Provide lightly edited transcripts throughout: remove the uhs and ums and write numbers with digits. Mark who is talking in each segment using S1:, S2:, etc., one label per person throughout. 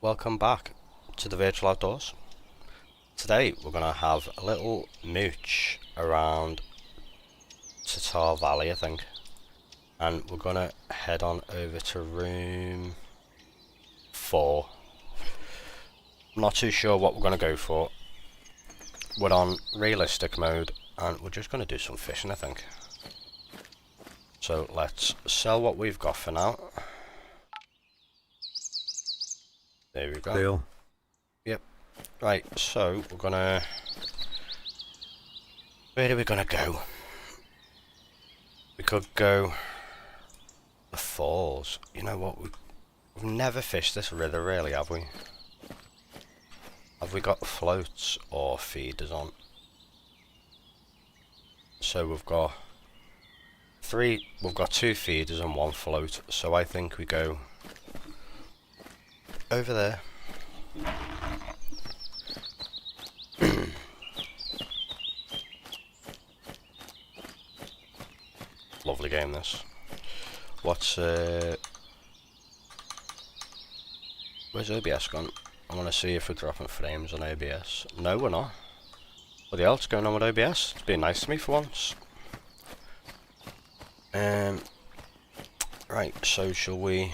S1: Welcome back to the virtual outdoors. Today we're going to have a little mooch around Tatar Valley, I think, and we're going to head on over to room 4. I'm not too sure what we're going to go for. We're on realistic mode and we're just going to do some fishing, I think. So let's sell what we've got for now. There we go.
S2: Deal.
S1: Yep. Right, so we're gonna... Where are we gonna go? We could go... the falls. You know what? We've never fished this river really, have we? Have we got floats or feeders on? So we've got... We've got 2 feeders and 1 float. So I think we go... over there. Lovely game this. What's where's OBS gone? I want to see if we're dropping frames on OBS. No, we're not. What the hell's going on with OBS? It's been nice to me for once. Right, so shall we...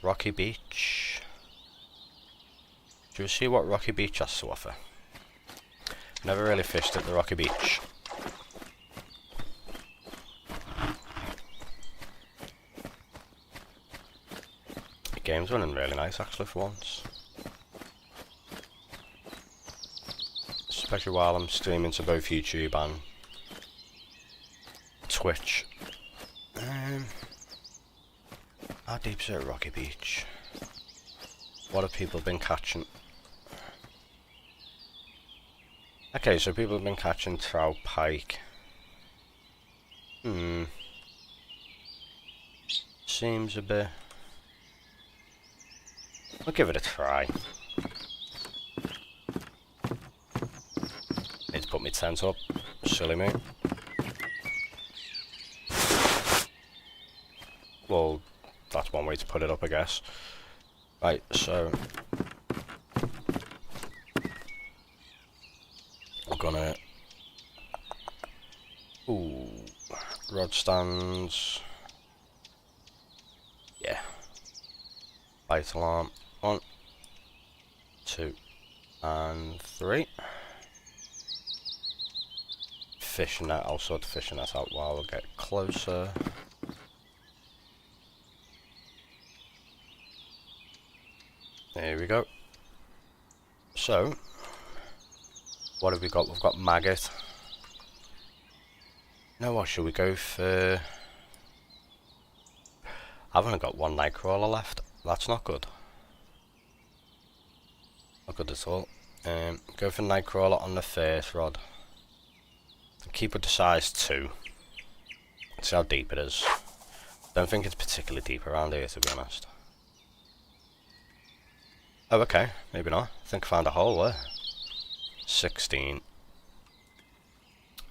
S1: Rocky Beach. Do you see what Rocky Beach has to offer? Never really fished at the Rocky Beach. The game's running really nice actually for once. Especially while I'm streaming to both YouTube and Twitch. How deep's it at Rocky Beach? What have people been catching? Okay, so people have been catching trout, pike. Seems a bit... I'll give it a try. Need to put my tent up. Silly me. Well, that's one way to put it up, I guess. Right, so... I'm gonna... Ooh... Rod stands... Yeah. Light alarm. 1, 2, and 3. Fishing net. I'll sort the fishing net out while we get closer. There we go. So, what have we got? We've got maggot. You know what, should we go for... I've only got 1 nightcrawler left. That's not good. Not good at all. Go for nightcrawler on the first rod. Keep with the size 2. See how deep it is. Don't think it's particularly deep around here, to be honest. Oh, okay. Maybe not. I think I found a hole there. 16.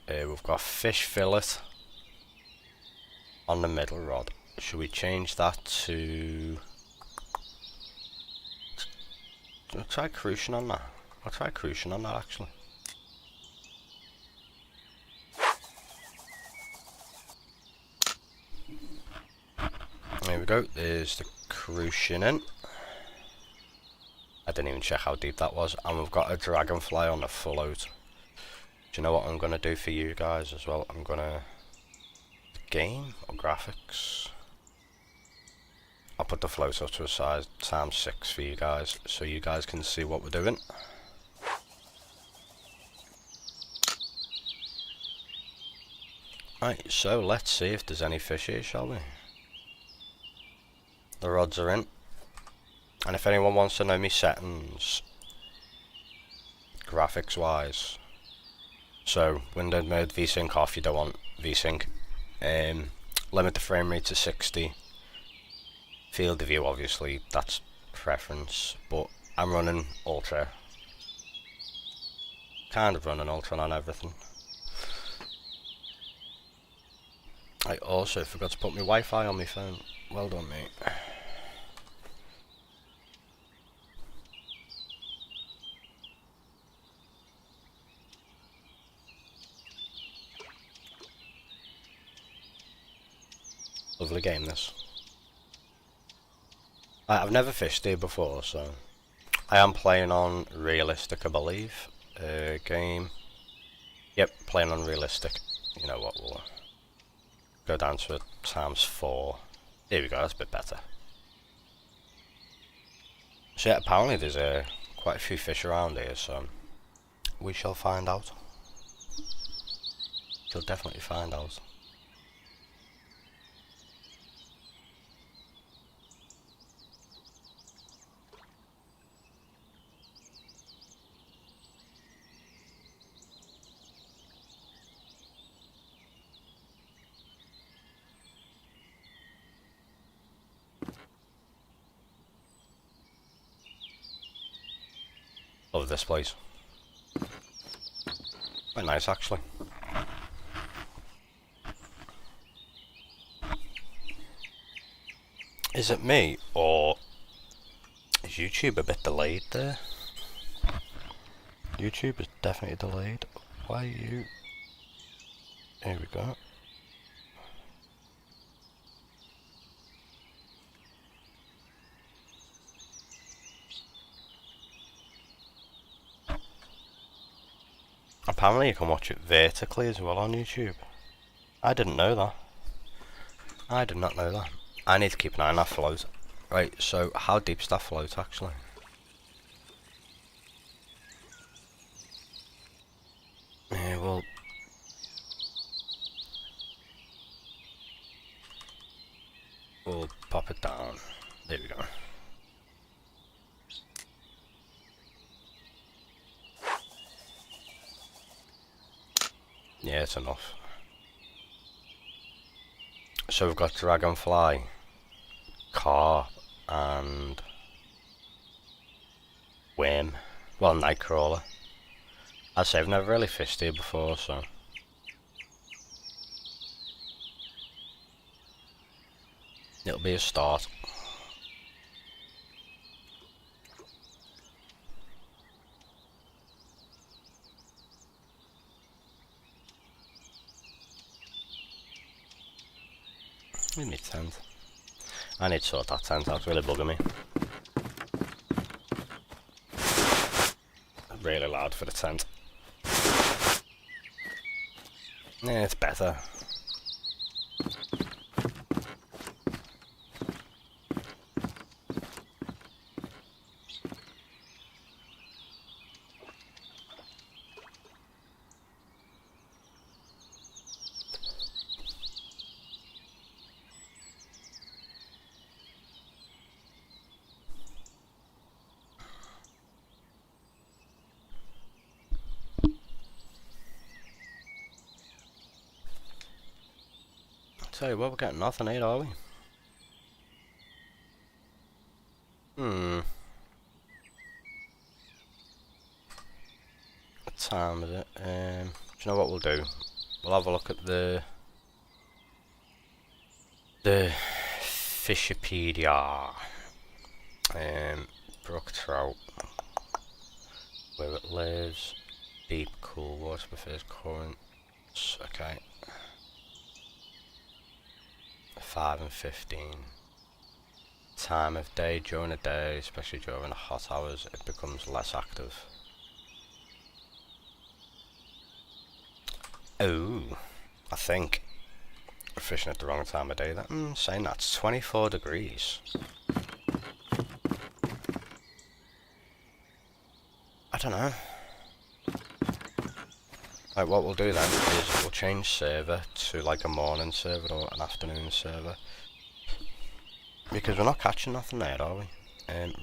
S1: We've got fish fillet on the middle rod. Should we change that to... I'll try cruising on that. I'll try cruising on that, actually. There we go. There's the cruising in. I didn't even check how deep that was. And we've got a dragonfly on the float. Do you know what I'm going to do for you guys as well? I'm going to... Game or graphics? I'll put the float up to a size ×6 for you guys, so you guys can see what we're doing. Right, so let's see if there's any fish here, shall we? The rods are in. And if anyone wants to know me settings, graphics wise, so window mode VSync off, you don't want VSync. Limit the frame rate to 60. Field of view, obviously, that's preference, but I'm running ultra. Kind of running ultra on everything. I also forgot to put my Wi-Fi on my phone. Well done, mate. game, this. I've never fished here before, so I am playing on realistic, I believe. Game. Yep, playing on realistic. You know what, we'll go down to ×4. Here we go, that's a bit better. So yeah, apparently there's quite a few fish around here, so we shall find out. You'll definitely find out. Love this place. Quite nice, actually. Is it me, or is YouTube a bit delayed there? YouTube is definitely delayed. Why are you... Here we go. Apparently you can watch it vertically as well on YouTube. I didn't know that. I did not know that. I need to keep an eye on that float. Right, so how deep is that float actually? Yeah, well... We'll pop it down. There we go. Yeah, it's enough. So we've got dragonfly, carp, and worm. Well, nightcrawler. I'd say I've never really fished here before, so it'll be a start. Where's my tent? I need to sort that tent out, it's really bugging me. Really loud for the tent. Yeah, it's better. Tell you what, we're getting nothing here, are we? What time is it? Do you know what we'll do? We'll have a look at the Fishipedia. Brook trout. Where it lives. Deep, cool water prefers currents. Okay. 5 and 15. Time of day, during the day, especially during the hot hours, it becomes less active. Oh, I think we're fishing at the wrong time of day. That saying that's 24 degrees. I don't know. Right, what we'll do then is we'll change server to like a morning server or an afternoon server. Because we're not catching nothing there, are we?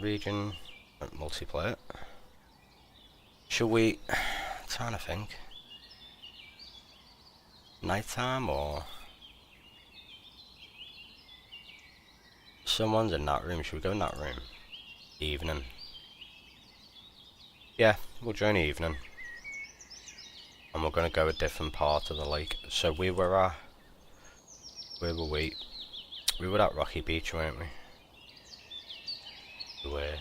S1: Region, multiplayer. Should we... I'm trying to think. Nighttime or... Someone's in that room, should we go in that room? Evening. Yeah, we'll join evening. And we're going to go a different part of the lake. So we were at... Where were we? We were at Rocky Beach, weren't we? We were.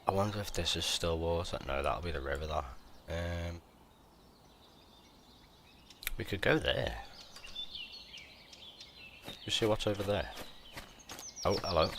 S1: I wonder if this is still water. No, that'll be the river, that. We could go there. You see what's over there? Oh, hello.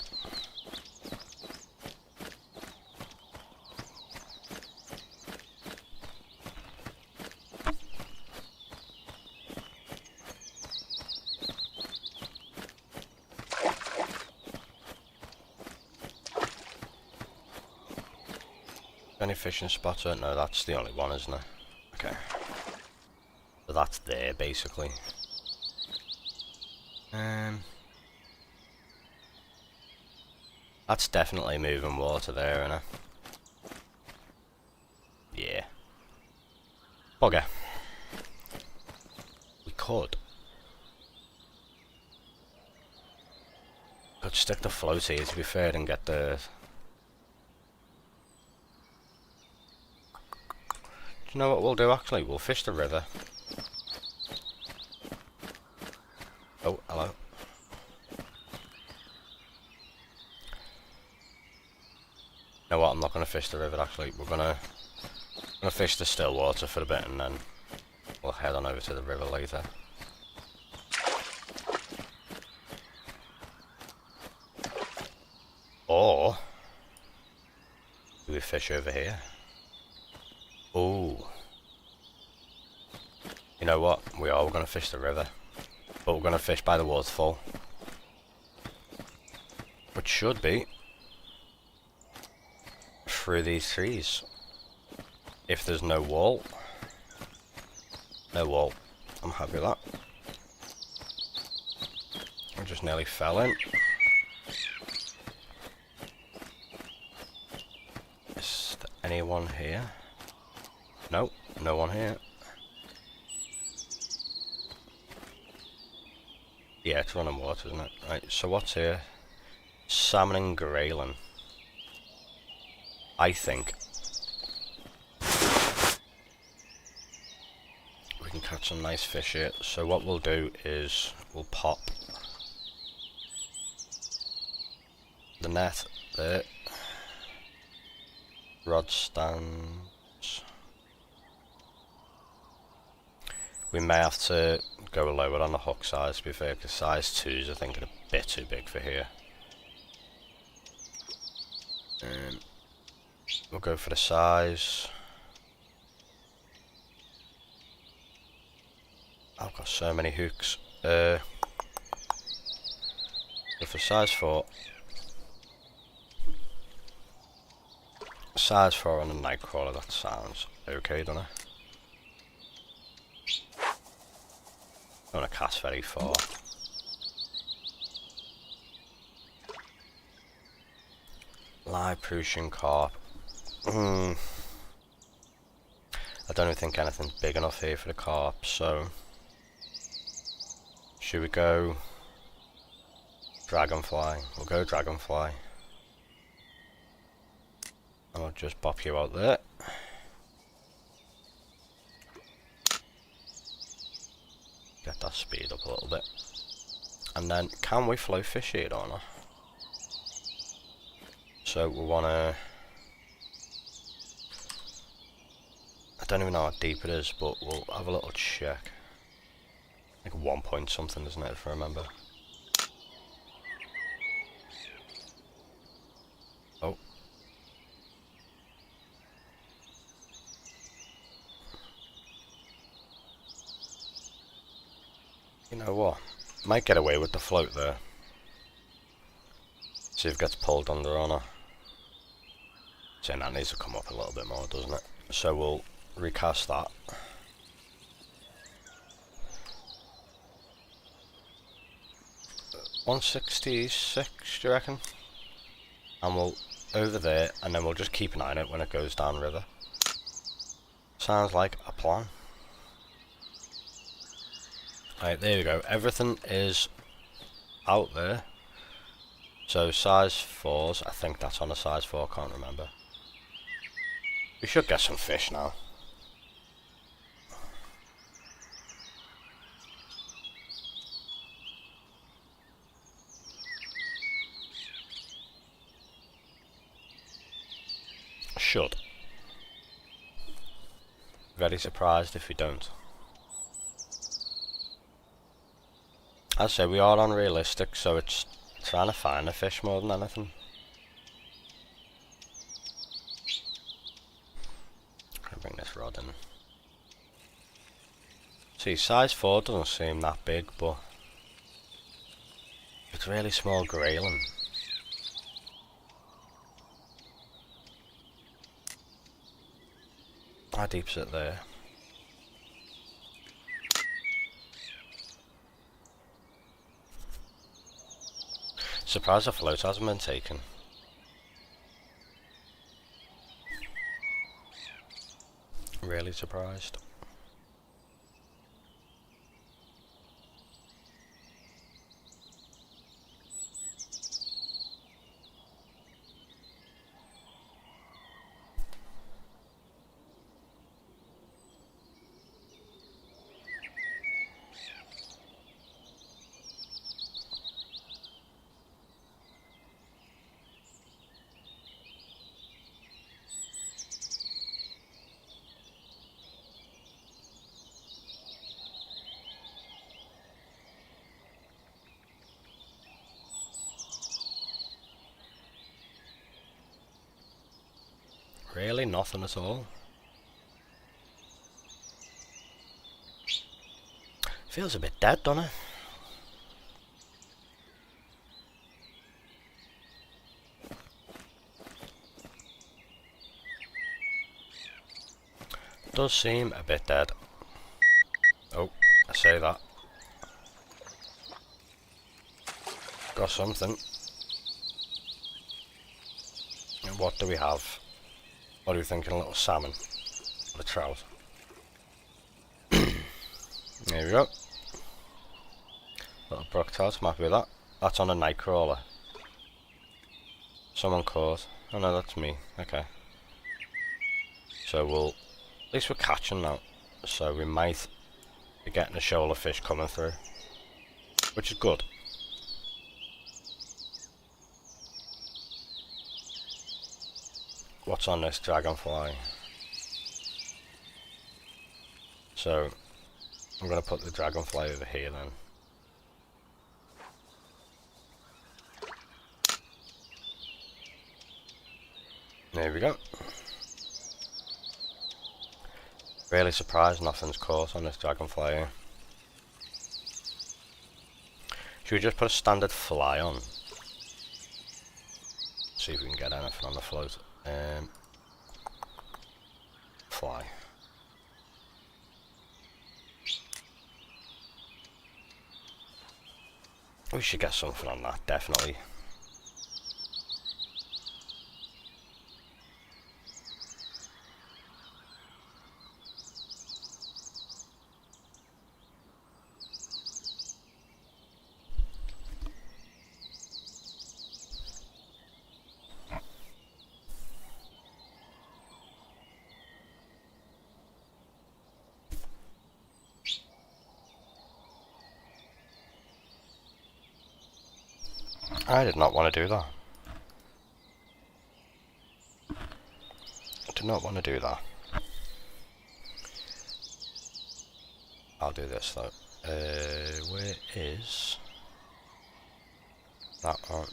S1: Any fishing spotter? No, that's the only one, isn't it? Okay. So that's there, basically. That's definitely moving water there, isn't it? Yeah. Bugger. We could stick the float here, to be fair, and get the... Do you know what we'll do, actually? We'll fish the river. Oh, hello. You know what? I'm not going to fish the river, actually. We're gonna fish the still water for a bit, and then we'll head on over to the river later. Or do we fish over here? Oh. You know what? We're going to fish the river. But we're going to fish by the waterfall. Which should be through these trees. If there's no wall. No wall. I'm happy with that. I just nearly fell in. Is there anyone here? No, no one here. Yeah, it's running water, isn't it? Right, so what's here? Salmon and grayling. I think we can catch some nice fish here. So what we'll do is we'll pop the net there. Rod stands. We may have to go lower on the hook size, to be fair, because size 2s I think are a bit too big for here. We'll go for the size. I've got so many hooks. Go for size 4. Size 4 on the nightcrawler, that sounds okay, doesn't it? I don't want to cast very far. Live Prussian carp. I don't even think anything's big enough here for the carp, so... Should we go... Dragonfly? We'll go dragonfly. I'll just bop you out there. Get that speed up a little bit. And then, can we flow fish here or not? So we wanna... I don't even know how deep it is, but we'll have a little check. Like 1 point something, isn't it, if I remember? Oh. You know what? Might get away with the float there. See if it gets pulled under on her. Saying that needs to come up a little bit more, doesn't it? So we'll recast that. $166, do you reckon? And we'll over there, and then we'll just keep an eye on it when it goes downriver. Sounds like a plan. Right, there we go. Everything is out there. So size 4s, I think that's on a size 4, I can't remember. We should get some fish now. Should. Very surprised if we don't. I say we are unrealistic, so it's trying to find a fish more than anything. I'll bring this rod in. See, size 4 doesn't seem that big, but it's really small grayling. How deep's it there? Surprised the float hasn't been taken. Really surprised. Really nothing at all. Feels a bit dead, doesn't it? Does seem a bit dead. Oh, I say that. Got something. And what do we have? What are we thinking? A little salmon. Or a trout. There we go. Little brook trout, I'm happy with that. That's on a night crawler. Someone caught. Oh no, that's me. Okay. So we'll... At least we're catching now. So we might be getting a shoal of fish coming through. Which is good. What's on this dragonfly? So I'm going to put the dragonfly over here then. There we go. Really surprised nothing's caught on this dragonfly here. Should we just put a standard fly on? See if we can get anything on the float. Fly. We should get something on that, definitely. I did not want to do that. I did not want to do that. I'll do this though. Where is that one?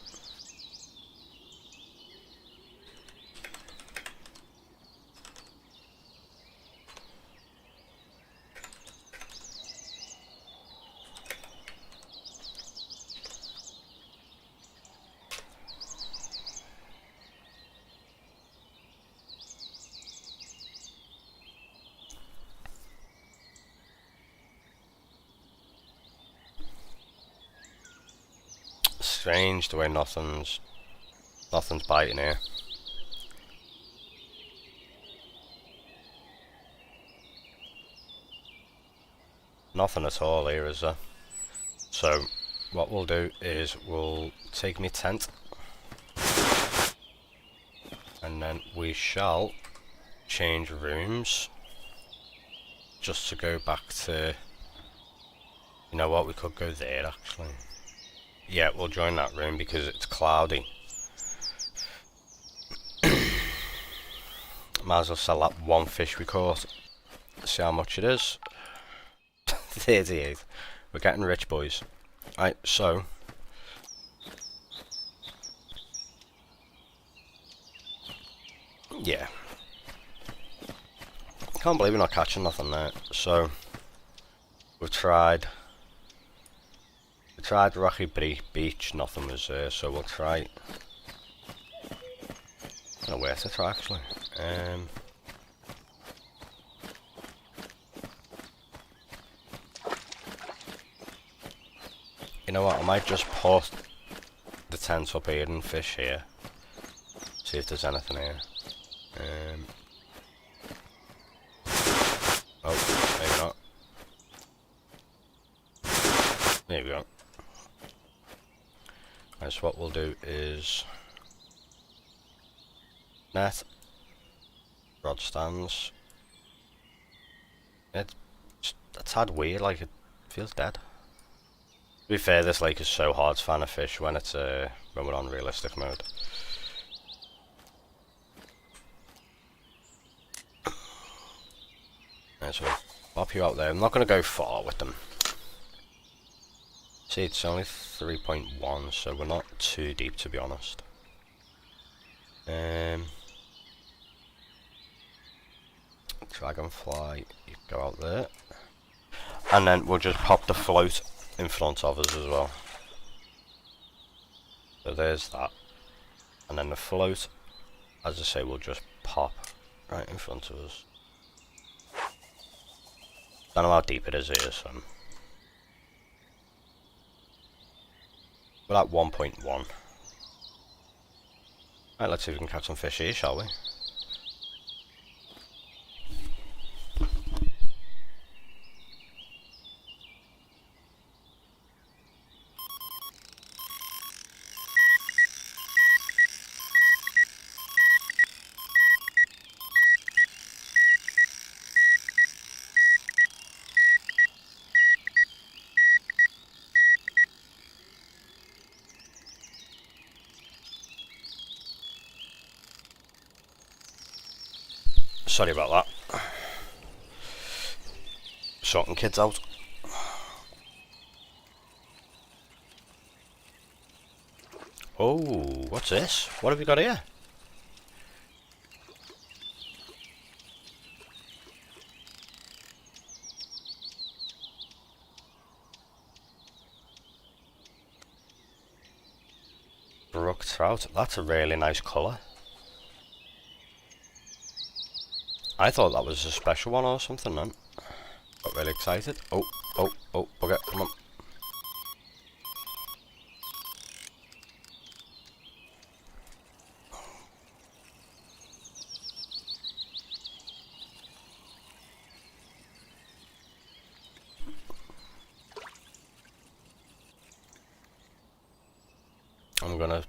S1: Strange the way nothing's biting here. Nothing at all here, is there? So what we'll do is we'll take me tent and then we shall change rooms just to go back to, you know what, we could go there actually. Yeah, we'll join that room because it's cloudy. Might as well sell that one fish we caught. See how much it is. 38. We're getting rich, boys. Right, so yeah, can't believe we're not catching nothing there. So we tried Rocky Beach, nothing was there. So we'll try. I don't know where to try actually. You know what? I might just put the tent up here and fish here. See if there's anything here. Oh, maybe not. There we go. Right, so what we'll do is net, rod stands. It's a tad weird, like it feels dead. To be fair, this lake is so hard to find a fish when it's when we're on realistic mode. Right, so pop you out there. I'm not going to go far with them. See, it's only 3.1, so we're not too deep to be honest. Dragonfly, you go out there. And then we'll just pop the float in front of us as well. So there's that. And then the float, as I say, will just pop right in front of us. Don't know how deep it is here, so we're at 1.1. Right, let's see if we can catch some fish here, shall we? Sorry about that. Sorting kids out. Oh, what's this? What have we got here? Brook trout. That's a really nice colour. I thought that was a special one or something then. Got really excited. Oh, bugger, come on. I'm gonna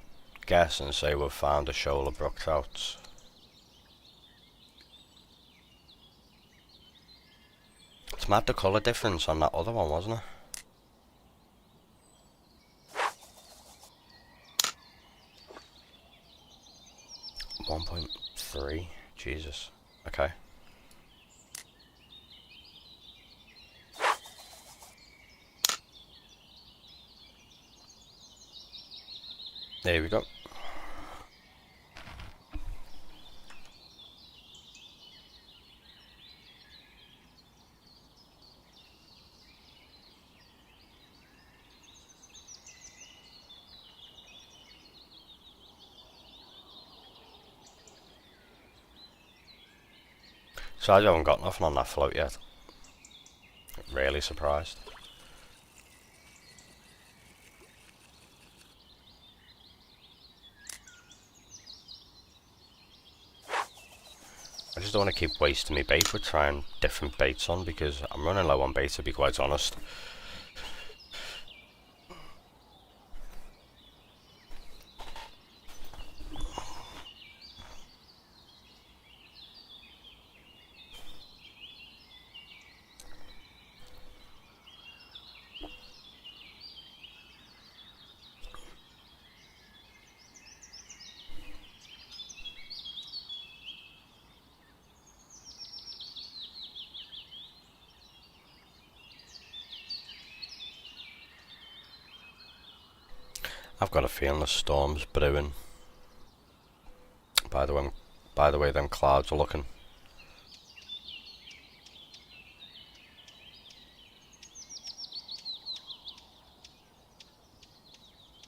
S1: guess and say we've found a shoal of brook trouts. It's mad the colour difference on that other one, wasn't it? .3, Jesus. Okay. There we go. So I haven't got nothing on that float yet. Really surprised. I just don't want to keep wasting my bait with trying different baits on because I'm running low on bait, to be quite honest. I've got a feeling the storm's brewing. By the way, them clouds are looking.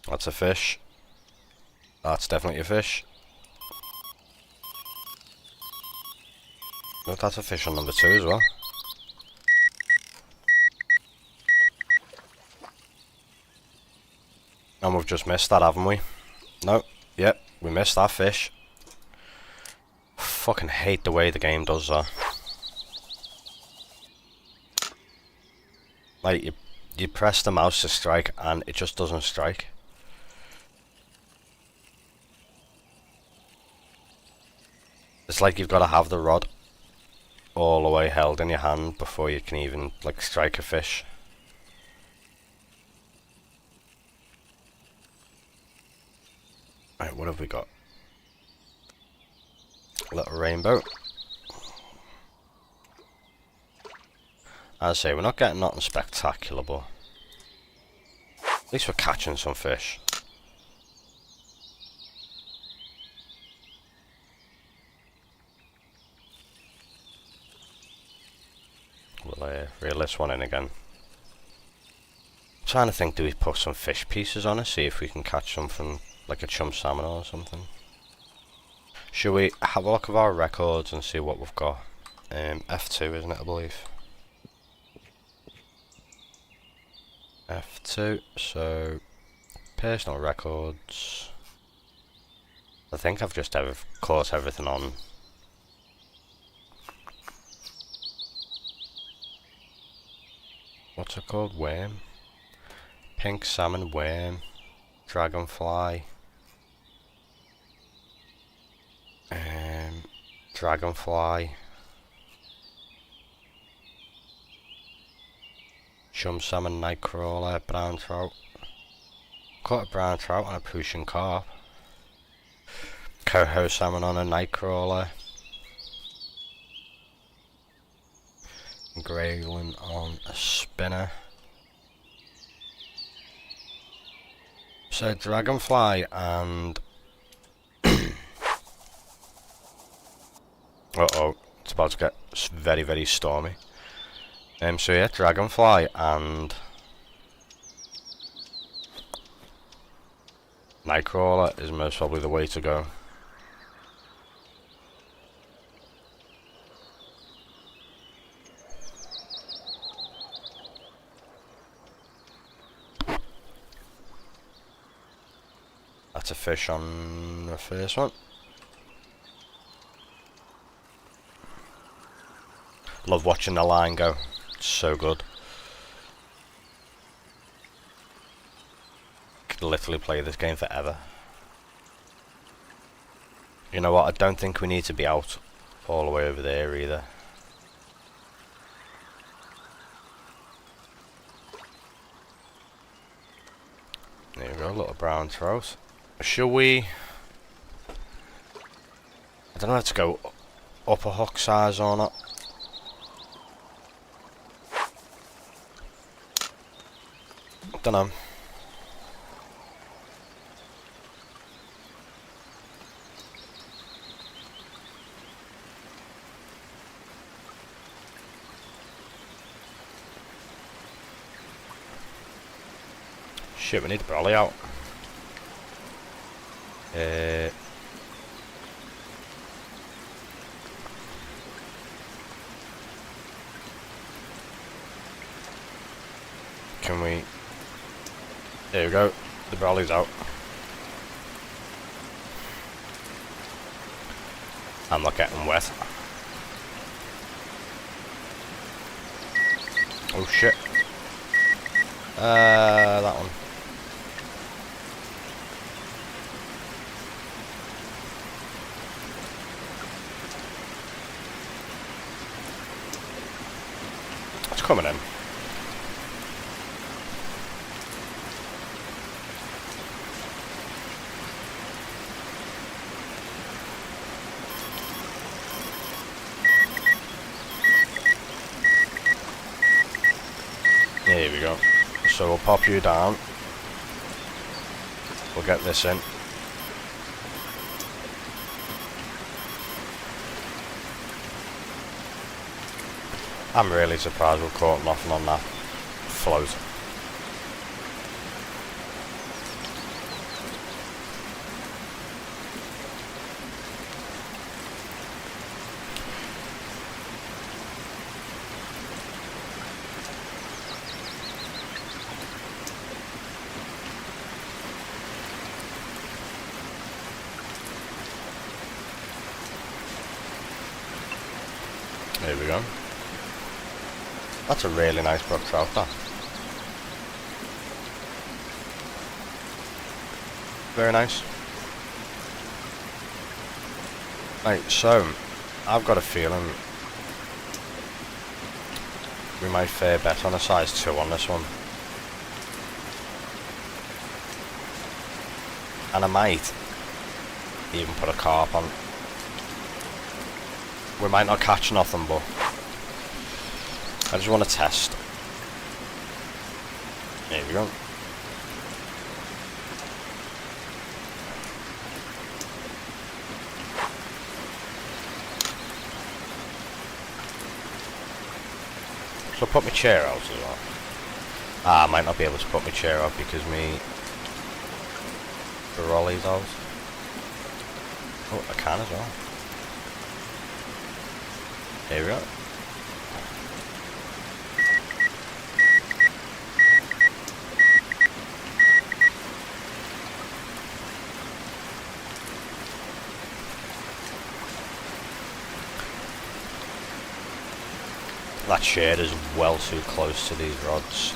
S1: That's a fish. That's definitely a fish. Look, that's a fish on number 2 as well. And we've just missed that, haven't we? No. Yep, we missed that fish. Fucking hate the way the game does that. Like, you press the mouse to strike and it just doesn't strike. It's like you've got to have the rod all the way held in your hand before you can even, like, strike a fish. Right, what have we got? A little rainbow. As I say, we're not getting nothing spectacular, but at least we're catching some fish. We'll reel this one in again. I'm trying to think, do we put some fish pieces on it, see if we can catch something like a chum salmon or something? Should we have a look at our records and see what we've got? F2, isn't it, I believe? F2, so personal records. I think I've just caught everything on. What's it called? Worm? Pink salmon, worm, dragonfly. Dragonfly. Chum salmon, nightcrawler, brown trout. Caught a brown trout on a Prussian carp. Coho salmon on a nightcrawler. Grayling on a spinner. So dragonfly and uh-oh, it's about to get very, very stormy. So yeah, dragonfly and nightcrawler is most probably the way to go. That's a fish on the first one. Love watching the line go. It's so good. Could literally play this game forever. You know what? I don't think we need to be out all the way over there either. There we go, little brown trout. Shall we? I don't know if to go upper hook size or not. Don't know. Shit, we need the brolly out. Can we? There we go. The brolly's out. I'm not getting wet. Oh shit. That one. It's coming in. There we go. So we'll pop you down. We'll get this in. I'm really surprised we've caught nothing on that float. There we go. That's a really nice brook trout, that. Very nice. Right, so I've got a feeling we might fare better on a size 2 on this one. And I might even put a carp on. We might not catch nothing, but I just want to test. There we go. So put my chair out as well. I might not be able to put my chair out because the rolly's out. Oh, I can as well. There we go. That shade is well too close to these rods.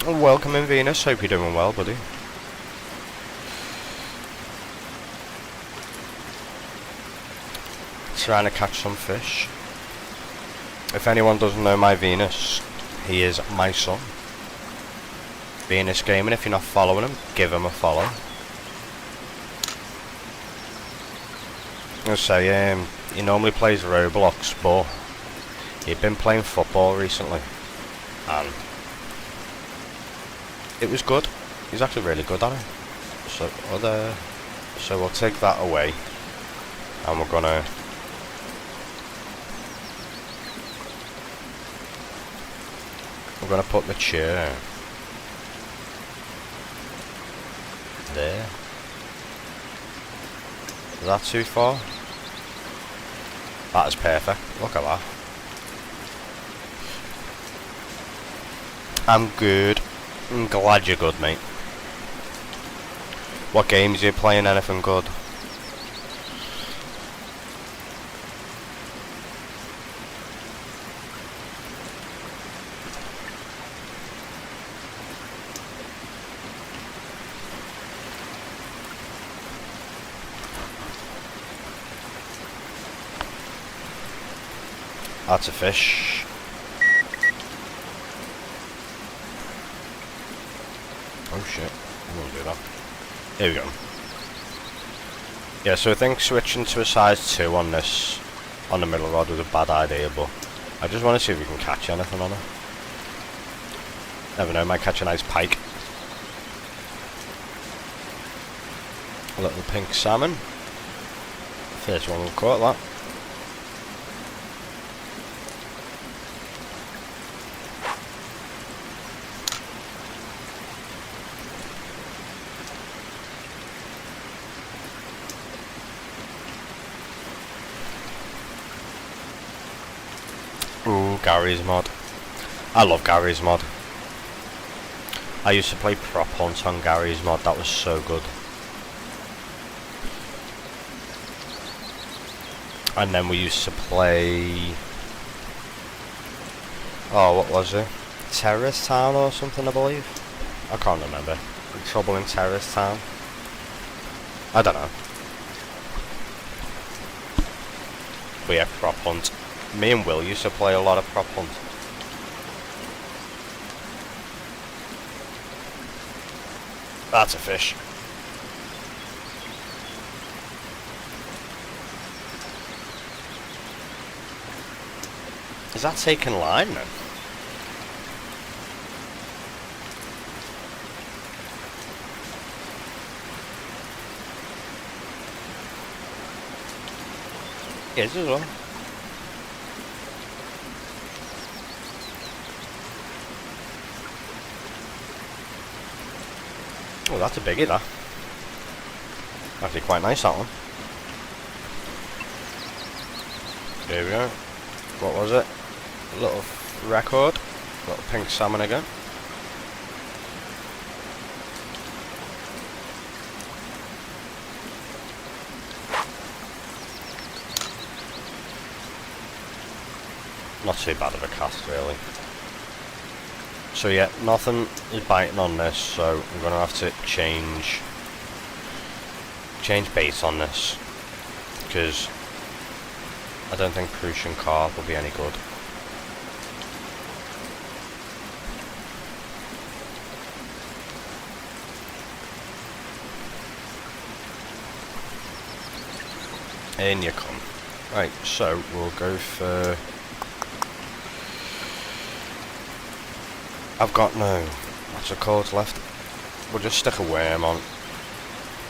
S1: Welcome in, Venus. Hope you're doing well, buddy. Trying to catch some fish. If anyone doesn't know my Venus, he is my son. Venus Gaming. If you're not following him, give him a follow. I say, he normally plays Roblox, but he'd been playing football recently, and it was good. He's actually really good at it. So we'll take that away, and we're gonna put the chair there. Is that too far? That is perfect. Look at that. I'm good. I'm glad you're good, mate. What games are you playing? Anything good? That's a fish. Oh shit, I won't do that. Here we go. Yeah, so I think switching to a size 2 on this, on the middle rod was a bad idea, but I just want to see if we can catch anything on it. Never know, might catch a nice pike. A little pink salmon. First one we've caught that. Ooh, Gary's mod. I love Gary's mod. I used to play prop hunt on Gary's mod, that was so good. And then we used to play... oh, what was it? Terrace Town or something, I believe? I can't remember. Trouble in Terrace Town? I don't know. But yeah, prop hunt. Me and Will used to play a lot of prop hunt. That's a fish. Is that taking line then? It is as well. Oh, that's a biggie, that. Actually quite nice, that one. There we go. What was it? A little record. Little pink salmon again. Not too bad of a cast, really. So yeah, nothing is biting on this, so I'm going to have to change bait on this, because I don't think Prussian carp will be any good. In you come. Right, so we'll go for... I've got no... what's it called left? We'll just stick a worm on.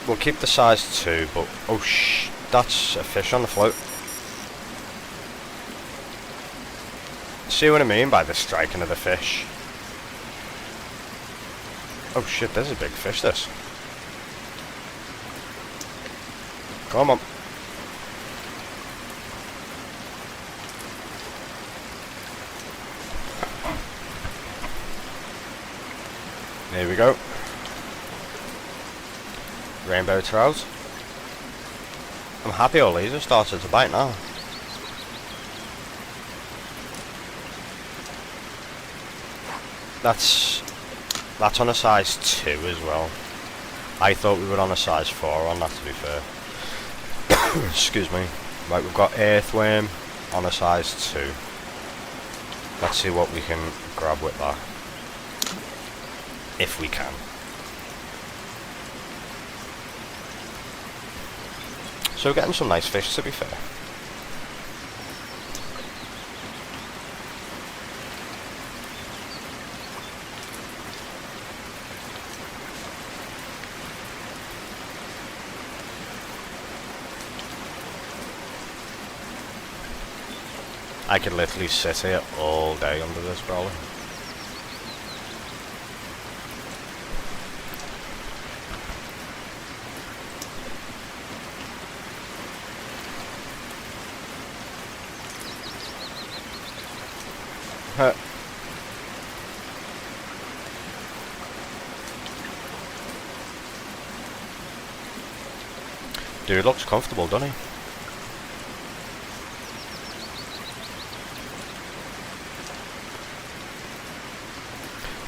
S1: We'll keep the size 2, but... oh that's a fish on the float. See what I mean by the striking of the fish? Oh shit, there's a big fish, this. Come on. There we go. Rainbow trout. I'm happy all these have started to bite now. That's on a size 2 as well. I thought we were on a size 4 on that, to be fair. Excuse me. Right, we've got earthworm on a size 2. Let's see what we can grab with that. If we can. So we're getting some nice fish, to be fair. I could literally sit here all day under this probably. Dude looks comfortable, doesn't he?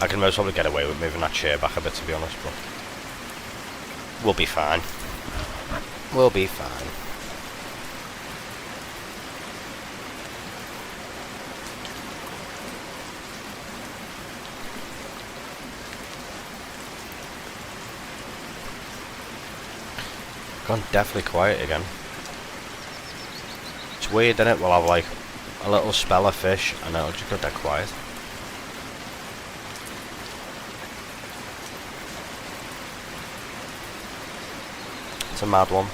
S1: I can most probably get away with moving that chair back a bit, to be honest, but we'll be fine. We'll be fine. Gone definitely quiet again. It's weird, isn't it? We'll have like a little spell of fish and it'll just go dead quiet. It's a mad one.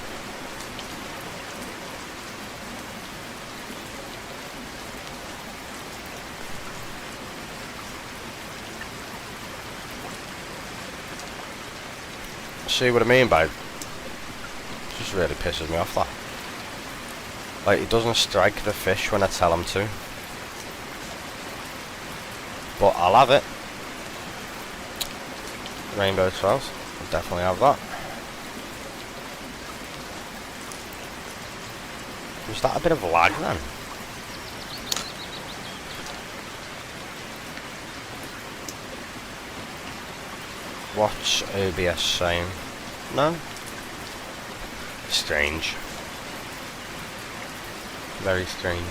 S1: See what I mean by... just really pisses me off, that. Like, he doesn't strike the fish when I tell him to. But I'll have it. Rainbow trout. I'll definitely have that. Was that a bit of a lag then? What's OBS saying? No? Strange. Very strange.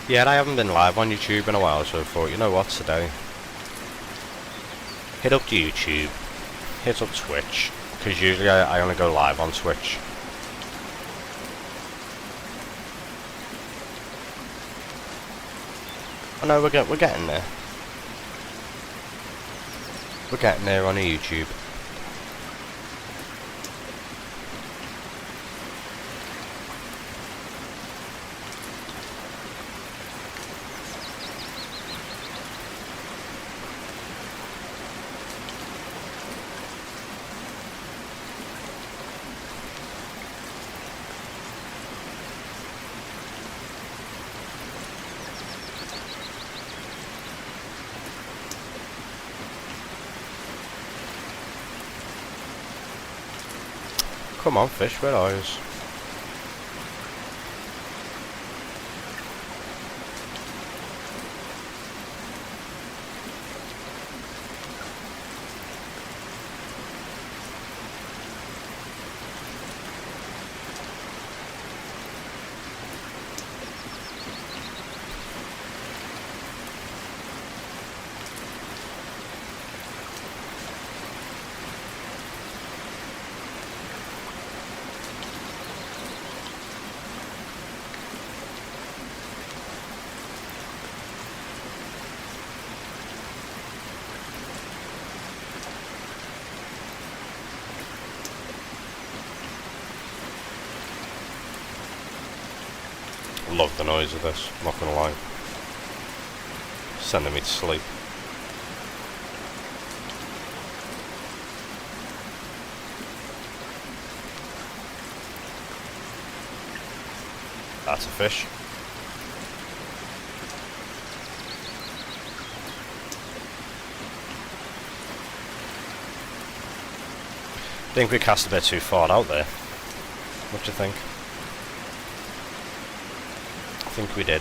S1: Yeah, I haven't been live on YouTube in a while, so I thought, you know what, today, hit up YouTube, hit up Twitch, because usually I only go live on Twitch. I know we're getting there. We're getting there on YouTube. Come on, fish, where are you? Love the noise of this, I'm not gonna lie. Sending me to sleep. That's a fish. I think we cast a bit too far out there. What do you think? I think we did.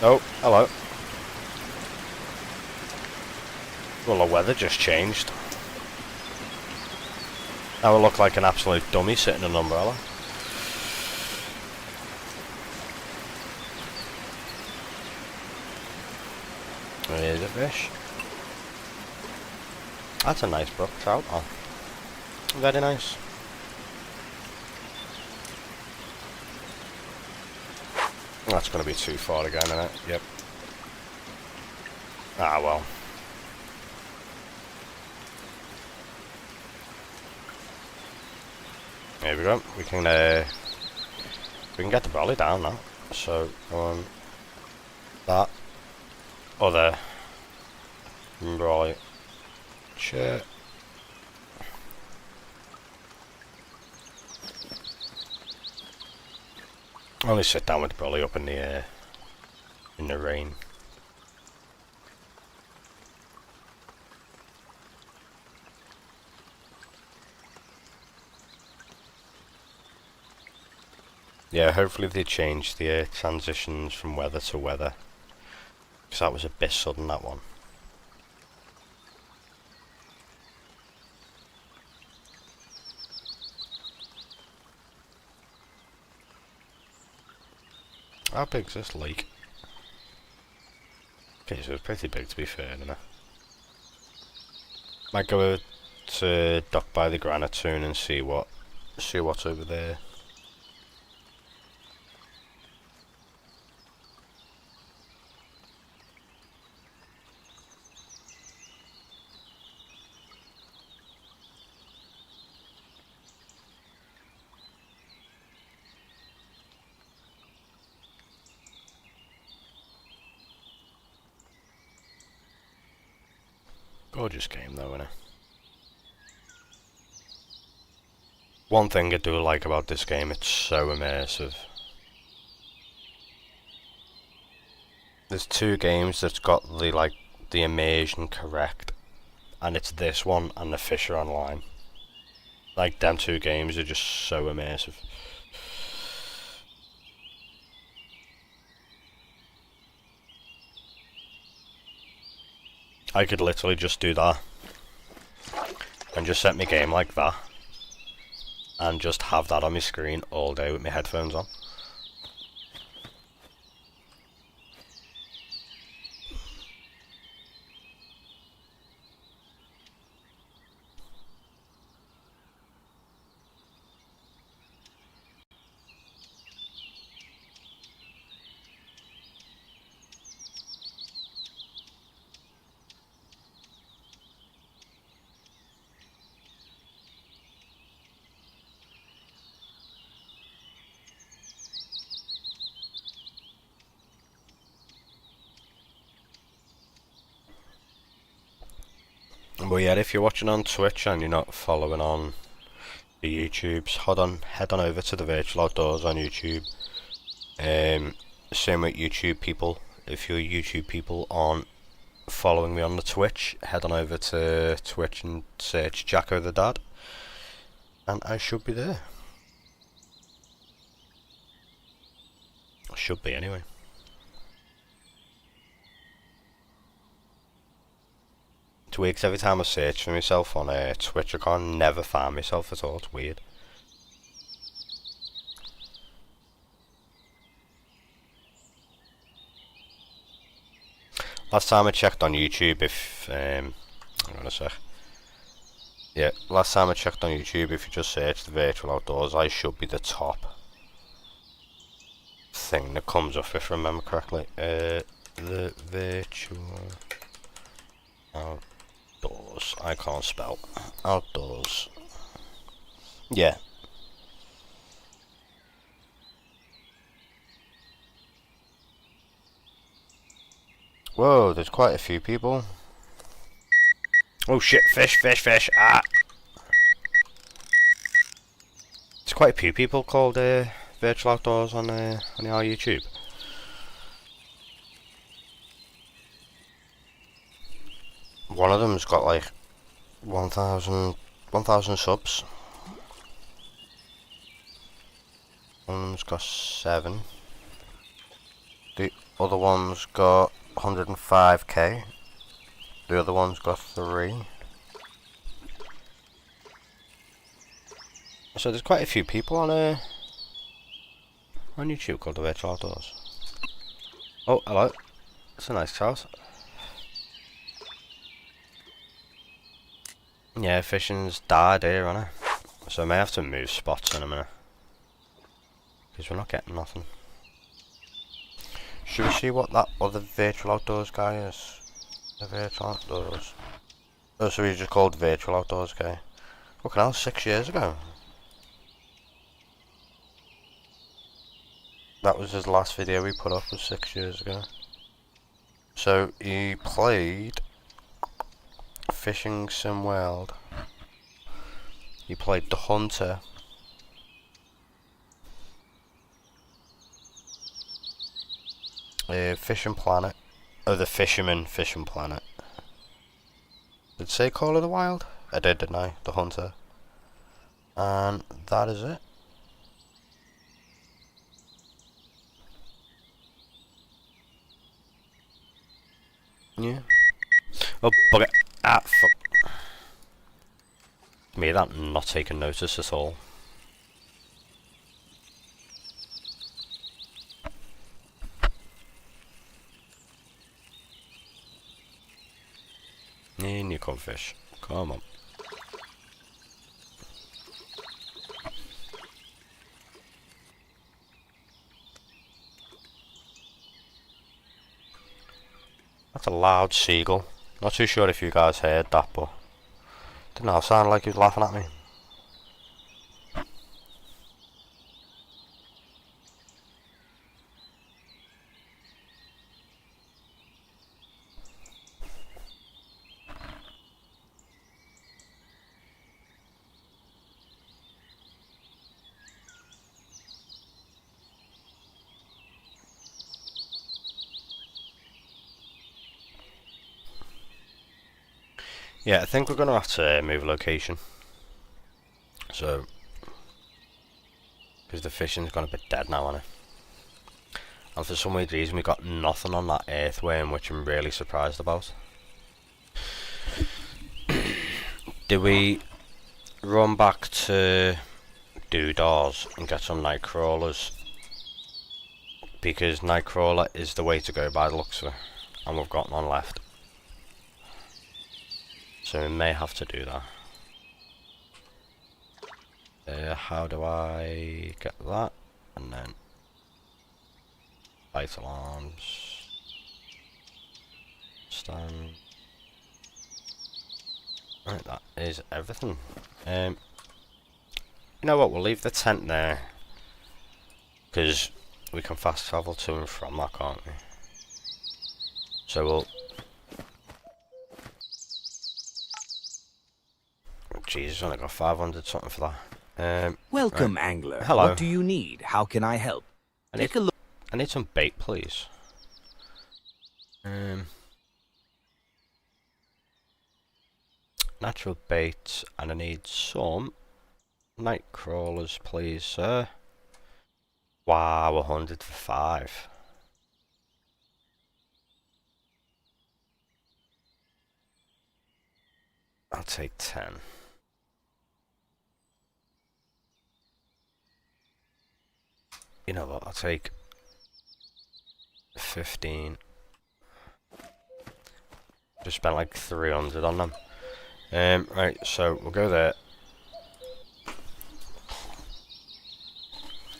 S1: Oh, hello. Well, the weather just changed. Now I look like an absolute dummy sitting in an umbrella. There's a fish. That's a nice brook trout. Oh, very nice. That's going to be too far again, isn't it? Yep. Ah, well. There we go. We can get the brolly down now. So that other brolly chair. Only sit down with the brolly up in the rain. Yeah, hopefully they change the transitions from weather to weather, because that was a bit sudden, that one. How big's this lake? Okay, so it's pretty big to be fair, isn't it? Might go over to dock by the granite soon and see what's over there. Gorgeous game though, innit? One thing I do like about this game, it's so immersive. There's two games that's got the immersion correct, and it's this one and the Fisher Online. Like, them two games are just so immersive. I could literally just do that and just set my game like that, and just have that on my screen all day with my headphones on. But yeah, if you're watching on Twitch and you're not following on the YouTubes, head on over to the Virtual Outdoors on YouTube. Same with YouTube people. If your YouTube people aren't following me on the Twitch, head on over to Twitch and search Jacko the Dad, and I should be there. I should be anyway. 2 weeks every time I search for myself on Twitch, I can't never find myself at all. It's weird. Last time I checked on YouTube, hang on a sec. Yeah, last time I checked on YouTube, if you just search the Virtual Outdoors, I should be the top thing that comes up, if I remember correctly. The Virtual Outdoors. I can't spell. Outdoors. Yeah. Whoa, there's quite a few people. Oh shit, fish, fish, fish, ah! There's quite a few people called Virtual Outdoors on our YouTube. One of them's got like 1,000 subs. One of them's got 7. The other one's got 105k. The other one's got 3. So there's quite a few people on YouTube called the Virtual Outdoors. Oh, hello. It's a nice house. Yeah, fishing's died here, hasn't it? So I may have to move spots in a minute, because we're not getting nothing. Should we see what that other Virtual Outdoors guy is? The Virtual Outdoors. Oh, so he just called Virtual Outdoors guy. Fucking hell, 6 years ago. That was his last video he put up, was 6 years ago. So he played Fishing Sim World. He played The Hunter. Fishing Planet. Oh, The Fisherman Fishing Planet. Did it say Call of the Wild? I did, didn't I? The Hunter. And that is it. Yeah. Oh, bugger. Ah, fuck. Me, that not taking notice at all. In you come, fish. Come on. That's a loud seagull. Not too sure if you guys heard that, but didn't know, it sounded like he was laughing at me. Yeah, I think we're going to have to move location. So, because the fishing's gone a bit dead now, hasn't it? And for some weird reason we got nothing on that earthworm, which I'm really surprised about. Do we run back to Doodars and get some night crawlers? Because nightcrawler is the way to go by the looks of it, and we've got none left. So we may have to do that. How do I get that? And then light alarms. Stand. Right, that is everything. You know what? We'll leave the tent there because we can fast travel to and from that, can't we? So we'll... Jesus, only got 500 something for that.
S2: Welcome,
S1: right.
S2: angler.
S1: Hello.
S2: What do you need? How can I help? Take a look.
S1: I need some bait, please. Natural bait, and I need some night crawlers, please, sir. Wow, 100 for 5. I'll take 10. You know what, I'll take 15. Just spent like 300 on them. Right, so we'll go there.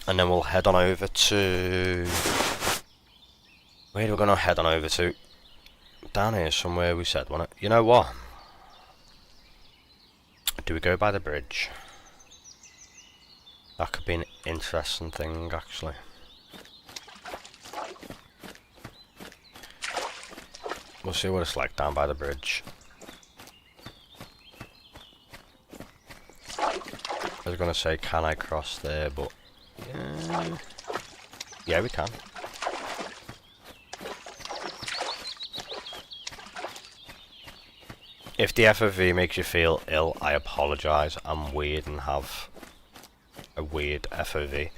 S1: And then we'll head on over to... Where are we going to head on over to? Down here somewhere we said, wasn't it? You know what? Do we go by the bridge? That could be an interesting thing, actually. We'll see what it's like down by the bridge. I was going to say, can I cross there, but... Yeah, we can. If the FOV makes you feel ill, I apologise. I'm weird and have a weird FOV.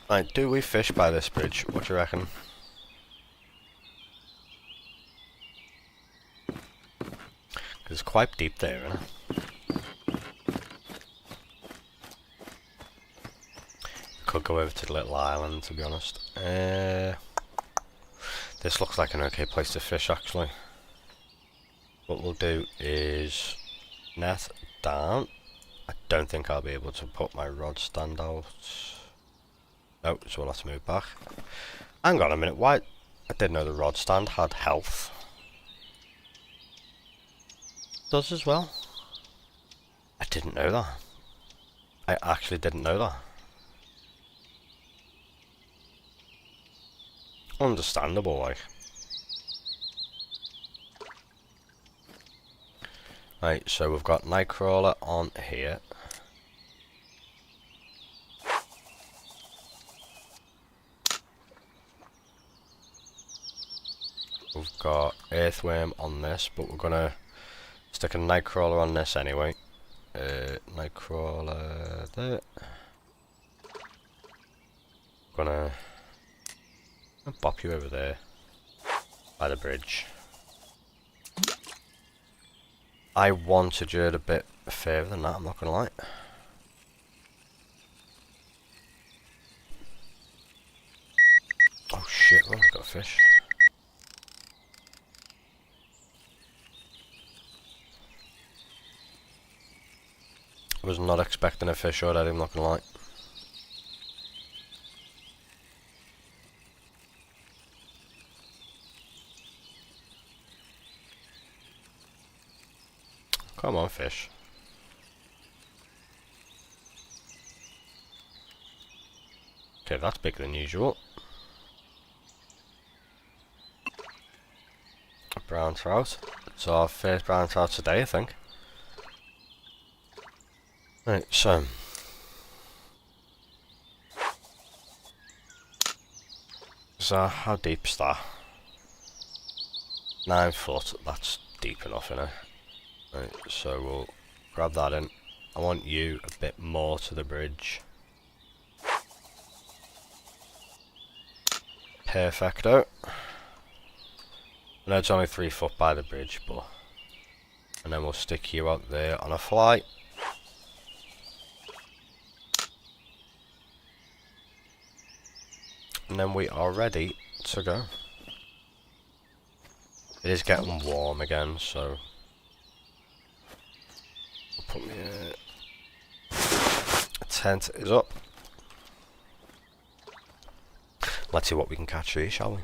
S1: Right, do we fish by this bridge? What do you reckon? It's quite deep there, isn't it? Could go over to the little island, to be honest. This looks like an okay place to fish, actually. What we'll do is net down. I don't think I'll be able to put my rod stand out. No, so we'll have to move back. Hang on a minute, why? I didn't know the rod stand had health. Does as well? I didn't know that. I actually didn't know that. Understandable, like. Right, so we've got Nightcrawler on here. We've got Earthworm on this, but we're gonna stick a Nightcrawler on this anyway. Nightcrawler there. Gonna bop you over there by the bridge. I wanted you a bit further than that, I'm not gonna lie. Oh shit, well, I've got a fish. I was not expecting a fish already, I'm not gonna lie. Come on, fish. Okay, that's bigger than usual. A brown trout. It's our first brown trout today, I think. Right, so. So, how deep's that? 9 foot, that's deep enough, innit? Right, so we'll grab that in. I want you a bit more to the bridge. Perfecto. I know it's only 3 foot by the bridge, but And then we'll stick you out there on a fly. And then we are ready to go. It is getting warm again, so put me a tent is up. Let's see what we can catch here, shall we?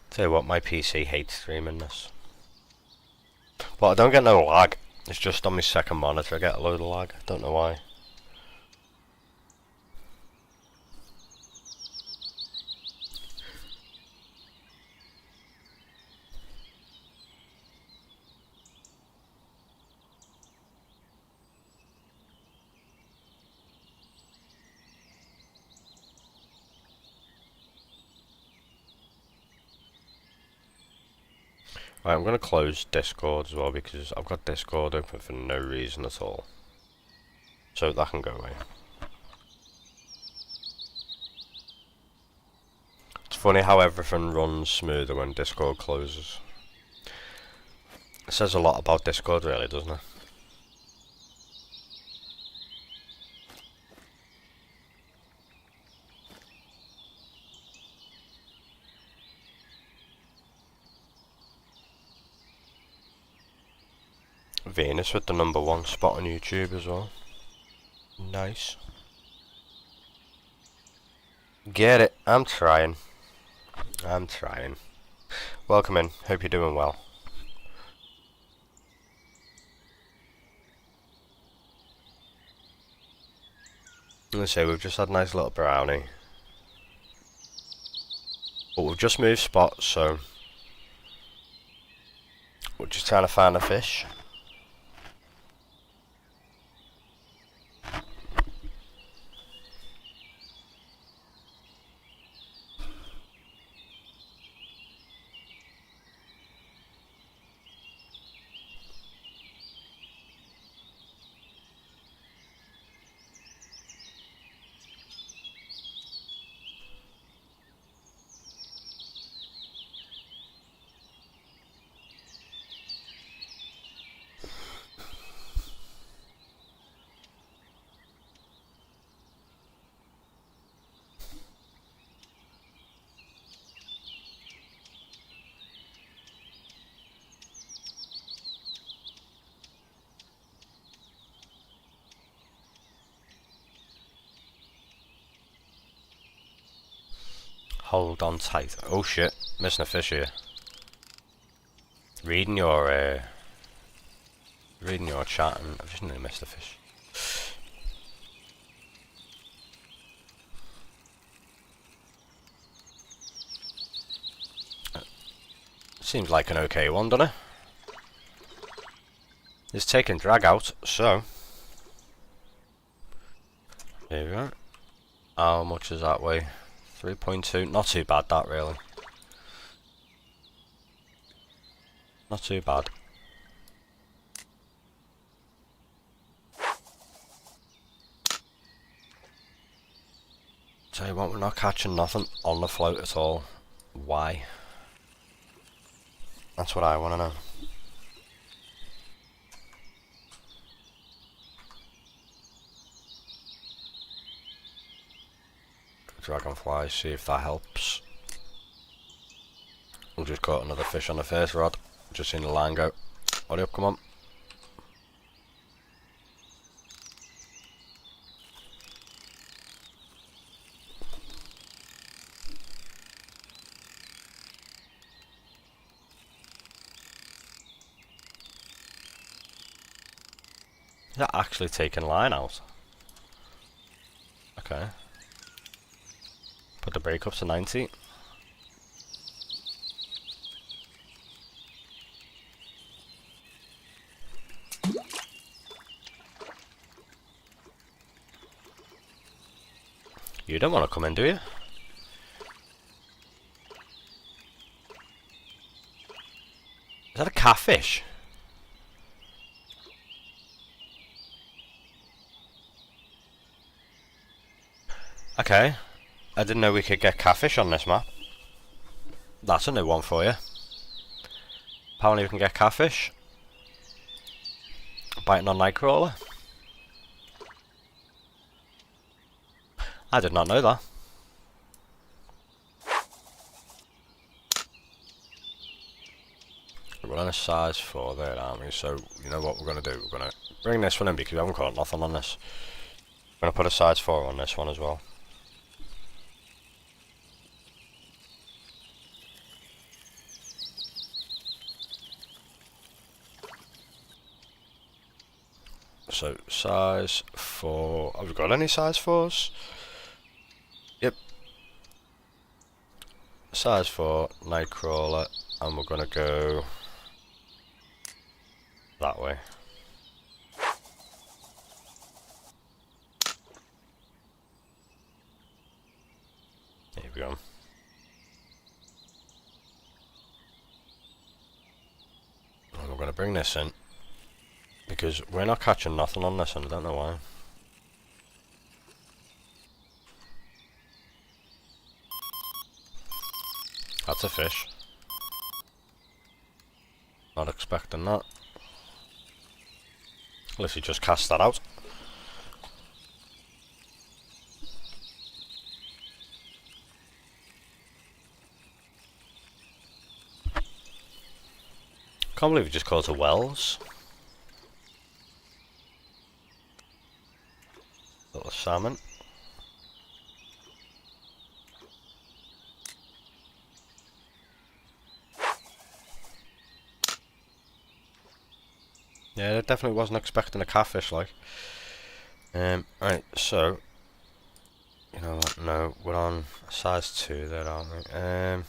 S1: Tell you what, my PC hates streaming this. But I don't get no lag. It's just on my second monitor I get a load of lag. I don't know why. Right, I'm going to close Discord as well because I've got Discord open for no reason at all. So that can go away. It's funny how everything runs smoother when Discord closes. It says a lot about Discord really, doesn't it? Venus with the #1 spot on YouTube as well. Nice. Get it. I'm trying. I'm trying. Welcome in. Hope you're doing well. Let's say we've just had a nice little brownie. But we've just moved spots, so we're just trying to find a fish. Hold on tight. Oh shit, missing a fish here. Reading your chat and I've just nearly missed a fish. Seems like an okay one, doesn't it? It's taking drag out, so there we go. How much is that weigh? 3.2, not too bad that really. Not too bad. Tell you what, we're not catching nothing on the float at all. Why? That's what I want to know. Dragonfly, see if that helps. We'll just caught another fish on the first rod. Just seen the line go. Hurry up, come on. Is that actually taking line out? Okay. Put the brake up to 90. You don't want to come in, do you? Is that a catfish? Okay. I didn't know we could get catfish on this map. That's a new one for you. Apparently we can get catfish. Biting on Nightcrawler. I did not know that. We're on a size 4 there, aren't we? So, you know what we're going to do? We're going to bring this one in because we haven't caught nothing on this. We're going to put a size 4 on this one as well. So, size 4. Have we got any size 4s? Yep. Size 4, Nightcrawler, and we're going to go that way. Here we go. And we're going to bring this in. Because we're not catching nothing on this and I don't know why. That's a fish. Not expecting that. Unless you just cast that out. Can't believe you just called it Wells. Little salmon. Yeah, I definitely wasn't expecting a catfish like. Right, so you know what, no, we're on size 2 there, aren't we?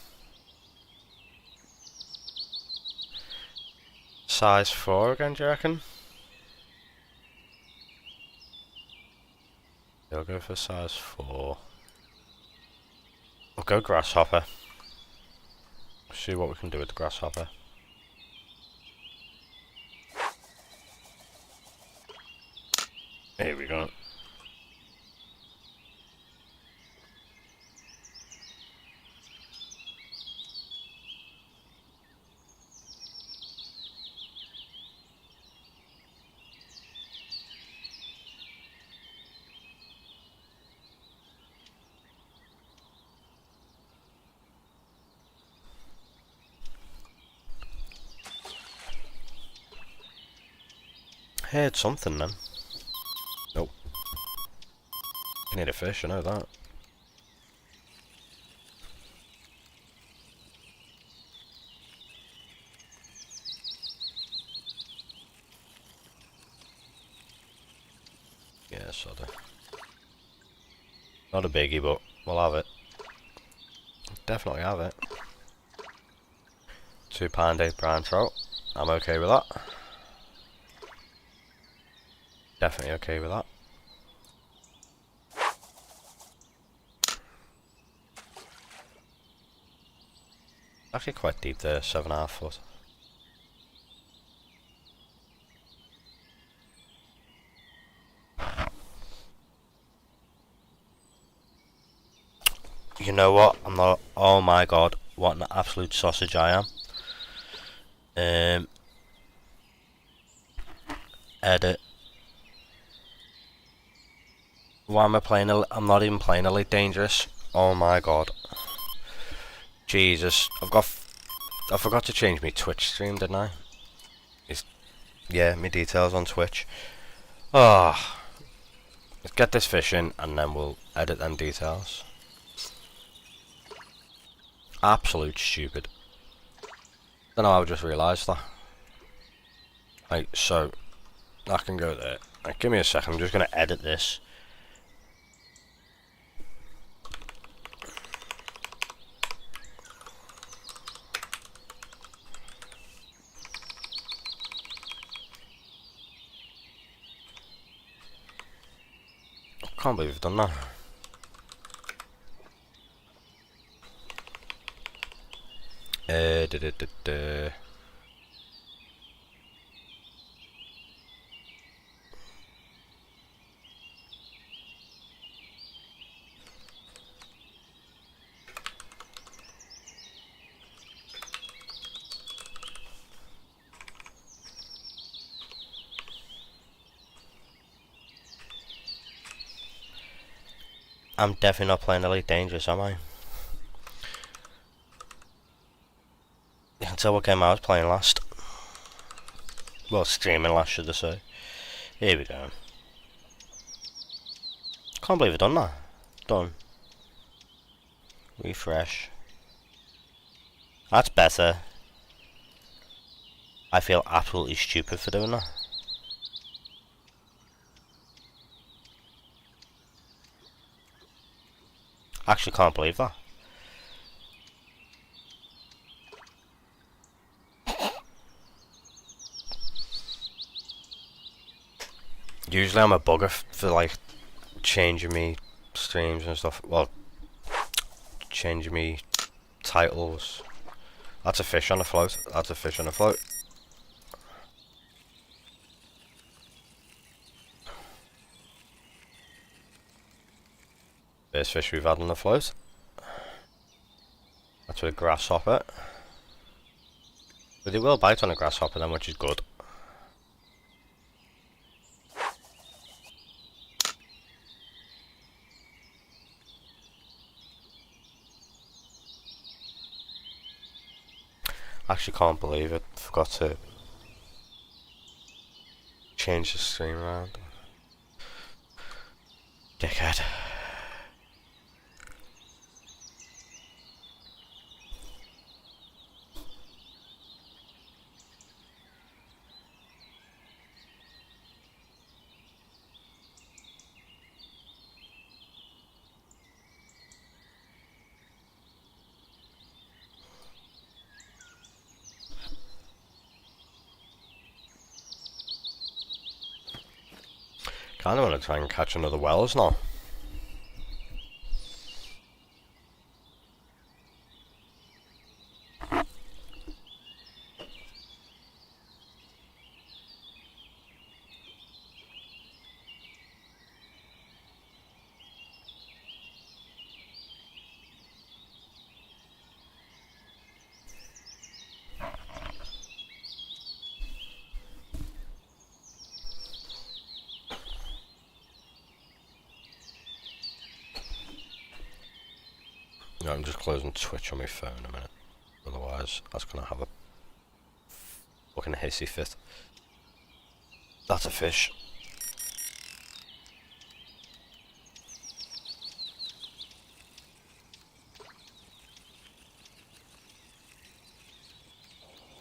S1: Size 4 again, do you reckon? I'll go for size 4. I'll go grasshopper. See what we can do with the grasshopper. Here we go. Heard something then. Nope. I need a fish, I know that. Yeah, sort of. Not a biggie, but we'll have it. Definitely have it. £2.8 brown trout. I'm okay with that. Definitely okay with that. Actually quite deep there, 7.5 foot. You know what? I'm not. Oh my god, what an absolute sausage I am. Edit. Why am I playing? I'm not even playing Elite Dangerous. Oh my god. Jesus, I forgot to change my Twitch stream, didn't I? Yeah, my details on Twitch. Ah, let's get this fish in and then we'll edit them details. Absolute stupid. Don't know how I just realised that. Right, so I can go there. Right, give me a second. I'm just gonna edit this. Can't believe we've done that. I'm definitely not playing Elite Dangerous, am I? You can tell what game I was playing last. Well, streaming last, should I say. Here we go. Can't believe I've done that. Done. Refresh. That's better. I feel absolutely stupid for doing that. Actually can't believe that. Usually I'm a bugger for like changing me streams and stuff. Well, changing me titles. That's a fish on a float. That's a fish on a float. First fish we've had on the float. That's with a grasshopper. But they will bite on a grasshopper then, which is good. Actually can't believe it. Forgot to change the stream around. Dickhead. Kinda wanna try and catch another Wells now. No, I'm just closing Twitch on my phone a minute. Otherwise, that's gonna have a fucking hissy fit. That's a fish.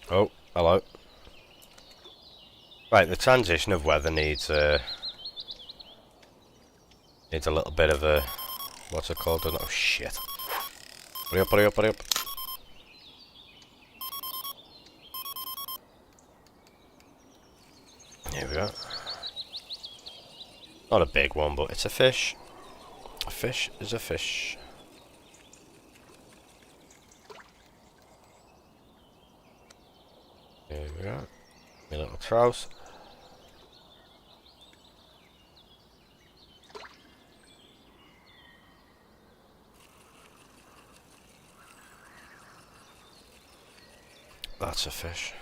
S1: Oh, hello. Right, the transition of weather needs a little bit of a, what's it called? Oh shit. Hurry up, hurry up, hurry up. Here we go. Not a big one, but it's a fish. A fish is a fish. Here we go. My little trout. That's a fish.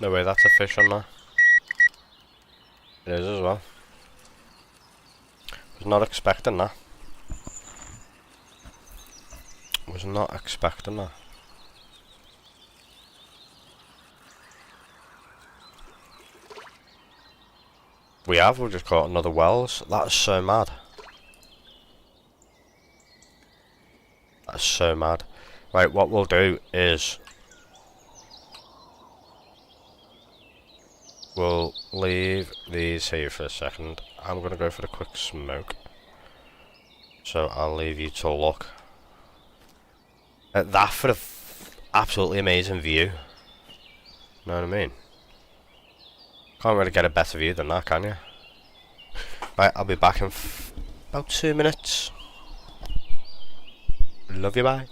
S1: No way, that's a fish on there. It is as well. Was not expecting that. Was not expecting that. We've just caught another Wells. That is so mad. That is so mad. Right, what we'll do is we'll leave these here for a second. I'm gonna go for a quick smoke. So I'll leave you to look at that for an absolutely amazing view. Know what I mean? Can't really get a better view than that, can you? Right, I'll be back in about 2 minutes. Love you, bye.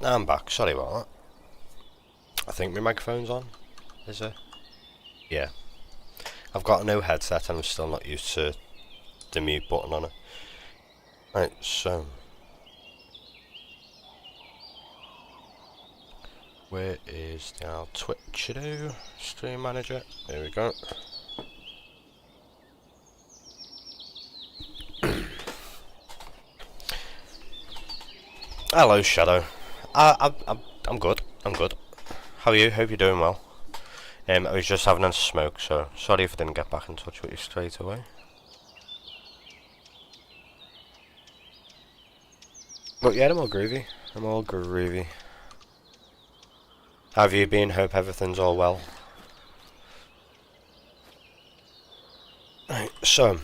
S1: I'm back, sorry about that. I think my microphone's on, is it? Yeah. I've got a new headset and I'm still not used to the mute button on it. Right, so... where is the Twitch-a-do? Stream manager, there we go. Hello, Shadow. I'm good. I'm good. How are you? Hope you're doing well. I was just having a smoke, so sorry if I didn't get back in touch with you straight away. But yeah, I'm all groovy. I'm all groovy. How have you been? Hope everything's all well. Right, so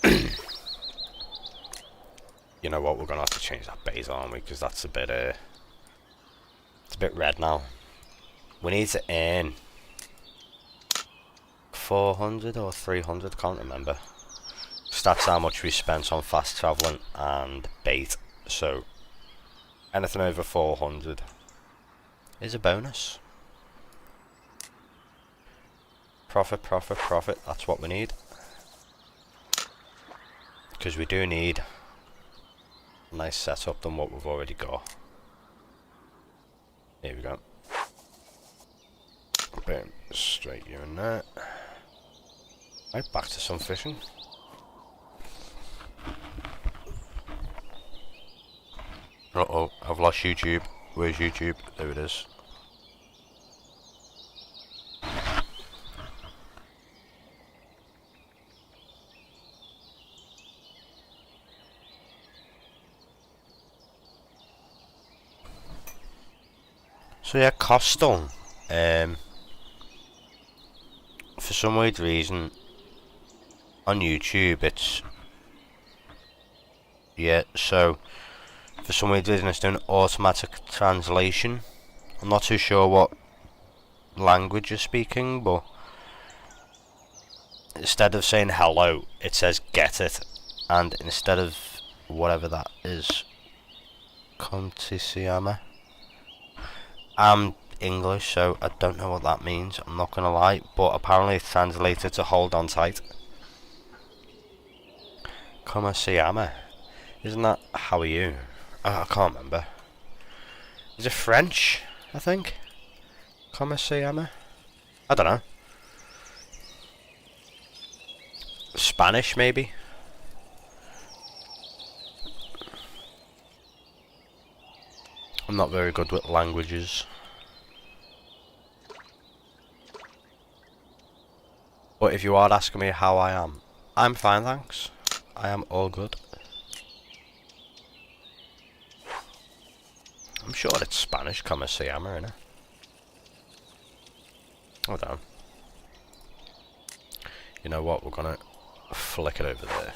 S1: you know what? We're gonna have to change that base, aren't we? Because that's a bit it's a bit red now. We need to earn 400 or 300, can't remember. That's how much we spent on fast travelling and bait, so anything over 400 is a bonus. Profit, profit, profit, that's what we need. Because we do need a nice setup than what we've already got. Here we go. Boom, straight you in there. Right, back to some fishing. Uh-oh, I've lost YouTube. Where's YouTube? There it is. So yeah, Coastal. For some weird reason, on YouTube it's... yeah, so... for some weird reason it's doing automatic translation. I'm not too sure what language you're speaking, but... instead of saying hello, it says get it. And instead of whatever that is... Contisiama. I'm English, so I don't know what that means, I'm not gonna lie, but apparently it's translated to hold on tight. Come see Amma. Isn't that how are you? I can't remember. Is it French, I think? Come see Amma? I don't know. Spanish, maybe? I'm not very good with languages. But if you are asking me how I am, I'm fine, thanks. I am all good. I'm sure it's Spanish, come see Amma, innit? Hold on. You know what, we're gonna flick it over there.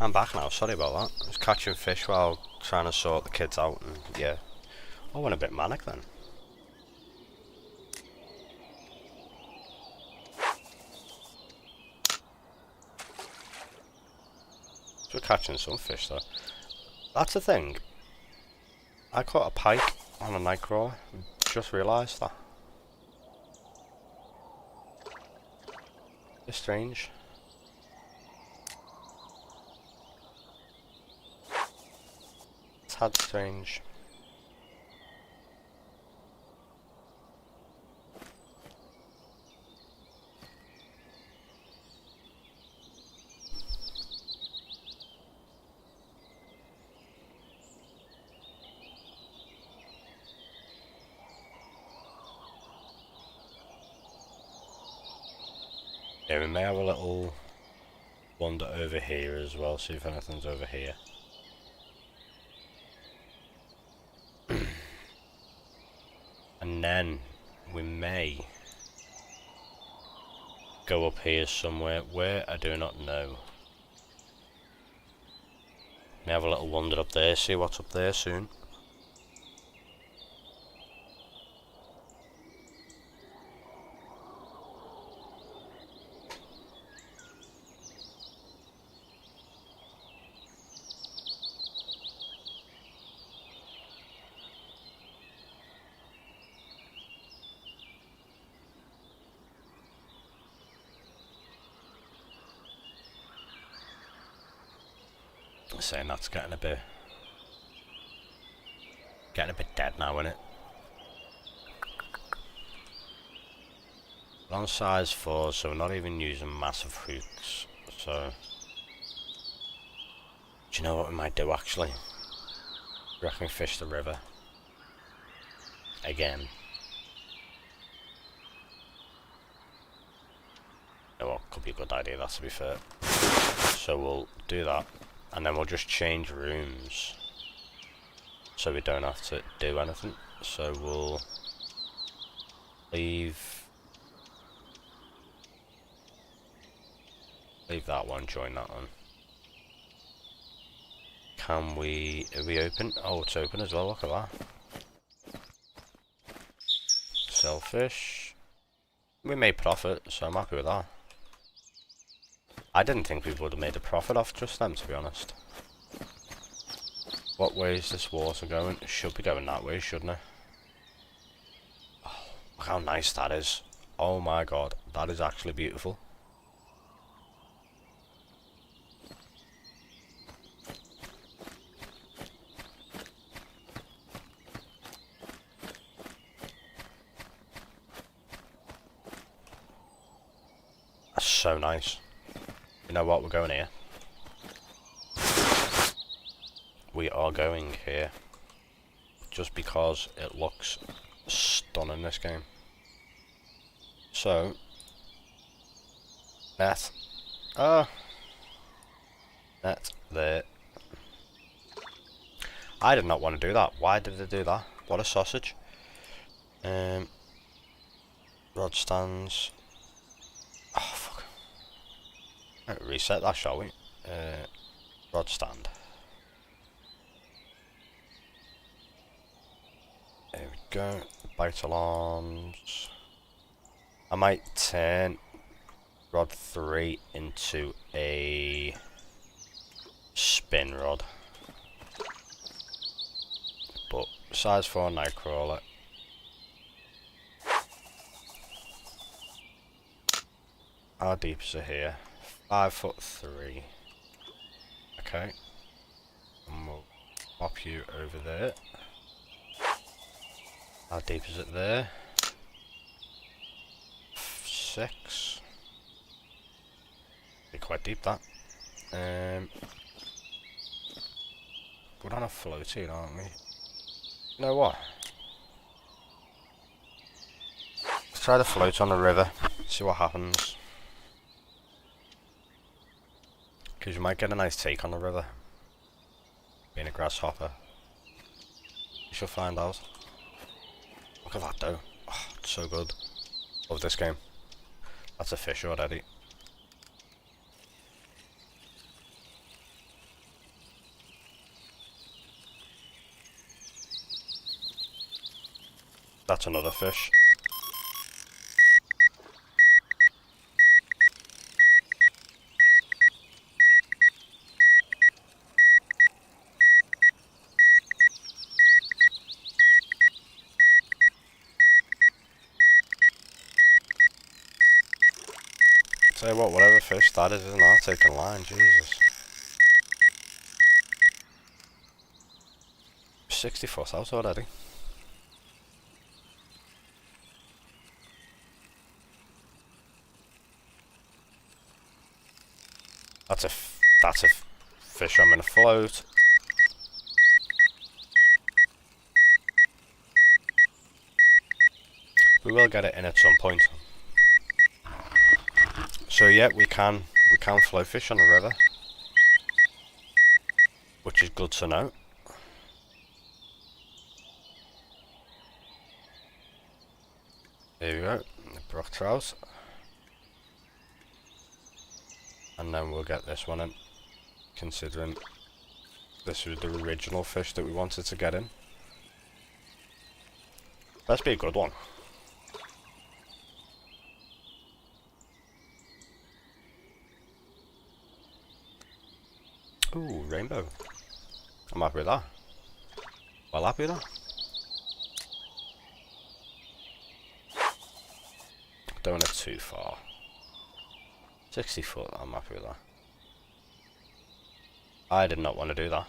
S1: I'm back now, sorry about that. I was catching fish while trying to sort the kids out, and yeah. I went a bit manic then. So we're catching some fish though. That's the thing. I caught a pike on a night crawler. Just realised that. It's strange. It's had strange. Yeah, we may have a little wander over here as well, see if anything's over here. And then we may go up here somewhere, where I do not know. May have a little wander up there, see what's up there soon. Saying that's getting a bit dead now, isn't it? We're on size 4, so we're not even using massive hooks. So, do you know what we might do actually? Reckon we fish the river again. You know what? Could be a good idea. That, to be fair. So we'll do that. And then we'll just change rooms so we don't have to do anything. So we'll leave that one, join that one. Can we, are we open? Oh, it's open as well, look at that. Sell fish. We made profit, so I'm happy with that. I didn't think we would have made a profit off just them, to be honest. What way is this water going? It should be going that way, shouldn't it? Oh, look how nice that is. Oh my god, that is actually beautiful. That's so nice. You know what, we're going here. We are going here. Just because it looks stunning, this game. So, net. Net there. I did not want to do that. Why did I do that? What a sausage. Rod stands. Oh, fuck. Right, reset that, shall we? Rod stand. There we go. Bite alarms. I might turn rod 3 into a spin rod. But size 4 nightcrawler. How deep is it here? 5'3". Okay. And we'll pop you over there. How deep is it there? 6. Be quite deep, that. We're on a floaty, aren't we? You know what? Let's try the float on the river. See what happens. Because you might get a nice take on the river. Being a grasshopper. You shall find out. Look at that though. Oh, it's so good. Love this game. That's a fish already. That's another fish. Tell you what, whatever fish that is, isn't I'll take a line, Jesus. 60 foot out already. That's a fish I'm gonna float. We will get it in at some point. So yeah, we can float fish on the river, which is good to know. There we go, the brook trout. And then we'll get this one in, considering this was the original fish that we wanted to get in. Let's be a good one. Ooh, rainbow. I'm happy with that. Well happy with that. Don't want it too far. 60 foot, I'm happy with that. I did not want to do that.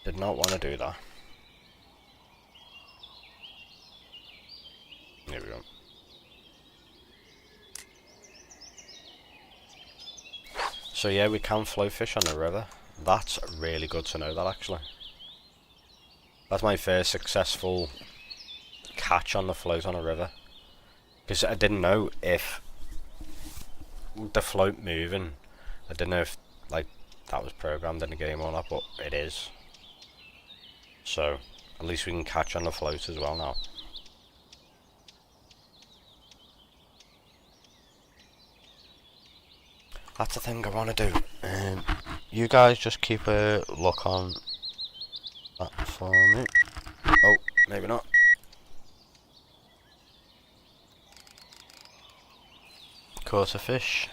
S1: Did not want to do that. Here we go. So yeah, we can float fish on the river. That's really good to know that, actually. That's my first successful catch on the float on a river. Because I didn't know if the float moving, I didn't know if like that was programmed in the game or not, but it is. So at least we can catch on the float as well now. That's the thing I want to do. You guys just keep a look on that for me. Oh, maybe not. Caught a fish.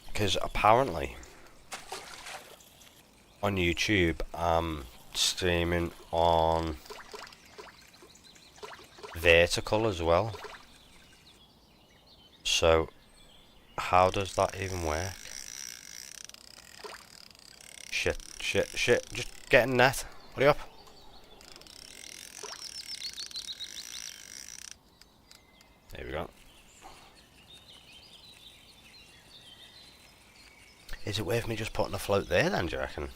S1: Because apparently on YouTube I'm streaming on vertical as well. So how does that even work? Shit, just get in net. Hurry up. There we go. Is it worth me just putting a float there then, do you reckon?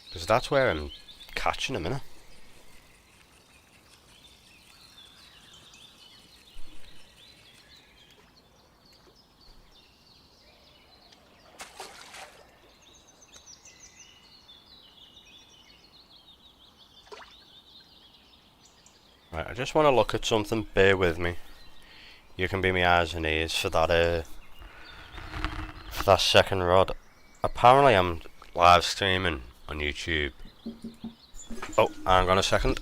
S1: Because that's where I'm catching them, innit? Right, I just want to look at something, bear with me. You can be my eyes and ears for that second rod. Apparently I'm live streaming on YouTube. Oh, hang on a second.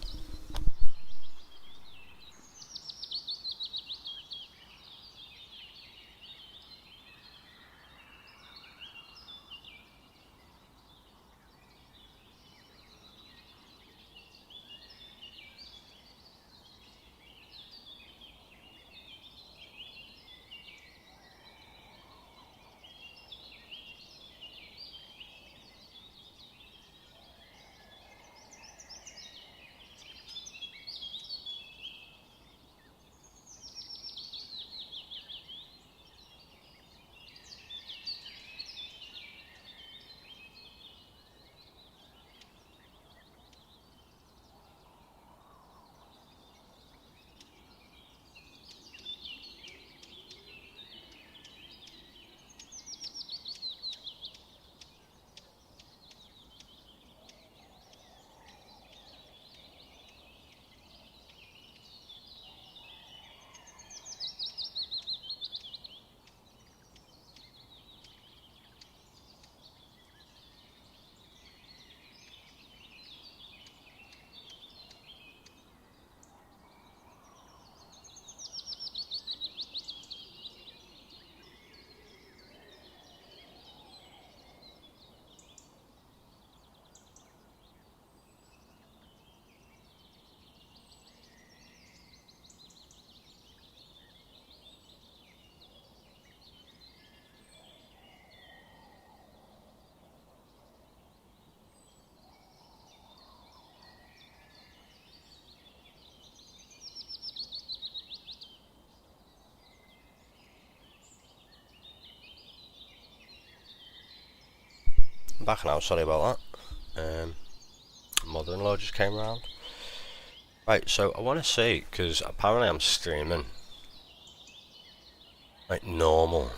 S1: I'm back now, sorry about that. Mother-in-law just came around. Right, so I want to see, because apparently I'm streaming like normal,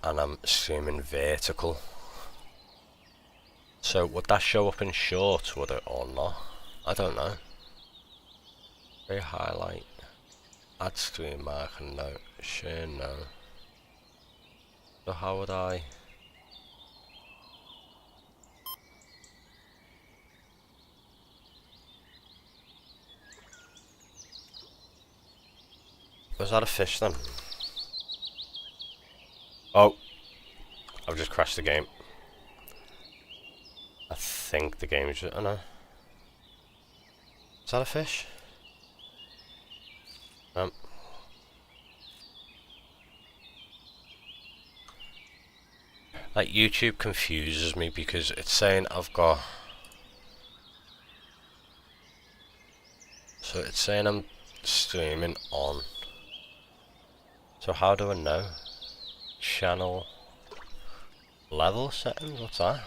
S1: and I'm streaming vertical. So would that show up in short, would it, or not? I don't know. Free highlight. Add stream marker, no. Share, no. So how would I... Was that a fish then? Oh! I've just crashed the game. I think the game is just... Oh no. Is that a fish? Like, YouTube confuses me because it's saying I've got... So it's saying I'm streaming on. So how do I know? Channel... level settings? What's that?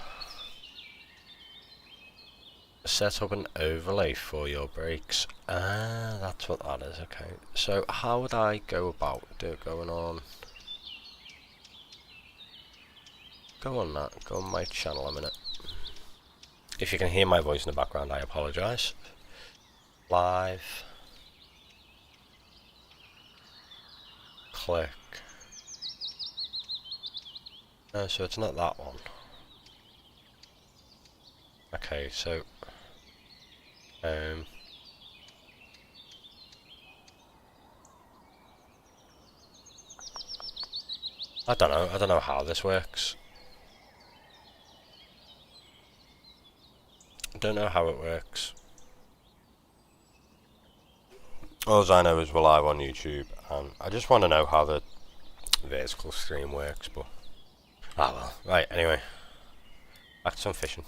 S1: Set up an overlay for your breaks. Ah, that's what that is, okay. So how would I go about going on? Go on that, go on my channel a minute. If you can hear my voice in the background, I apologise. Live. Click. No, so it's not that one. Okay, so... I don't know how this works. I don't know how it works. All I know is we're live on YouTube, and I just want to know how the vertical stream works, but... Ah well, right, anyway. Back to some fishing.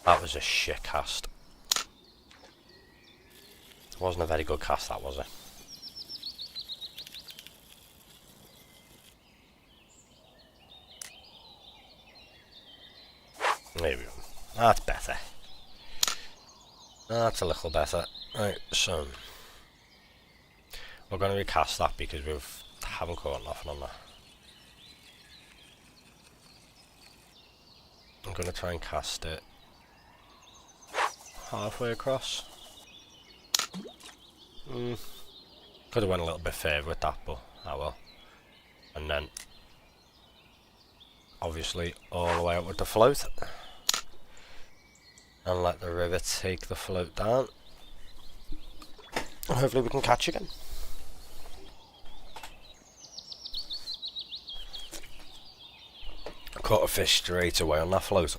S1: That was a shit cast. It wasn't a very good cast, that was it? There we go. That's better. That's a little better. Right, so... we're going to recast that because we haven't caught nothing on that. I'm going to try and cast it halfway across. Could have went a little bit further with that, but oh well. And then, obviously, all the way up with the float. And let the river take the float down. And hopefully we can catch again. I caught a fish straight away on that float.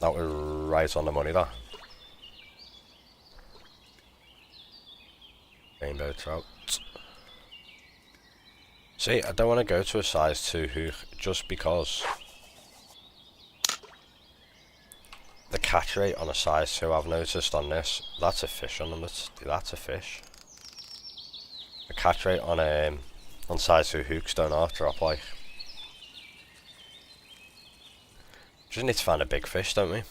S1: That was right on the money, that. Rainbow trout. See, I don't want to go to a size 2 hook just because the catch rate on a size 2 I've noticed on this, that's a fish on them, that's a fish. The catch rate on size 2 hooks don't half drop like. Just need to find a big fish, don't we?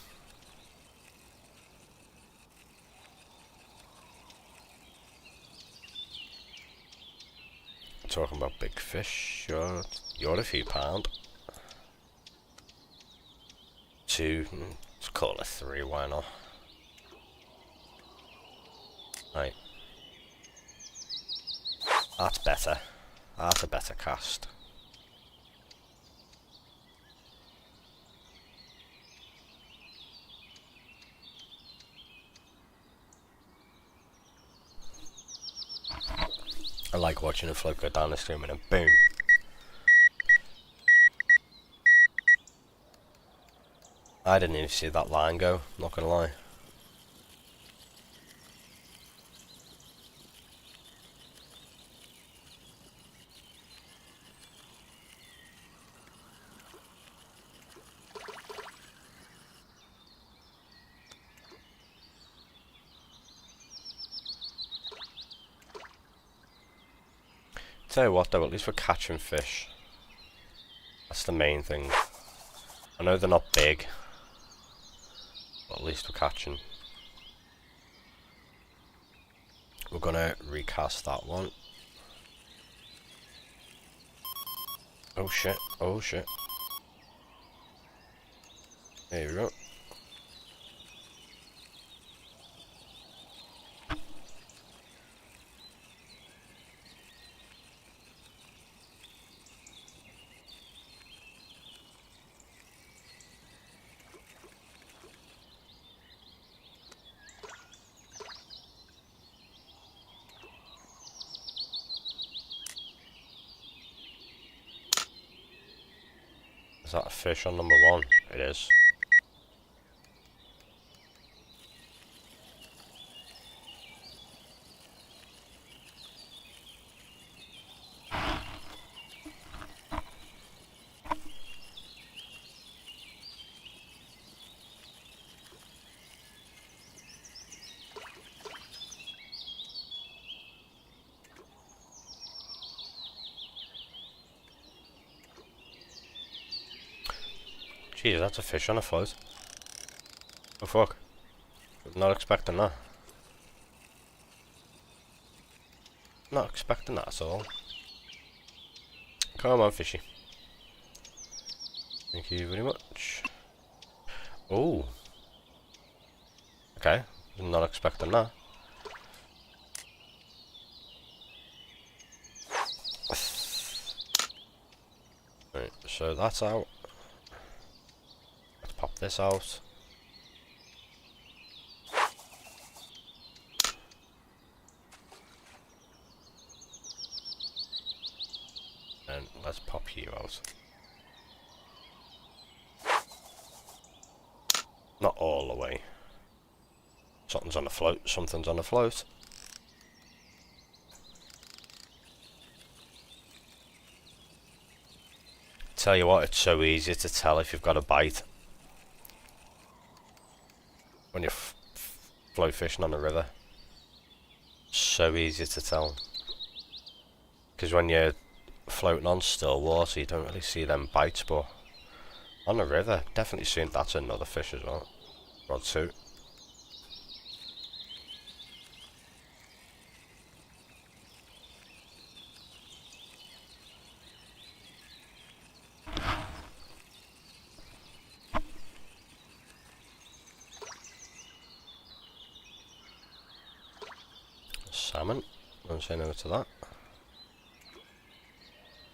S1: Talking about big fish, you're a few pound. 2, let's call it 3, why not? Right. That's better. That's a better cast. I like watching a float go down the stream and then boom. I didn't even see that line go, not gonna lie. Tell you what though, at least we're catching fish. That's the main thing. I know they're not big, but at least we're catching. We're gonna recast that one. Oh shit, oh shit. There we go. Is that a fish on number 1? It is. Jeez, that's a fish on a float. Oh fuck. Not expecting that. Not expecting that at all. Come on, fishy. Thank you very much. Oh. Okay, not expecting that. Right, so that's out. Let's pop this out. And let's pop you out. Not all the way. Something's on a float, something's on a float. Tell you what, it's so easy to tell if you've got a bite. When you're float fishing on a river. So easy to tell. Because when you're floating on still water, you don't really see them bites, but on the river, definitely seen that's another fish as well. Rod 2. Salmon. Don't say no to that.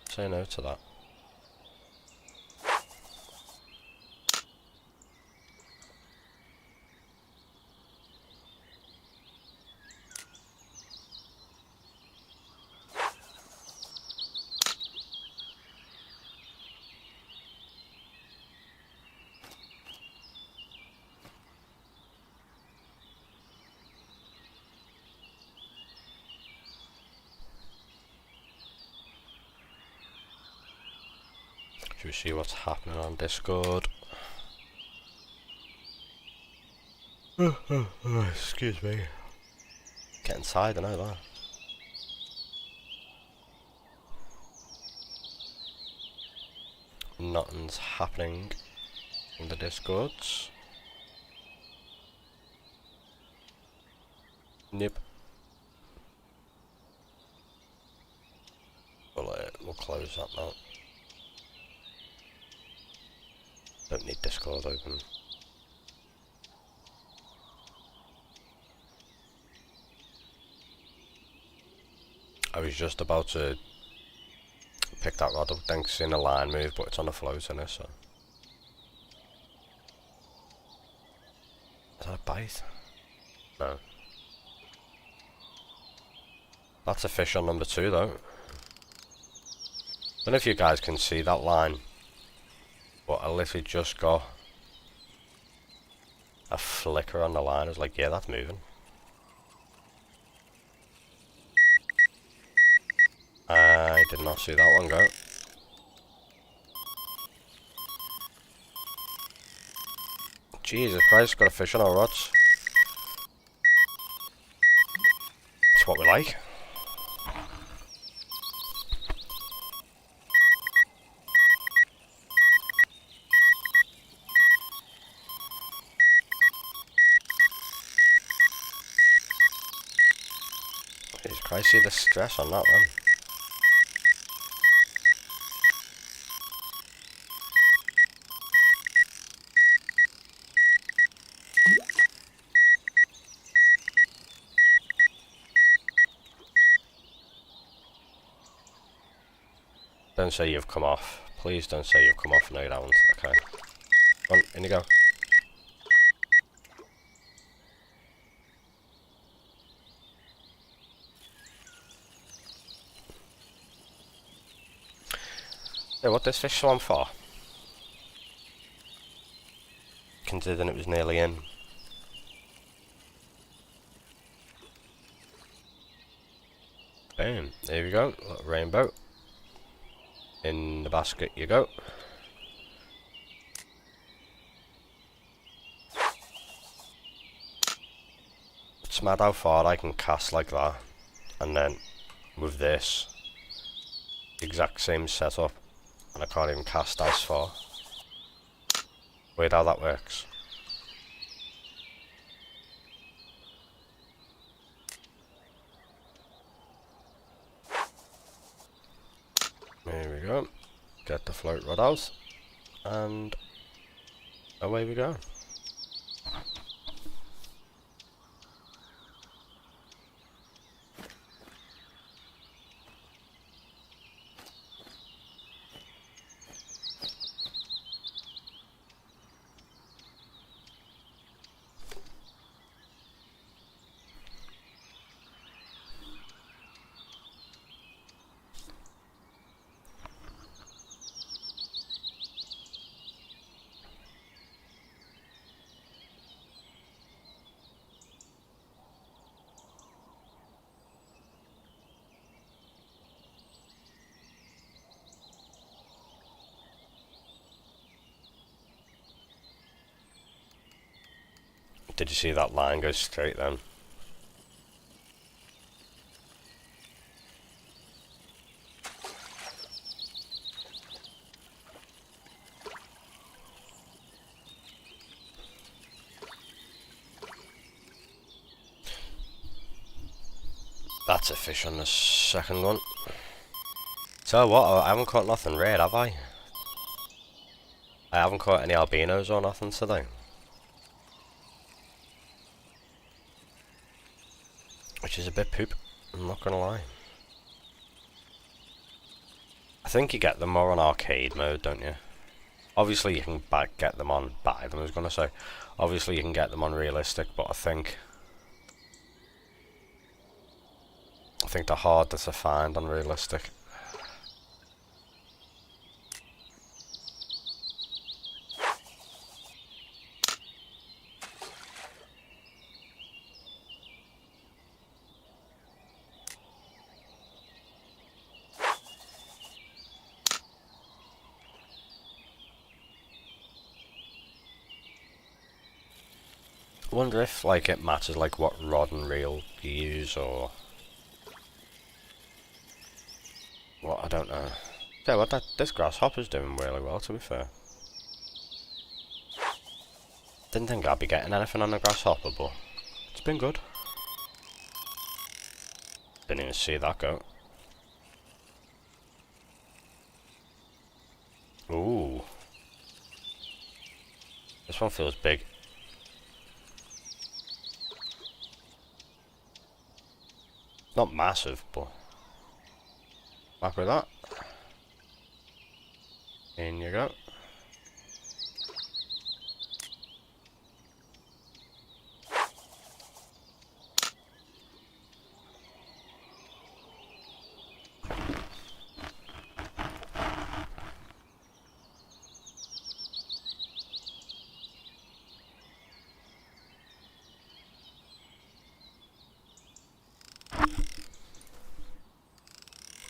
S1: Say no to that. Should we see what's happening on Discord? Excuse me. Getting tired, I know that. Nothing's happening in the Discords. Nope. We'll close that now. Don't need Discord open. I was just about to pick that rod up, then seeing a line move, but it's on a float in it, so. Is that a bite? No. That's a fish on number 2 though. I don't know if you guys can see that line, but I literally just got a flicker on the line. I was like, yeah, that's moving. I did not see that one go. Jesus Christ, got a fish on our rods. That's what we like. Christ, see the stress on that one. Don't say you've come off. Please don't say you've come off. No, you haven't. Okay. Come on, in you go. Hey, what this fish swam for? Considering it was nearly in. Boom. There we go. Little rainbow. In the basket you go. It's mad how far I can cast like that. And then with this exact same setup, and I can't even cast as far. Weird how that works. There we go. Get the float rod out, and away we go. Did you see that line go straight then? That's a fish on the second one. So what, I haven't caught nothing red, have I? I haven't caught any albinos or nothing today. Which is a bit poop, I'm not gonna lie. I think you get them more on arcade mode, don't you? Obviously you can get them on, buy them I was gonna say. Obviously you can get them on realistic, but I think they're harder to find on realistic. I wonder if like it matters like what rod and reel you use or what, I don't know. Yeah, what this grasshopper's doing really well, to be fair. Didn't think I'd be getting anything on the grasshopper, but it's been good. Didn't even see that go. Ooh. This one feels big. Not massive, but happy with that. In you go.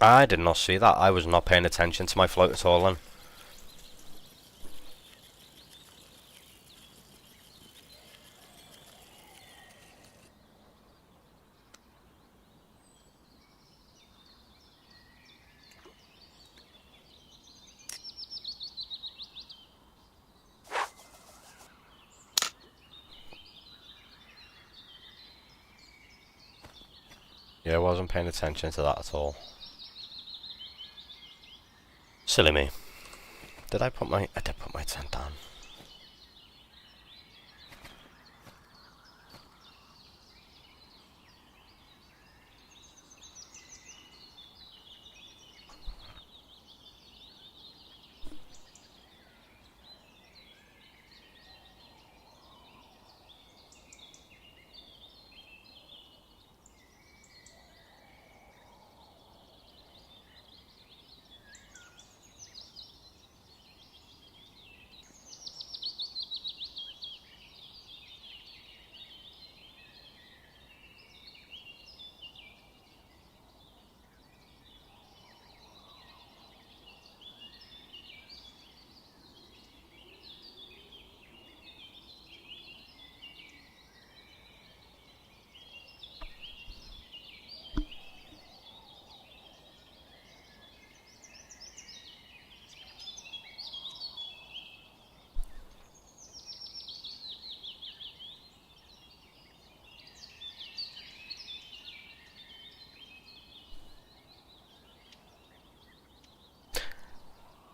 S1: I did not see that. I was not paying attention to my float at all then. Yeah, I wasn't paying attention to that at all. Silly me. Did I put my... I did put my tent down.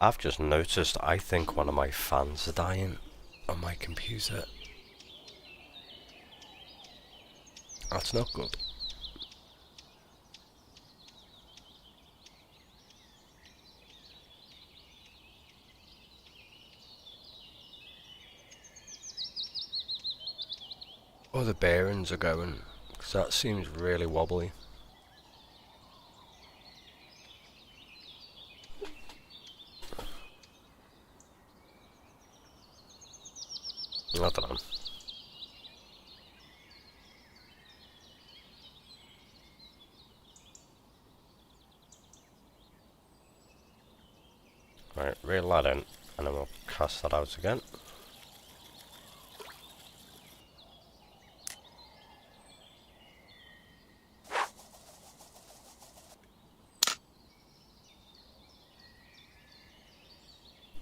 S1: I've just noticed, I think one of my fans are dying on my computer. That's not good. Oh, the bearings are going, because that seems really wobbly. I don't know. Right, reel that in, and then we'll cast that out again.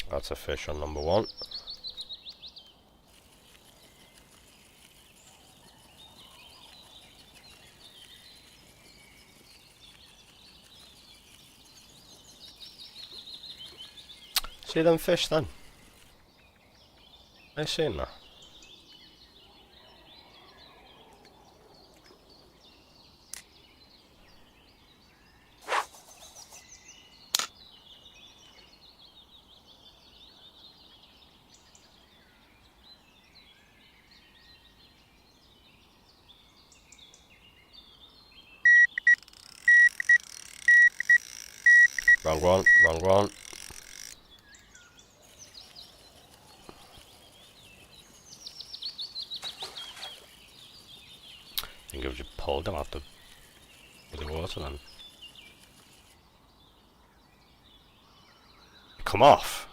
S1: That's a fish on number one. See them fish then? I seen that. Wrong one, wrong one. I think I've just pulled them out the water then. Come off.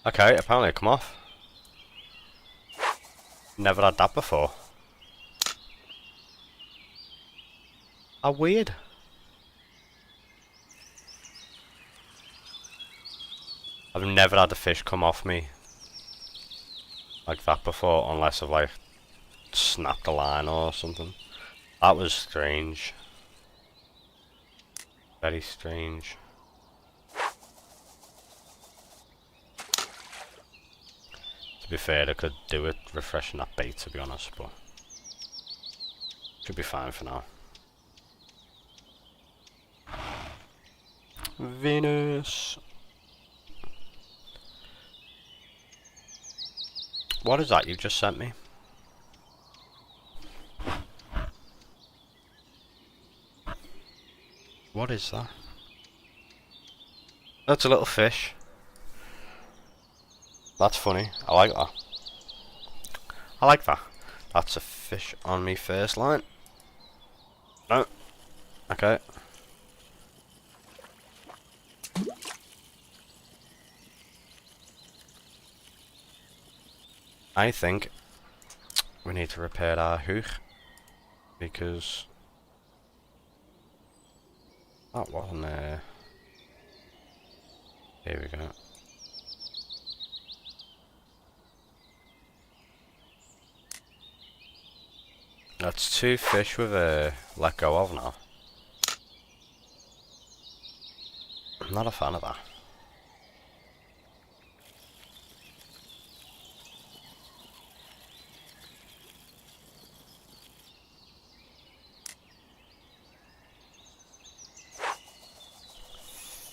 S1: Okay, apparently it come off. Never had that before. How weird. I've never had a fish come off me like that before, unless I've like snapped a line or something. That was strange. Very strange. To be fair, I could do it refreshing that bait, to be honest, but should be fine for now. Venus. What is that you just sent me? What is that? That's a little fish. That's funny. I like that. I like that. That's a fish on me first line. No. Okay. I think we need to repair our hook, because that wasn't there. Here we go. That's 2 fish with a let go of now. I'm not a fan of that.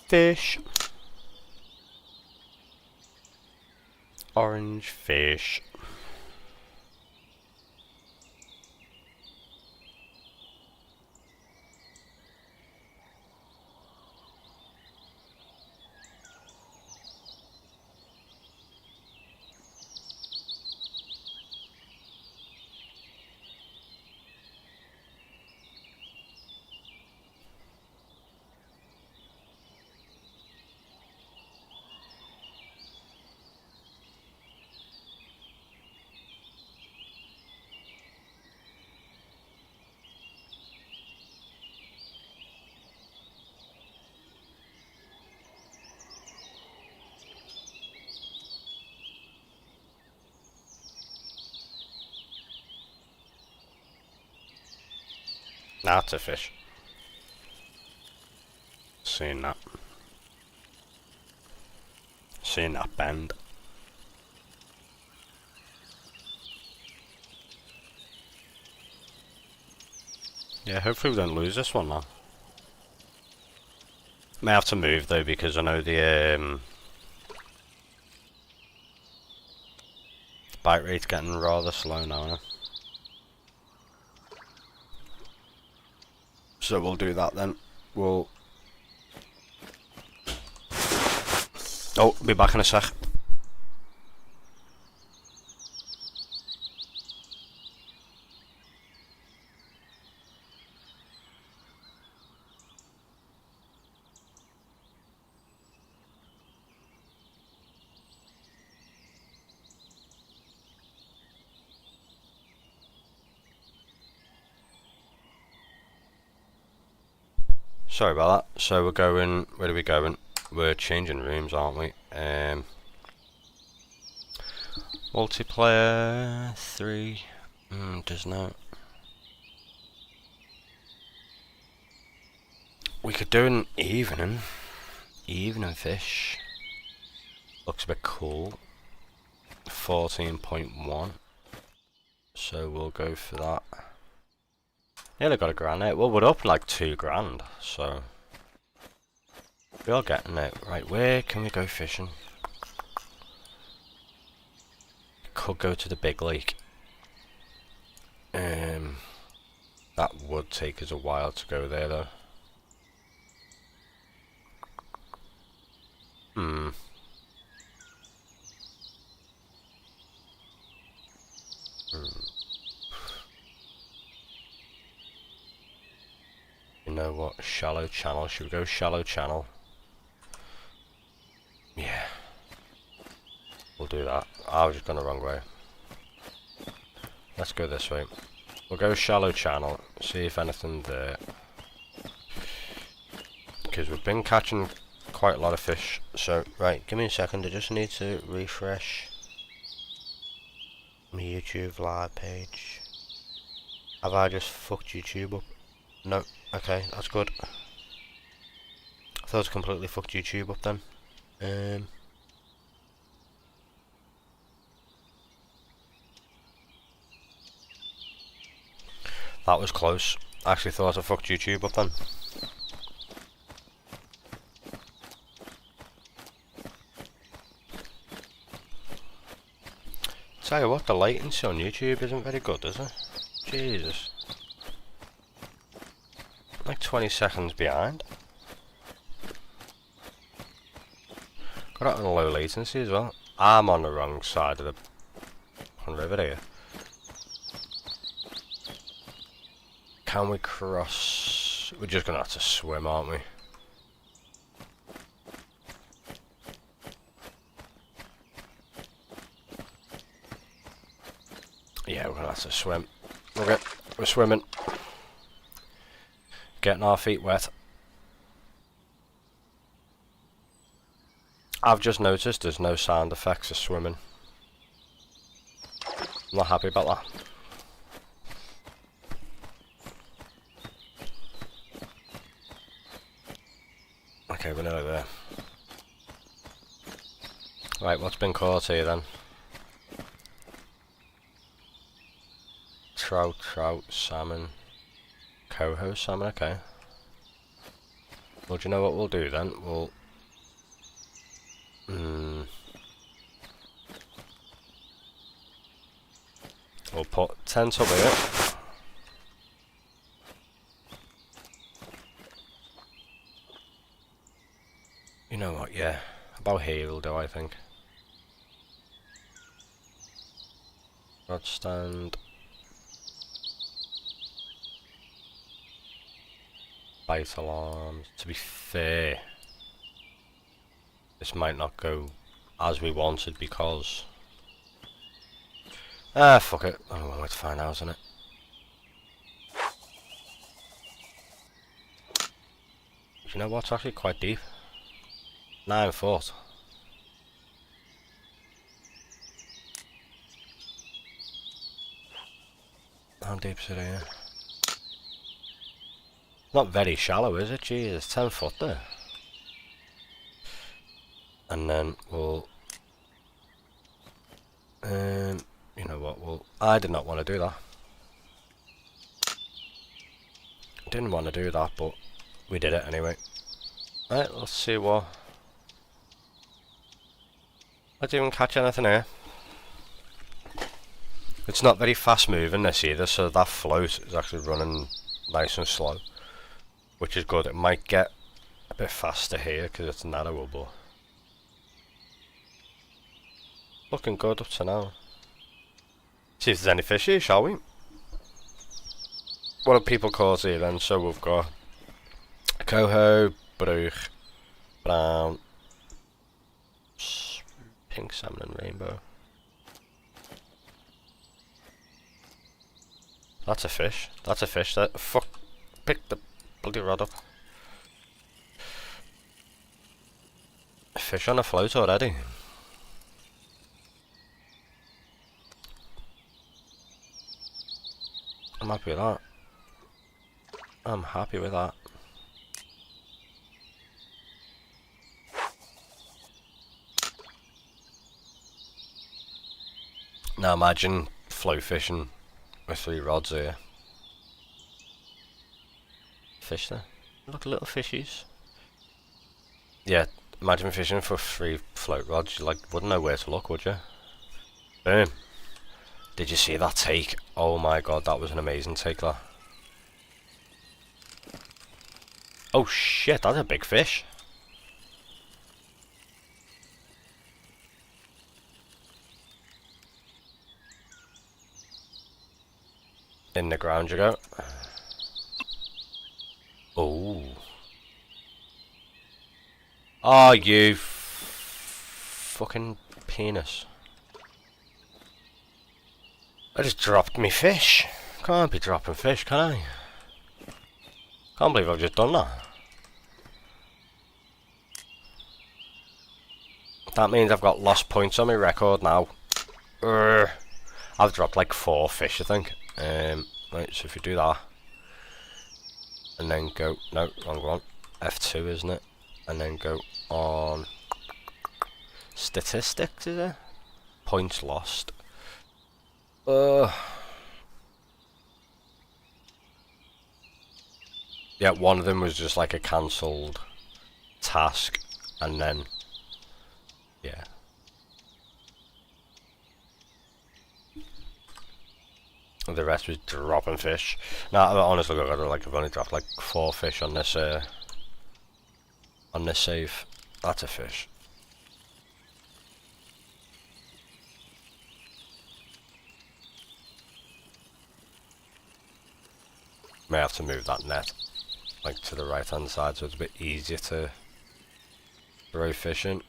S1: Fish. Orange fish. That's a fish. Seen that. Seen that bend. Yeah, hopefully we don't lose this one now. May have to move though because I know the bite rate's getting rather slow now. So we'll do that then. We'll... Oh, be back in a sec. Sorry about that. So we're going... Where are we going? We're changing rooms, aren't we? Multiplayer 3. Does not. We could do an evening fish. Looks a bit cool. 14.1. So we'll go for that. Nearly got a grand out. Well, we're up like 2 grand, so we are getting it. Right, where can we go fishing? Could go to the big lake. That would take us a while to go there though. You know what? Shallow channel. Should we go shallow channel? Yeah. We'll do that. I was just going the wrong way. Let's go this way. We'll go shallow channel. See if anything's there. Because we've been catching quite a lot of fish. So, right. Give me a second. I just need to refresh my YouTube live page. Have I just fucked YouTube up? No. Okay, that's good. I thought I completely fucked YouTube up then. That was close. I actually thought I fucked YouTube up then. Tell you what, the latency on YouTube isn't very good, is it? Jesus. Like 20 seconds behind. Got it on low latency as well. I'm on the wrong side of the river here. Can we cross? We're just gonna have to swim, aren't we? Yeah, we're gonna have to swim. Okay, we're swimming. Getting our feet wet. I've just noticed there's no sound effects of swimming. I'm not happy about that. Okay, we're nearly there. Right, what's been caught here then? Trout, salmon, coho salmon, okay. Well, do you know what we'll do then? We'll put tent up here. You know what, yeah. About here will do, I think. Rod stand. Bite alarms. To be fair, this might not go as we wanted because... fuck it. Only one way to find out, isn't it? You know what's actually quite deep? 9 foot. How deep is it here? Not very shallow, is it? Gee, it's 10 foot there. And then we'll... you know what, I did not want to do that. Didn't want to do that, but we did it anyway. Right, let's see what... I didn't even catch anything here. It's not very fast moving this either, so that float is actually running nice and slow, which is good. It might get a bit faster here because it's narrower, but looking good up to now. See if there's any fish here, shall we? What have people caught here then? So we've got coho, brook, brown, pink salmon and rainbow. That's a fish. That's a fish. That fuck. Pick the bloody rod up. A fish on a float already. I'm happy with that. I'm happy with that. Now imagine float fishing with 3 rods here. Fish there. Look, little fishies. Yeah, imagine fishing for 3 float rods. You wouldn't know where to look, would you? Boom. Did you see that take? Oh my god, that was an amazing take, that. Oh shit, that's a big fish. In the ground you go. Oh. Oh, you fucking penis. I just dropped me fish. Can't be dropping fish, can I? Can't believe I've just done that. That means I've got lost points on my record now. I've dropped like 4 fish, I think. Right, so if you do that, and then go, no, wrong one, F2 isn't it, and then go on statistics, is it? Points lost. Yeah, one of them was just like a cancelled task, and then, yeah. The rest was dropping fish. Now, honestly, I've only dropped like 4 fish on this save. That's a fish. May have to move that net like to the right hand side so it's a bit easier to throw fish in.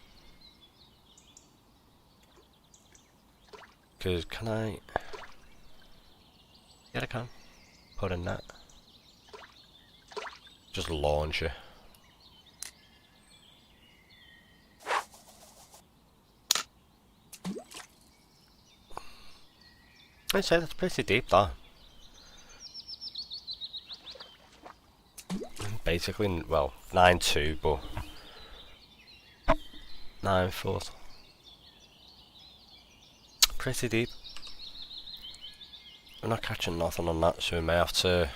S1: Because can I? Yeah, I can. Put in that. Just launch it. I'd say that's pretty deep, that. Basically, well, 9.2, but 9 foot. Pretty deep. We're not catching nothing on that, so we may have to...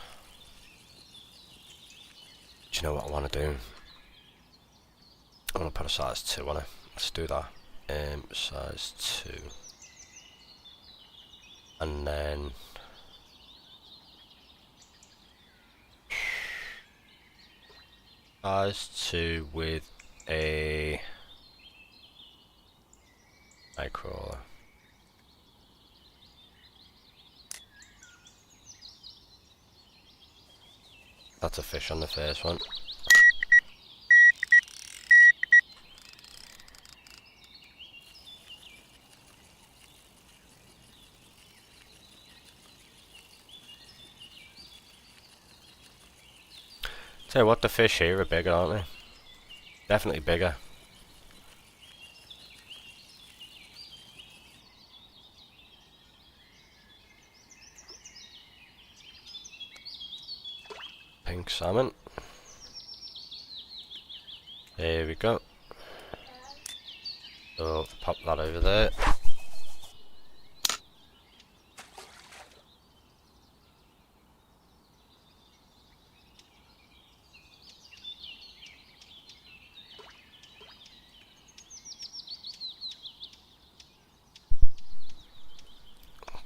S1: Do you know what I want to do? I want to put a size 2 on it. Let's do that. Size 2. And then... size 2 with a... nightcrawler. That's a fish on the first one. Tell you what, the fish here are bigger, aren't they? Definitely bigger. Pink salmon. There we go. So pop that over there.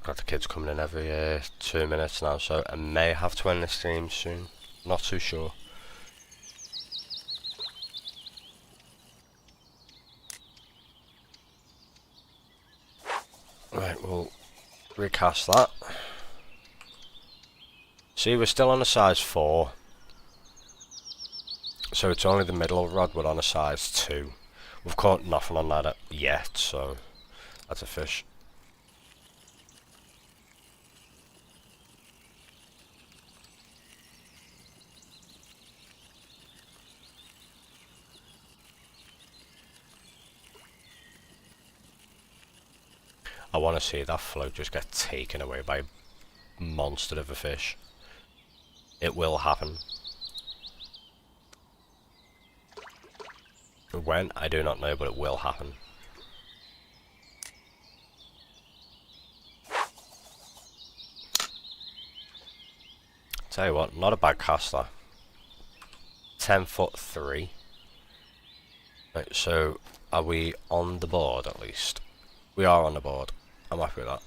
S1: Got the kids coming in every 2 minutes now, so I may have to end the stream soon. Not too sure. Right, we'll recast that. See, we're still on a size 4. So it's only the middle rod we're on a size 2. We've caught nothing on that yet, so that's a fish. I want to see that float just get taken away by a monster of a fish. It will happen. When? I do not know, but it will happen. Tell you what, not a bad caster. 10'3". Right, so are we on the board at least? We are on the board. I'm happy with that.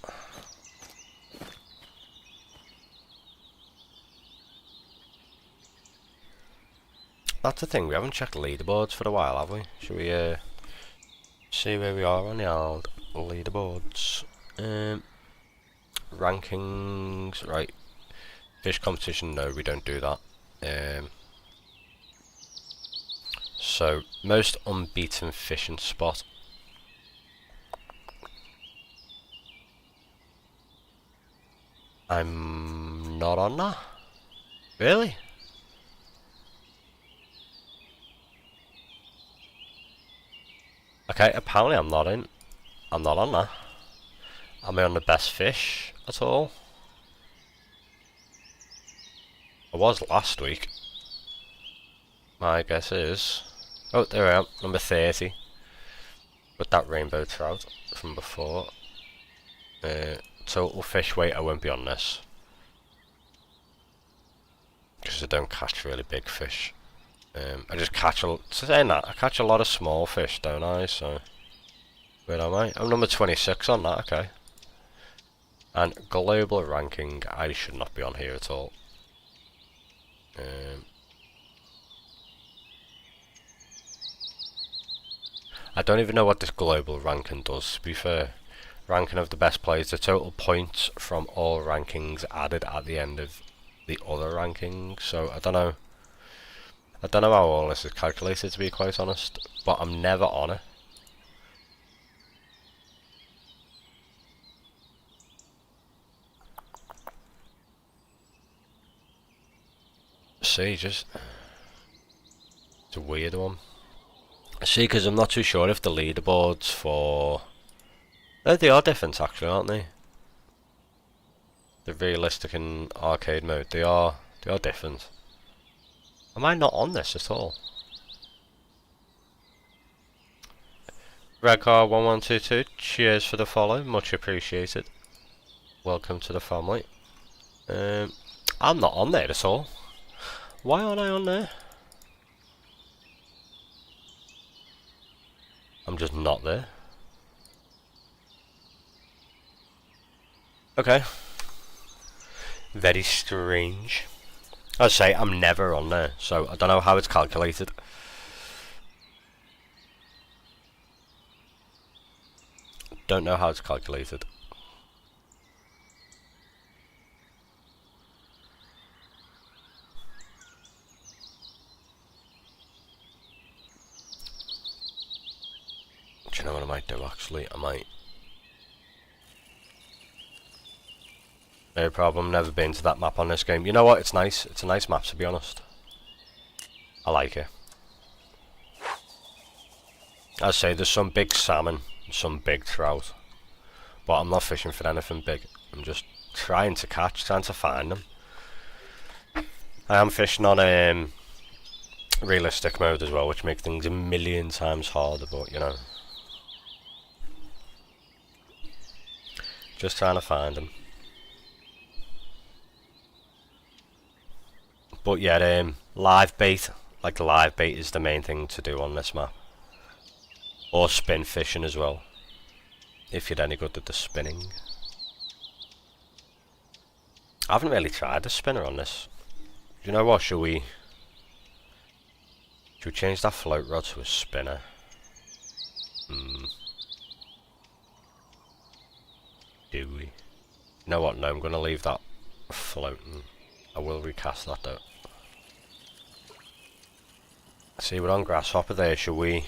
S1: That's the thing, we haven't checked leaderboards for a while, have we? Should we see where we are on the old leaderboards? Rankings, right. Fish competition, no, we don't do that. So, most unbeaten fishing spot. I'm not on that. Really? Okay, apparently I'm not on that. Am I on the best fish at all? I was last week. My guess is... Oh, there I am, number 30. With that rainbow trout from before. Total fish weight, I won't be on this. Because I don't catch really big fish. I just catch saying that, I catch a lot of small fish, don't I? So, where am I? I'm number 26 on that, okay. And global ranking, I should not be on here at all. I don't even know what this global ranking does, to be fair. Ranking of the best players, the total points from all rankings added at the end of the other rankings, so I don't know. I don't know how all this is calculated, to be quite honest, but I'm never on it. See, just... it's a weird one. See, because I'm not too sure if the leaderboards for... They are different actually, aren't they? The realistic and arcade mode, they are different. Am I not on this at all? Redcar1122, cheers for the follow, much appreciated. Welcome to the family. I'm not on there at all. Why aren't I on there? I'm just not there. Okay. Very strange. I say I'm never on there, so I don't know how it's calculated. Don't know how it's calculated. Do you know what I might do actually? I might... No problem, never been to that map on this game. You know what, it's nice. It's a nice map to be honest. I like it. As I say, there's some big salmon, some big trout. But I'm not fishing for anything big. I'm just trying to find them. I am fishing on realistic mode as well, which makes things a million times harder, but you know. Just trying to find them. But yeah, live bait, like live bait is the main thing to do on this map. Or spin fishing as well, if you're any good at the spinning. I haven't really tried the spinner on this. Do you know what, should we change that float rod to a spinner? Do we? You know what, no, I'm going to leave that floating. I will recast that though. See, we're on grasshopper there, shall we?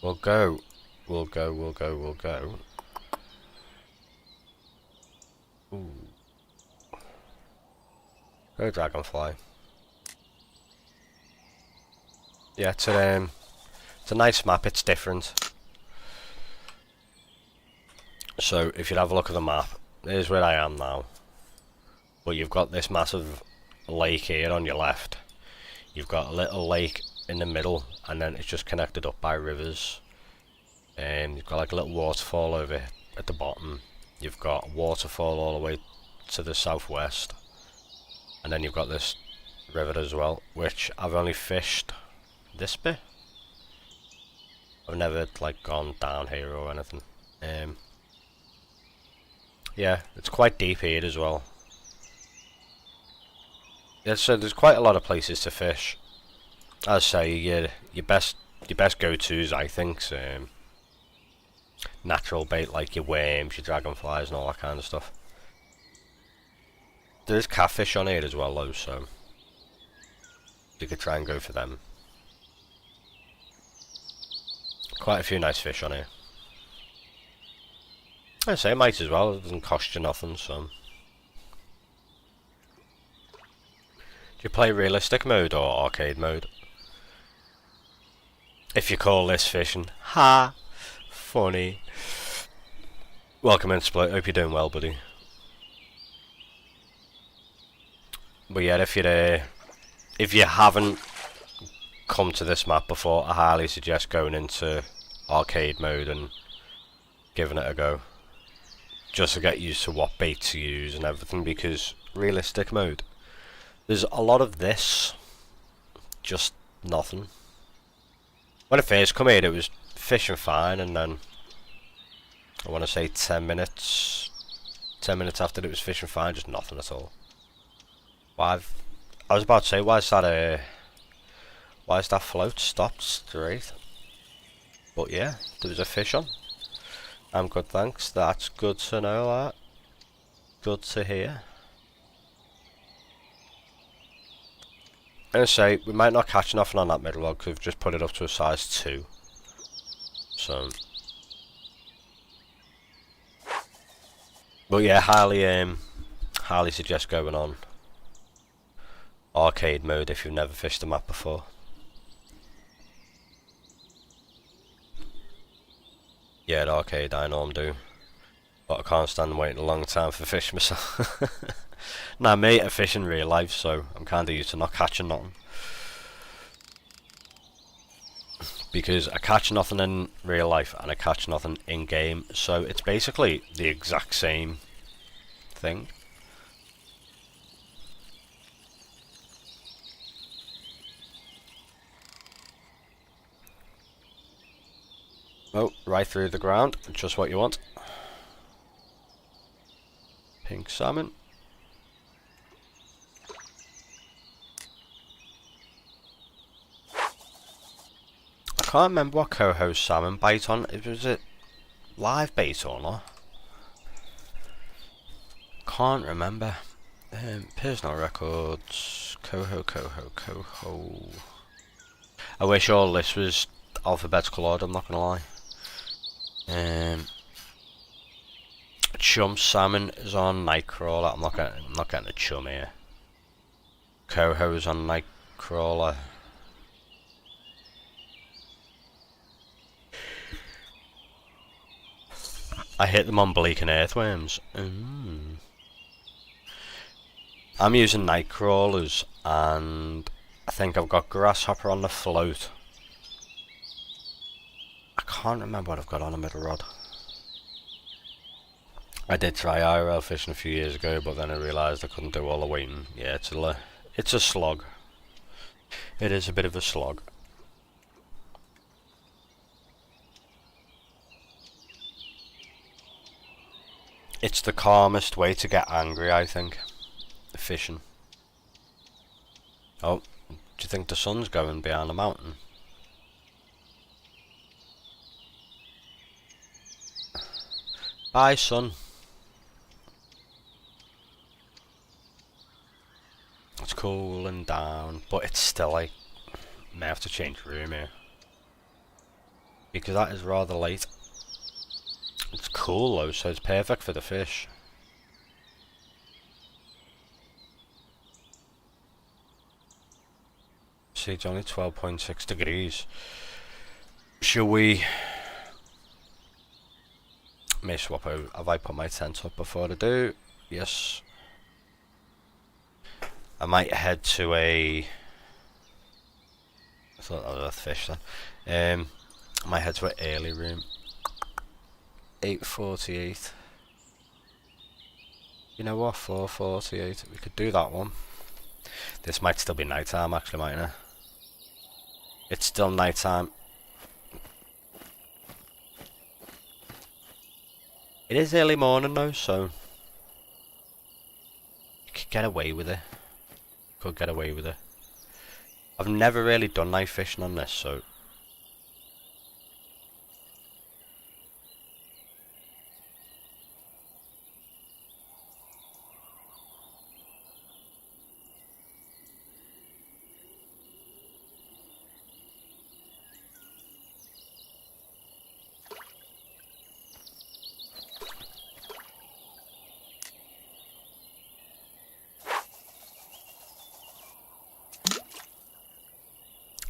S1: We'll go. We'll go. Ooh. Go dragonfly. Yeah, it's a nice map, it's different. So, if you have a look at the map, here's where I am now. But you've got this massive lake here on your left. You've got a little lake in the middle, and then it's just connected up by rivers. You've got like a little waterfall over at the bottom. You've got a waterfall all the way to the southwest. And then you've got this river as well, which I've only fished this bit. I've never like gone down here or anything. Yeah, it's quite deep here as well. Yeah, so there's quite a lot of places to fish. As I say, your best go-tos, I think, natural bait like your worms, your dragonflies, and all that kind of stuff. There's catfish on here as well, though, so you could try and go for them. Quite a few nice fish on here. I say, might as well. It doesn't cost you nothing, so. Do you play realistic mode or arcade mode? If you call this fishing. Ha! Funny. Welcome in, Split. Hope you're doing well, buddy. But yeah, if you haven't come to this map before, I highly suggest going into arcade mode and giving it a go. Just to get used to what bait to use and everything, because realistic mode, there's a lot of this, just nothing. When I first come here, it was fishing fine, and then I want to say 10 minutes after it was fishing fine, just nothing at all. I was about to say, why is that float stopped straight? But yeah, there was a fish on. I'm good, thanks. That's good to know. That good to hear. And I say, we might not catch nothing on that middle log because we've just put it up to a size 2. So, but yeah, highly suggest going on arcade mode if you've never fished the map before. Yeah, at arcade I know I'm do, but I can't stand waiting a long time for fish myself. Nah, mate, I fish in real life, so I'm kinda used to not catching nothing. because I catch nothing in real life and I catch nothing in game, so it's basically the exact same thing. Oh, right through the ground, just what you want. Pink salmon. I can't remember what co-host salmon bite on. Was it live bait or not? Can't remember. Personal records. Coho. I wish all this was alphabetical order, I'm not gonna lie. Chum salmon is on Nightcrawler. I'm not getting a chum here. Coho's on Nightcrawler. I hit them on bleak and earthworms. I'm using Nightcrawlers, and I think I've got grasshopper on the float. I can't remember what I've got on a middle rod. I did try IRL fishing a few years ago, but then I realised I couldn't do all the waiting. Yeah, it's a slog. It is a bit of a slog. It's the calmest way to get angry, I think. Fishing. Oh, do you think the sun's going behind the mountain? Bye, sun. It's cooling down, but it's still like, may have to change room here. Because that is rather late. It's cool though, so it's perfect for the fish. See, it's only 12.6 degrees. Shall we... May swap out. Have I put my tent up before I do? Yes. I might head to a... I thought that was a fish then. I might head to an early room. 8:48. You know what? 4:48. We could do that one. This might still be night time, actually, mightn't it? It's still night time. It is early morning though, so you could get away with it. Could get away with it. I've never really done night fishing on this, so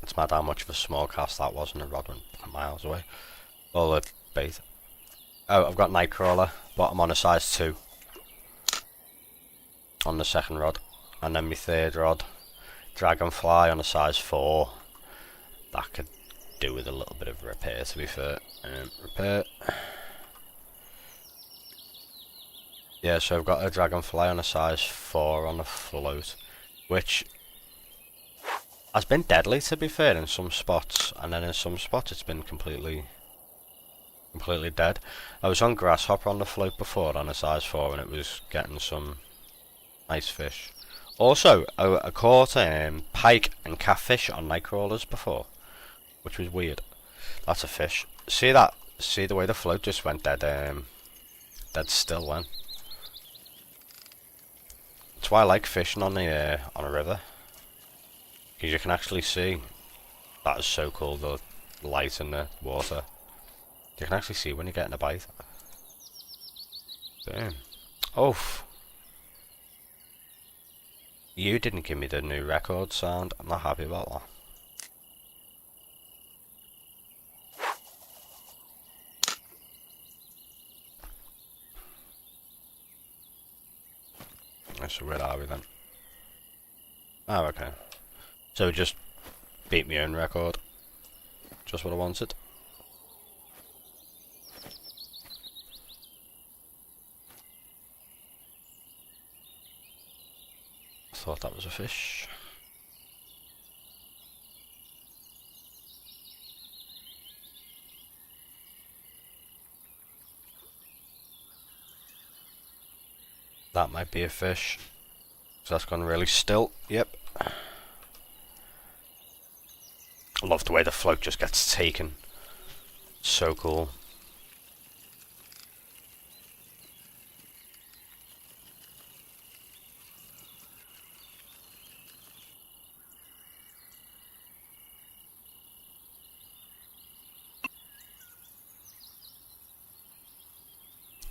S1: it's mad how much of a small cast that was, and the rod went miles away. All the bait. Oh, I've got Nightcrawler, but I'm on a size 2 on the second rod, and then my third rod, Dragonfly, on a size 4. That could do with a little bit of repair, to be fair. Repair. Yeah, so I've got a Dragonfly on a size 4 on the float, which has been deadly, to be fair, in some spots, and then in some spots it's been completely dead. I was on Grasshopper on the float before on a size 4, and it was getting some nice fish. Also, I caught pike and catfish on Nightcrawlers before, which was weird. That's a fish. See that? See the way the float just went dead still then. That's why I like fishing on a river, because you can actually see. That is so cool, the light in the water. You can actually see when you're getting a bite. Boom. Oh. You didn't give me the new record sound. I'm not happy about that. So where are we then? Oh, okay. So just beat my own record. Just what I wanted. Thought that was a fish. That might be a fish. So that's gone really still. Yep. I love the way the float just gets taken. So cool.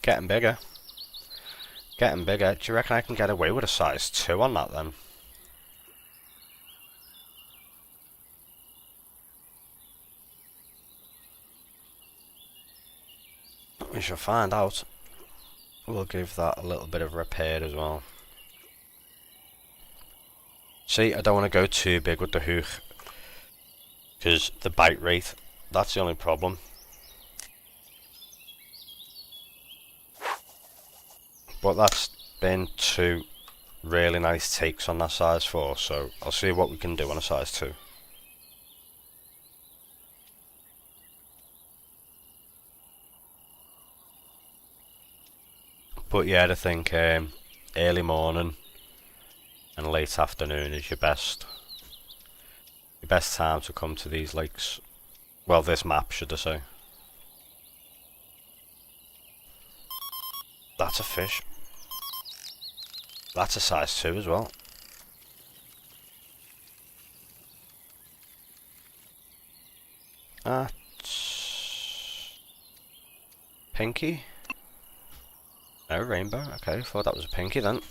S1: Getting bigger. Getting bigger. Do you reckon I can get away with a size 2 on that then? We shall find out. We'll give that a little bit of repair as well. See, I don't want to go too big with the hook, because the bite rate, that's the only problem. But that's been 2 really nice takes on that size 4, so I'll see what we can do on a size 2. But yeah, I think early morning and late afternoon is your best time to come to these lakes. Well, this map, should I say. That's a fish. That's a size 2 as well. That's pinky. No, rainbow. Okay, thought that was a pinky then.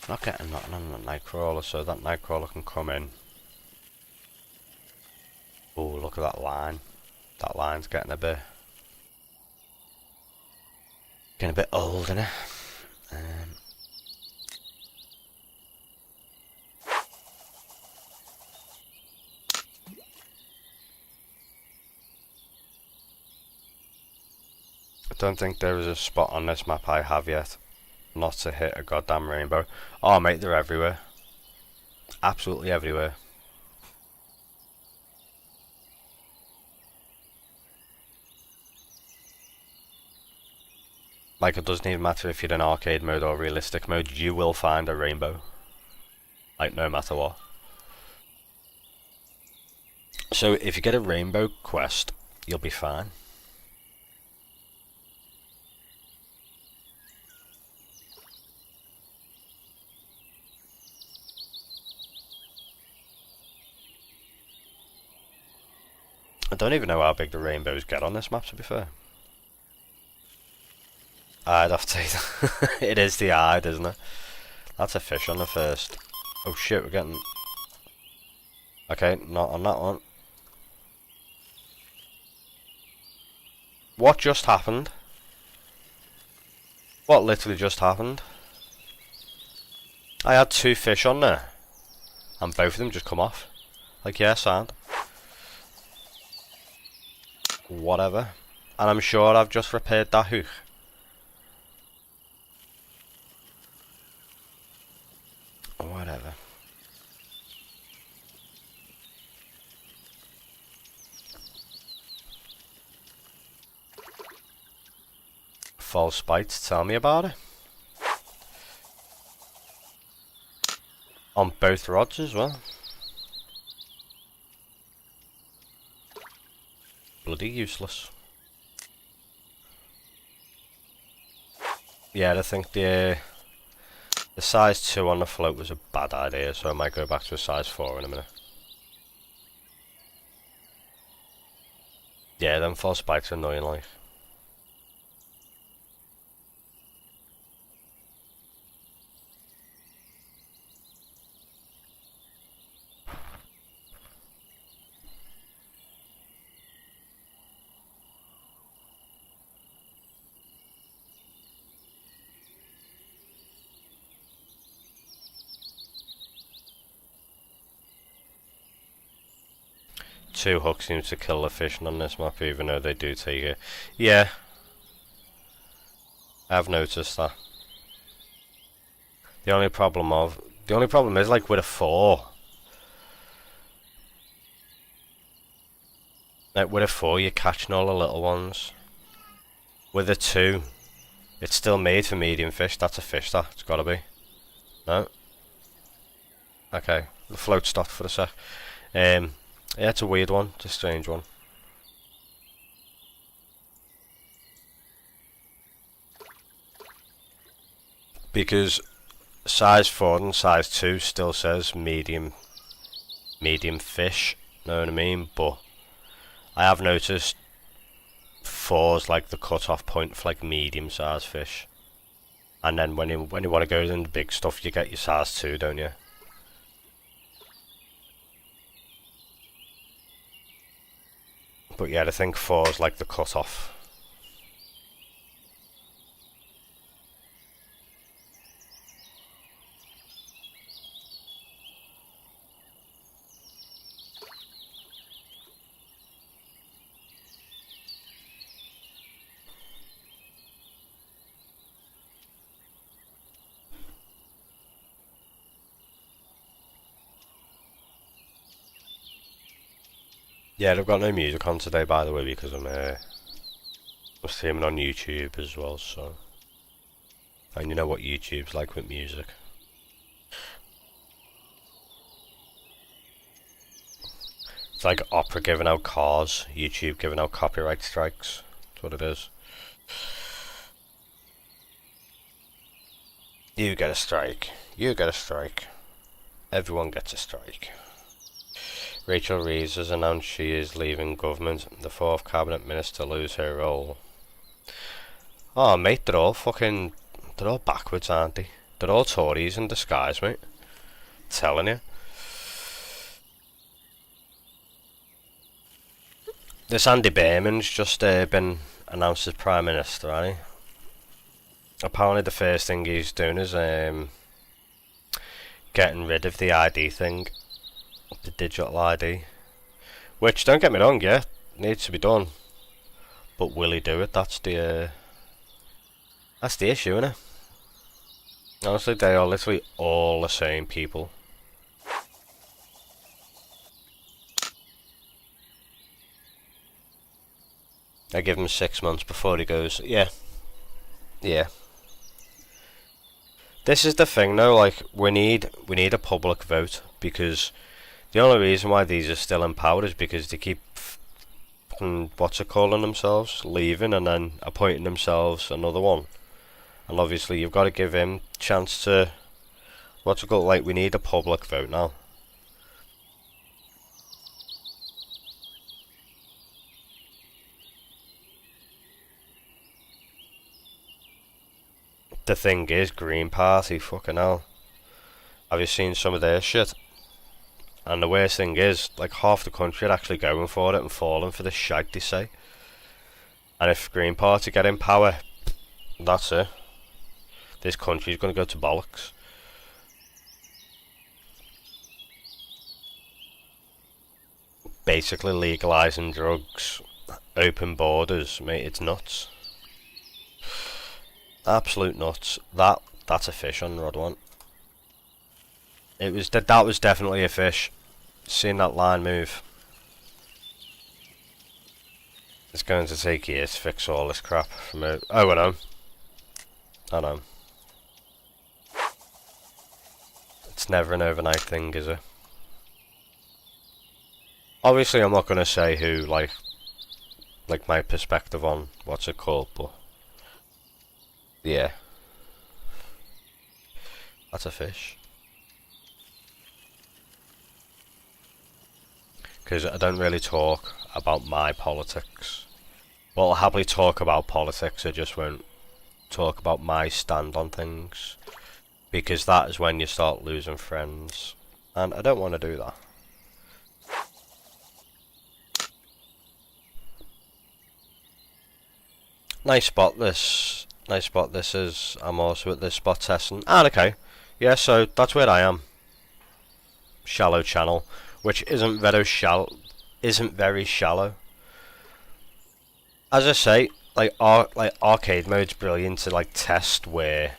S1: Not getting nothing on that nightcrawler, so that nightcrawler can come in. Oh, look at that line. That line's getting a bit old, isn't it? I don't think there is a spot on this map I have yet not to hit a goddamn rainbow. Oh mate, they're everywhere. Absolutely everywhere. Like, it doesn't even matter if you're in arcade mode or realistic mode, you will find a rainbow. Like, no matter what. So if you get a rainbow quest, you'll be fine. I don't even know how big the rainbows get on this map, to be fair. I'd have to say that. It is the hide, isn't it? That's a fish on the first. Oh shit, we're getting... Okay, not on that one. What just happened? What literally just happened? I had 2 fish on there, and both of them just come off. Like, yeah, sound. Whatever. And I'm sure I've just repaired that hook. Whatever. False bites, tell me about it. On both rods as well. Bloody useless. Yeah, I think the size 2 on the float was a bad idea, so I might go back to a size 4 in a minute. Yeah, them false spikes are annoying, like. 2 hooks seems to kill the fishing on this map, even though they do take it. Yeah, I've noticed that. The only problem is, like, with a 4. Like, with a 4, you're catching all the little ones. With a 2, it's still made for medium fish. That's a fish, that. It's gotta be. No? Okay, the float stopped for a sec. Yeah, it's a weird one. It's a strange one. Because size 4 and size 2 still says medium fish, know what I mean? But I have noticed 4's like the cut-off point for like medium sized fish. And then when you want to go into big stuff, you get your size 2, don't you? But yeah, I think 4's like the cut-off. Yeah, they've got no music on today, by the way, because I'm streaming on YouTube as well, so... And you know what YouTube's like with music. It's like Opera giving out cars, YouTube giving out copyright strikes. That's what it is. You get a strike. You get a strike. Everyone gets a strike. Rachel Reeves has announced she is leaving government. The 4th cabinet minister lose her role. Oh mate, they're all backwards, aren't they? They're all Tories in disguise, mate. I'm telling you. This Andy Behrman's just been announced as Prime Minister, hasn't he? Apparently the first thing he's doing is getting rid of the ID thing. The digital ID, which, don't get me wrong, yeah, needs to be done, but will he do it? That's the issue, innit? Honestly, they are literally all the same people. I give him 6 months before he goes. Yeah. This is the thing, though. Like, we need a public vote, because the only reason why these are still in power is because they keep calling themselves, leaving and then appointing themselves another one. And obviously you've got to give him a chance to like, we need a public vote now. The thing is, Green Party, fucking hell. Have you seen some of their shit? And the worst thing is, like, half the country are actually going for it and falling for this shite they say. And if Green Party get in power, that's it. This country's going to go to bollocks. Basically legalising drugs, open borders, mate, it's nuts. Absolute nuts. That's a fish on Rod 1. That was definitely a fish. Seeing that line move. It's going to take years to fix all this crap from it. Oh, I know. I know. It's never an overnight thing, is it? Obviously, I'm not going to say who, like my perspective on what's it called, but yeah, that's a fish. Because I don't really talk about my politics. Well, I'll happily talk about politics, I just won't talk about my stand on things. Because that is when you start losing friends. And I don't want to do that. Nice spot this. Nice spot this is. I'm also at this spot testing. Ah, okay. Yeah, so that's where I am. Shallow channel. Which isn't very shallow. isn't very shallow. As I say, like arcade mode's brilliant to like test where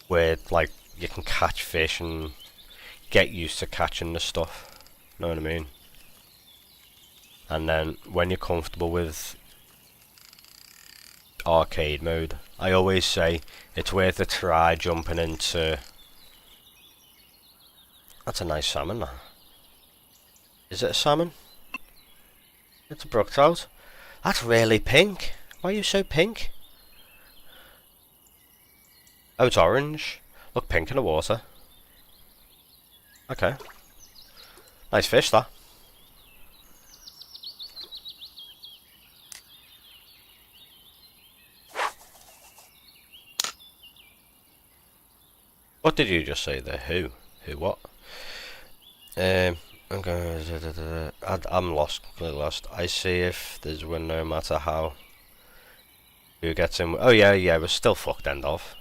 S1: like you can catch fish and get used to catching the stuff. Know what I mean? And then when you're comfortable with arcade mode, I always say it's worth a try jumping into. That's a nice salmon, that. Is it a salmon? It's a brook trout. That's really pink. Why are you so pink? Oh, it's orange. Look pink in the water. Okay. Nice fish, that. What did you just say there? Who? Who what? I'm going. I'm lost. Completely lost. I see if there's one, no matter how. Who gets in? Oh yeah. We're still fucked. End of.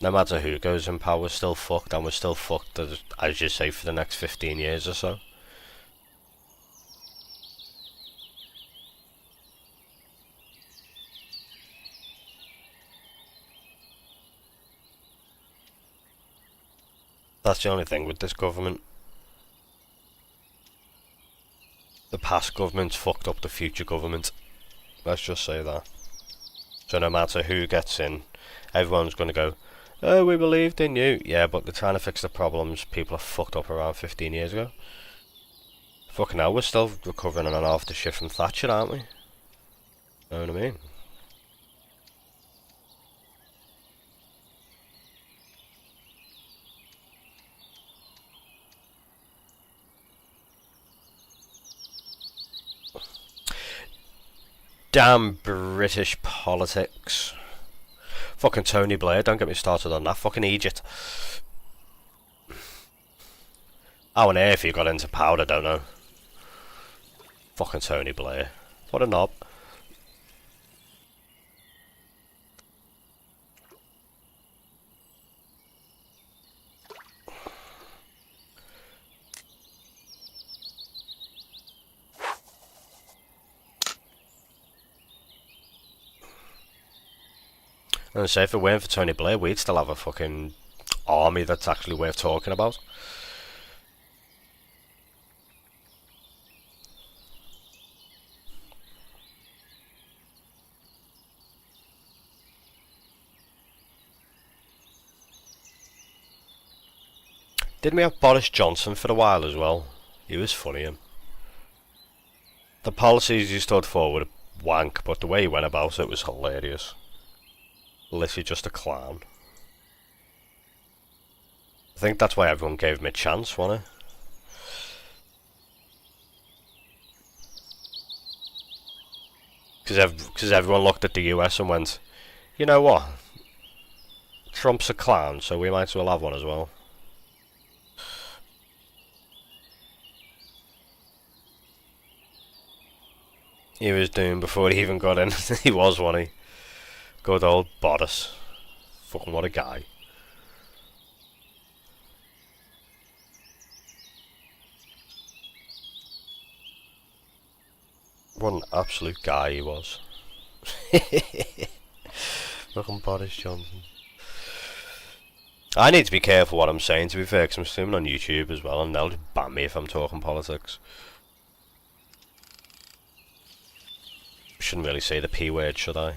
S1: No matter who goes in power, we're still fucked, and we're still fucked. As you say, for the next 15 years or so. That's the only thing with this government. The past government's fucked up the future government. Let's just say that. So no matter who gets in, everyone's going to go, oh, we believed in you. Yeah, but they're trying to fix the problems people have fucked up around 15 years ago. Fucking hell, we're still recovering on and off the shit from Thatcher, aren't we? Know what I mean? Damn British politics. Fucking Tony Blair, don't get me started on that. Fucking Egypt. How on earth he got into power, I don't know. Fucking Tony Blair. What a knob. And say if it weren't for Tony Blair, we'd still have a fucking army that's actually worth talking about. Didn't we have Boris Johnson for a while as well? He was funny, him. The policies he stood for were wank, but the way he went about it was hilarious. Literally just a clown. I think that's why everyone gave him a chance, wasn't it? Because everyone looked at the US and went, you know what? Trump's a clown, so we might as well have one as well. He was doomed before he even got in. He was, wasn't he? Good old Boris. Fucking what a guy. What an absolute guy he was. Fucking Boris Johnson. I need to be careful what I'm saying, to be fair, because I'm streaming on YouTube as well, and they'll just ban me if I'm talking politics. Shouldn't really say the P word, should I?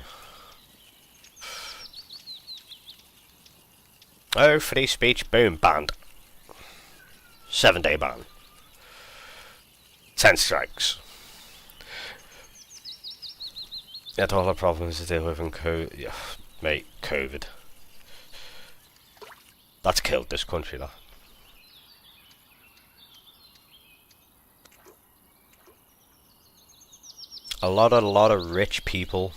S1: Oh, free speech, boom, banned. 7-day ban. 10 strikes. Had all the problems to deal with in yeah, mate, COVID. That's killed this country, that. A lot of rich people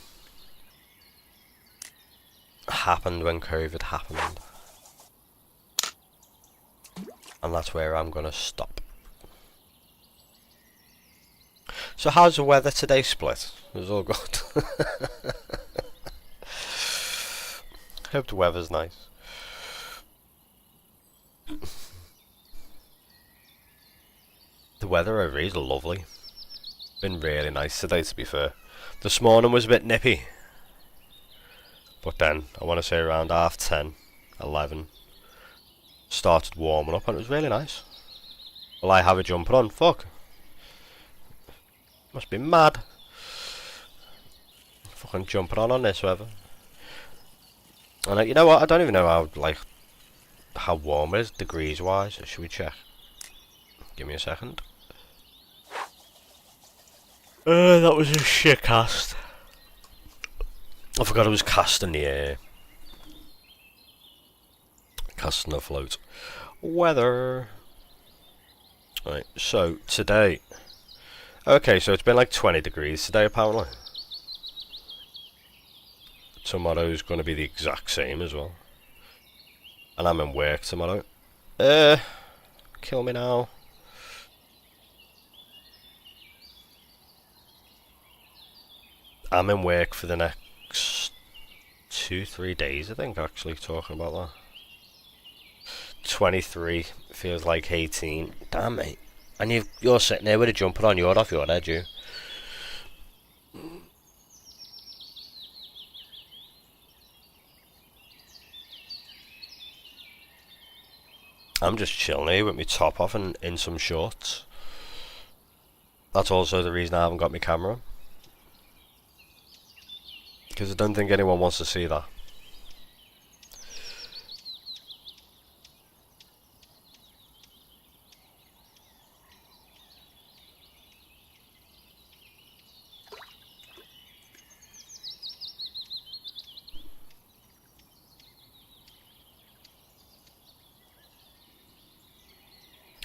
S1: happened when COVID happened. And that's where I'm gonna stop. So how's the weather today, Split? It was all good. Hope the weather's nice. The weather over here is lovely. Been really nice today, to be fair. This morning was a bit nippy, but then I want to say around 10:30, 11, started warming up and it was really nice. Will I have a jumper on? Fuck. Must be mad. Fucking jumping on this weather. And you know what? I don't even know how warm it is degrees wise. Should we check? Give me a second. That was a shit cast. I forgot I was casting the air. Casting the float. Weather. Right, so today. Okay, so it's been like 20 degrees today apparently. Tomorrow's going to be the exact same as well. And I'm in work tomorrow. Kill me now. I'm in work for the next 2-3 days, I think, actually, talking about that. 23 feels like 18. Damn, mate. And you're sitting there with a jumper on, you're off your head, you. I'm just chilling here with my top off and in some shorts. That's also the reason I haven't got my camera on. Because I don't think anyone wants to see that.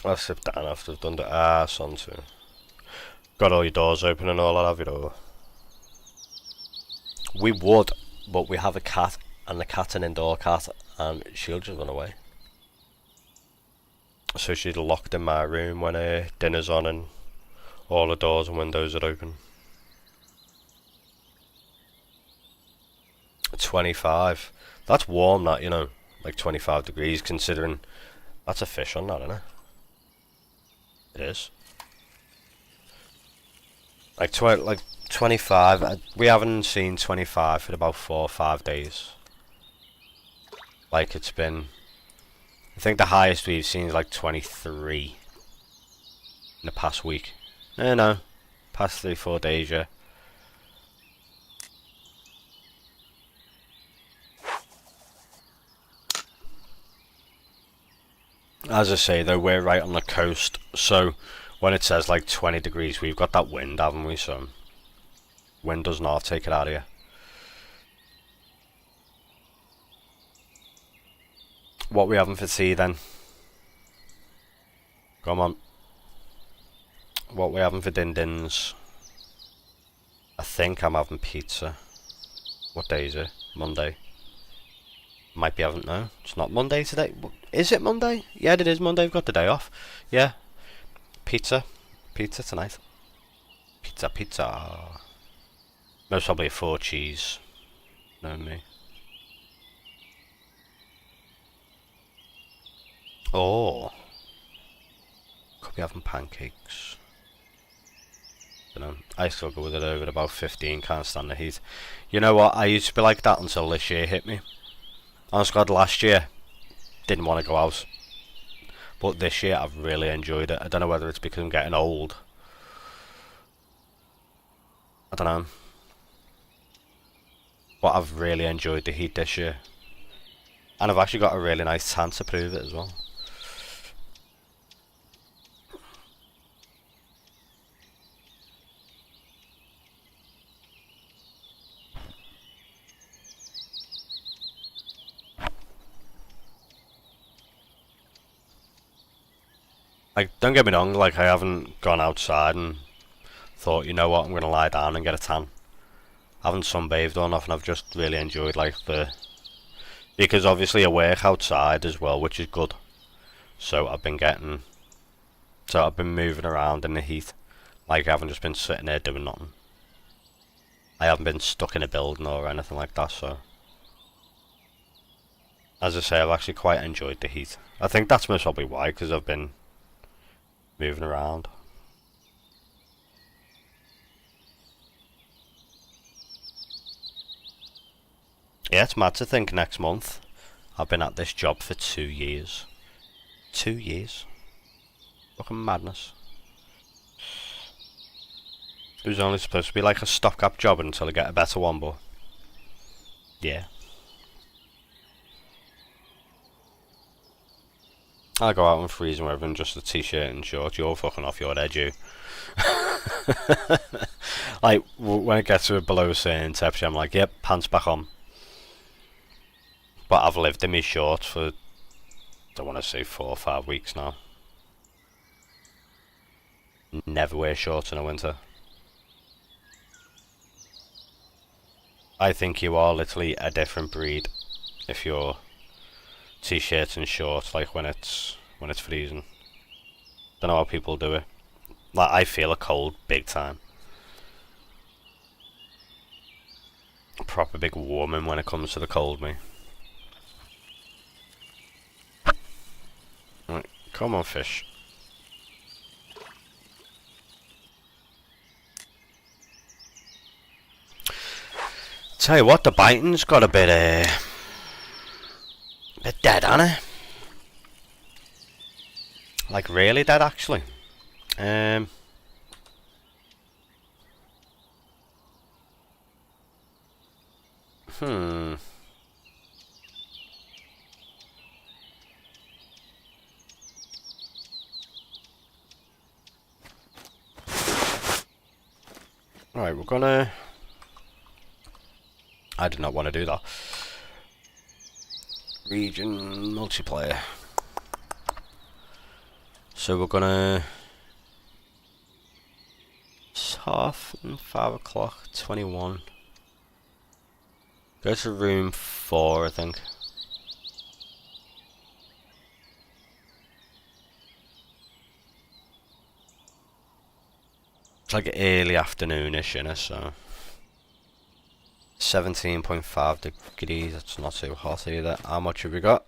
S1: I'll sit down after I've done the arse onto. Got all your doors open and all that, have you though? We would, but we have a cat, and the cat's an indoor cat, and she'll just run away. So she's locked in my room when dinner's on and all the doors and windows are open. 25. That's warm, that, you know, like 25 degrees, considering that's a fish on that, isn't it? It is. Like 25. We haven't seen 25 for about 4 or 5 days. Like it's been. I think the highest we've seen is like 23 in the past week. No, past 3-4 days, yeah. As I say though, we're right on the coast, so when it says like 20 degrees, we've got that wind, haven't we? So wind does not take it out of you. What we having for tea then? Come on. What we having for din-dins? I think I'm having pizza. What day is it? Monday. Might be having, no, it's not Monday today. Is it Monday? Yeah, it is Monday. I've got the day off. Yeah. Pizza. Pizza tonight. Pizza. Most probably a 4 cheese. No me. Oh. Could be having pancakes. Dunno. I struggle with it over at about 15. Can't stand the heat. You know what? I used to be like that until this year hit me. Honest God, last year didn't want to go out, but this year I've really enjoyed it. I don't know whether it's because I'm getting old. I don't know, but I've really enjoyed the heat this year, and I've actually got a really nice tan to prove it as well. Like, don't get me wrong, like, I haven't gone outside and thought, you know what, I'm going to lie down and get a tan. I haven't sunbathed or nothing, I've just really enjoyed, like, because obviously I work outside as well, which is good. So I've been moving around in the heat. Like, I haven't just been sitting there doing nothing. I haven't been stuck in a building or anything like that, so. As I say, I've actually quite enjoyed the heat. I think that's most probably why, because I've been moving around. Yeah, it's mad to think next month I've been at this job for 2 years. 2 years. Fucking madness. It was only supposed to be like a stopgap job until I get a better one, but yeah. I go out in freezing weather in just a t-shirt and shorts. You're fucking off your head, you. Like, when it gets to below a certain temperature, I'm like, yep, pants back on. But I've lived in my shorts for, I don't want to say 4 or 5 weeks now. Never wear shorts in the winter. I think you are literally a different breed if you're t-shirts and shorts, like when it's freezing. Don't know how people do it. Like, I feel a cold big time. A proper big woman when it comes to the cold, me. Right, come on, fish. Tell you what, the biting's got a bit dead, hasn't it? Like, really dead, actually. Right, we're gonna... I did not want to do that. Region multiplayer. So we're gonna... It's half and 5 o'clock, 21. Go to room 4, I think. It's like early afternoonish, innit, so... 17.5 degrees, that's not too hot either. How much have we got?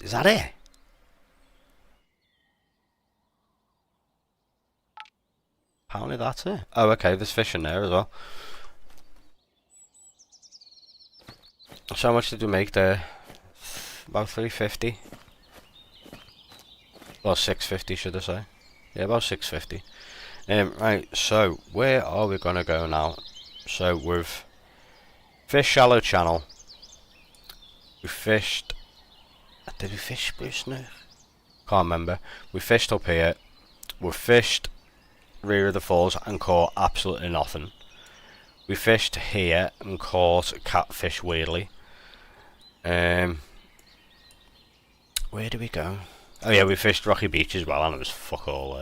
S1: Is that it? Apparently that's it. Oh, okay, there's fish in there as well. So how much did we make there? About 350. Well, 650 should I say. Yeah, about 650. Right, so where are we gonna go now? So we've fished Shallow Channel. We fished... Did we fish Spruce Nook? Can't remember. We fished up here. We fished rear of the falls and caught absolutely nothing. We fished here and caught catfish weirdly. Where do we go? Oh yeah, we fished Rocky Beach as well and it was fuck all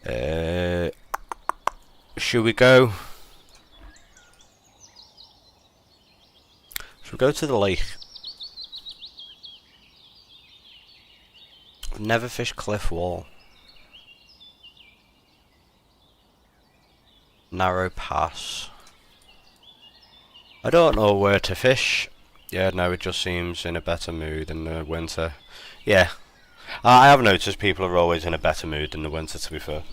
S1: there. Should we go? Should we go to the lake? Never fished Cliff Wall. Narrow Pass. I don't know where to fish. Yeah, no, it just seems in a better mood in the winter. Yeah, I have noticed people are always in a better mood in the winter, to be fair.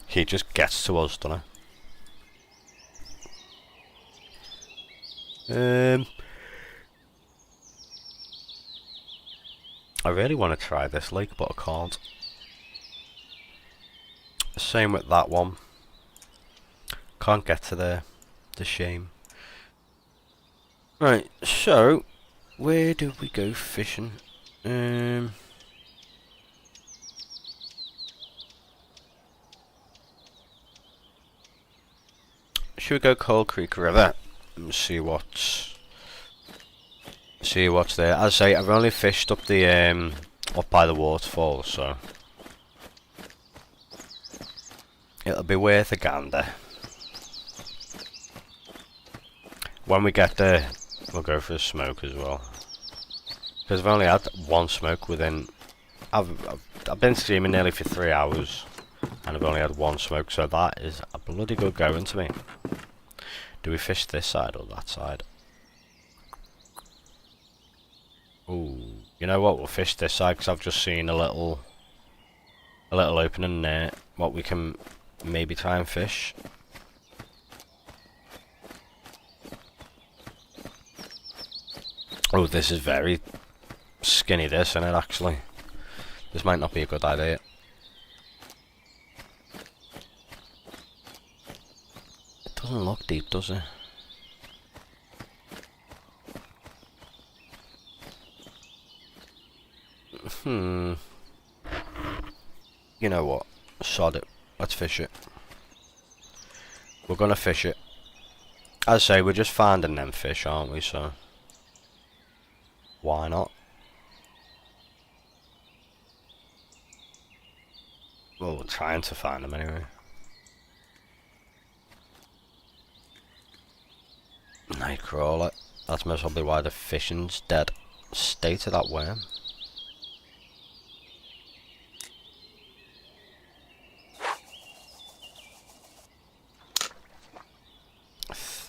S1: He just gets to us, doesn't he? I really want to try this lake, but I can't. Same with that one. Can't get to there. The shame. Right, so where do we go fishing? Should we go Cold Creek River and see what's there? As I say, I've only fished up the up by the waterfall, so it'll be worth a gander. When we get there, we'll go for a smoke as well. Because I've only had one smoke within... I've been streaming nearly for 3 hours. And I've only had one smoke, so that is a bloody good going to me. Do we fish this side or that side? Ooh, you know what? We'll fish this side because I've just seen a little opening there. What we can maybe try and fish. Oh, this is very skinny, this, isn't it, actually? This might not be a good idea. It doesn't look deep, does it? You know what? Sod it. Let's fish it. We're gonna fish it. As I say, we're just finding them fish, aren't we? So why not? Well, we're trying to find them anyway. Nightcrawler. That's most probably why the fishing's dead. State of that worm.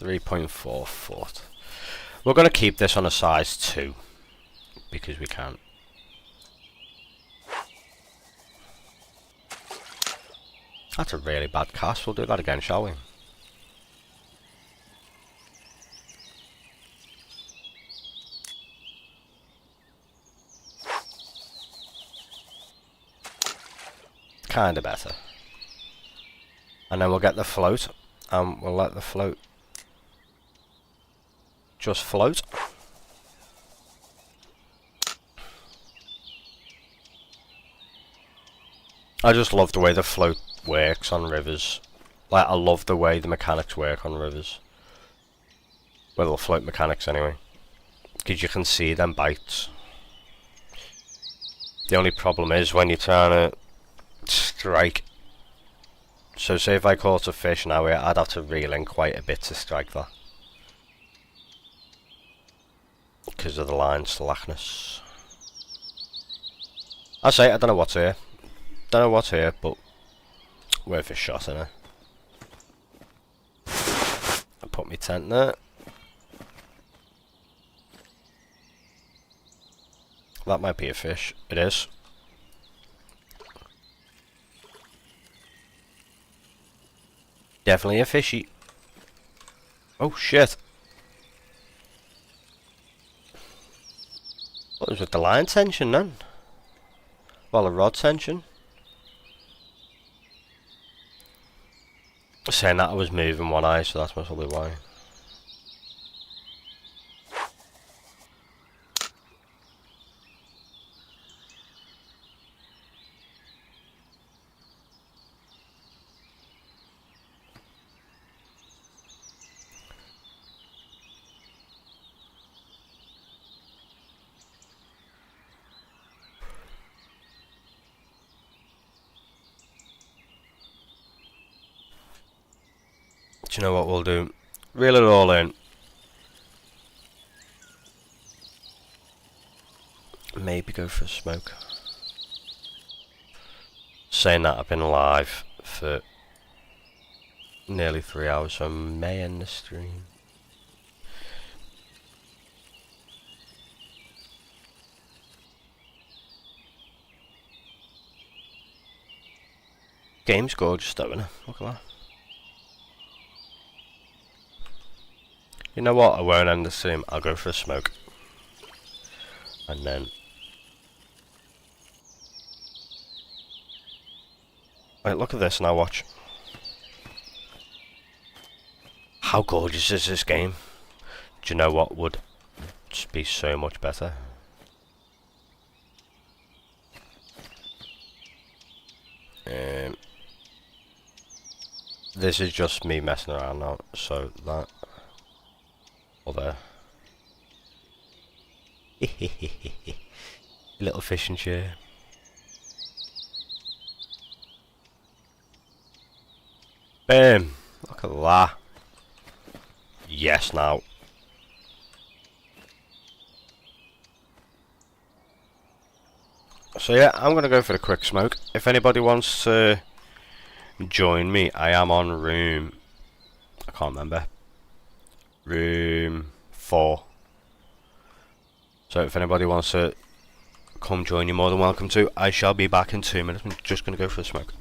S1: .4 foot. We're gonna keep this on a size 2 because we can. That's a really bad cast. We'll do that again, shall we? Kinda better. And then we'll get the float, and we'll let the float just float. I just love the way the float works on rivers. Like, I love the way the mechanics work on rivers. Well, the float mechanics anyway. Because you can see them bites. The only problem is when you're trying to strike. So say if I caught a fish now, I'd have to reel in quite a bit to strike that. Because of the line slackness. I say, I don't know what's here. Don't know what's here, but worth a shot, innit? I put my tent there. That might be a fish. It is. Definitely a fishy. Oh shit. What was with the line tension then? Well, the rod tension. Saying that I was moving one eye, so that's probably why. Do you know what we'll do? Reel it all in. Maybe go for a smoke. Saying that I've been live for nearly 3 hours, so I may end the stream. Game's gorgeous though, isn't it? Look at that. You know what? I won't end the stream. I'll go for a smoke. And then... Wait, look at this now, watch. How gorgeous is this game? Do you know what would just be so much better? This is just me messing around now, so that... Or there. Little fishing chair. Boom! Look at that. Yes, now. So yeah, I'm gonna go for the quick smoke. If anybody wants to join me, I am on room... I can't remember. Room 4. So if anybody wants to come join, you're more than welcome to. I shall be back in 2 minutes. I'm just gonna go for a smoke.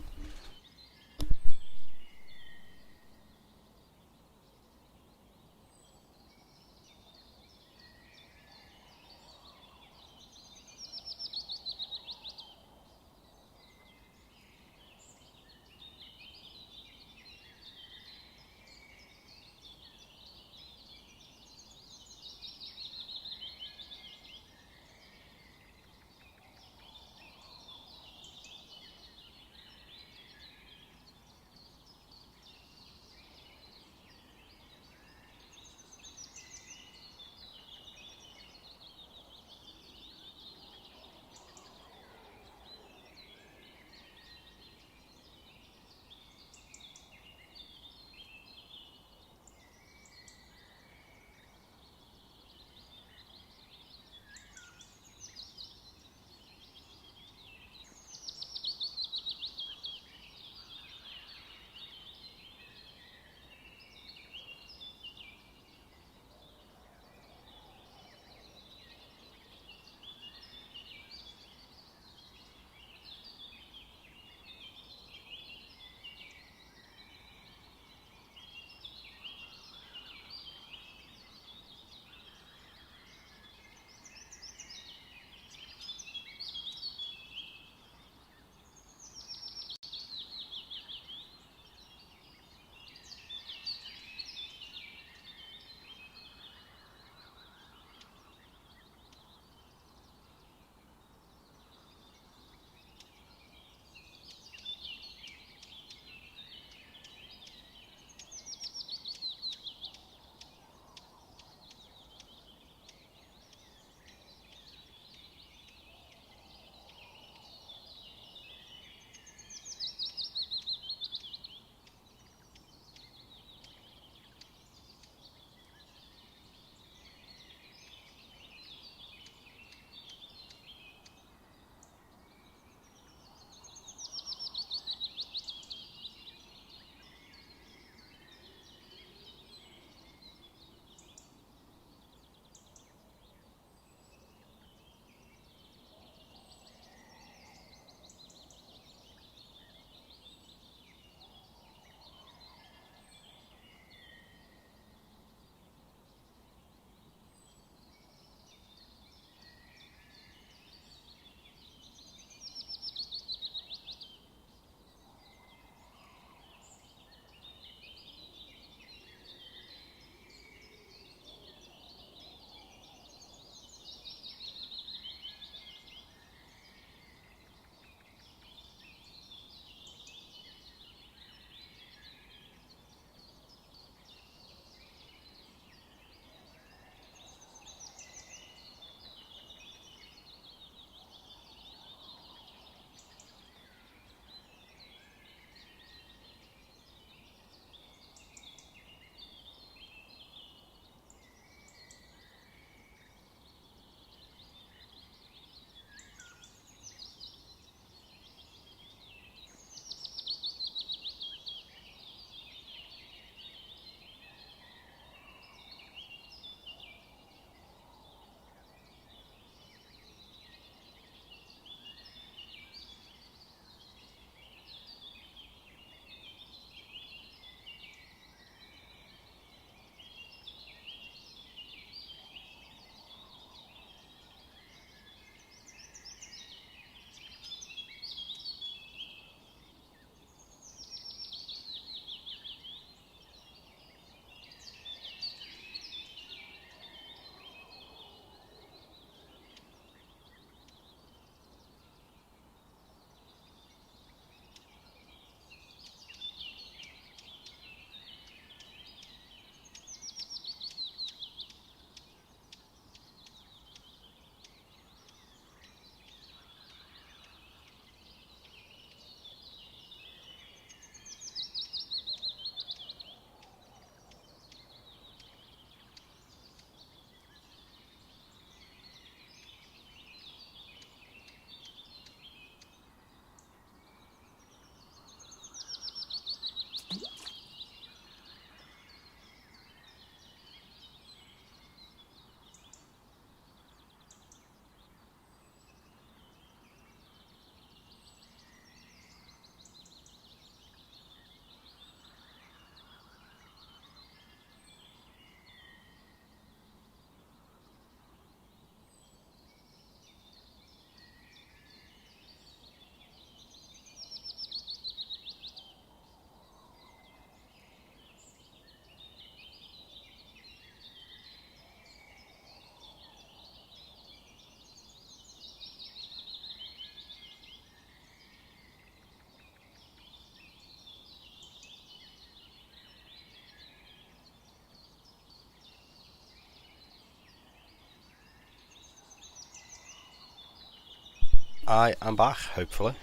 S1: I am back, hopefully.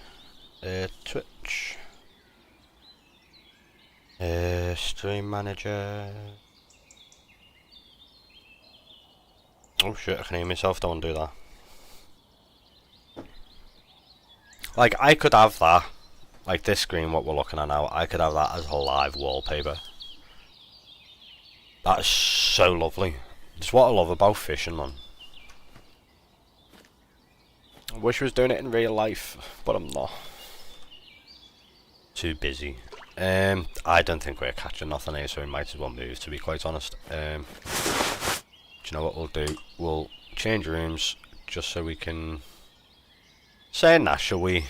S1: Twitch. Stream manager. Oh shit, I can hear myself, don't do that. Like, I could have that. Like this screen, what we're looking at now, I could have that as a live wallpaper. That is so lovely. It's what I love about fishing, man. I wish I was doing it in real life, but I'm not. Too busy. I don't think we're catching nothing here, so we might as well move, to be quite honest. Do you know what we'll do? We'll change rooms, just so we can... say nah, shall we?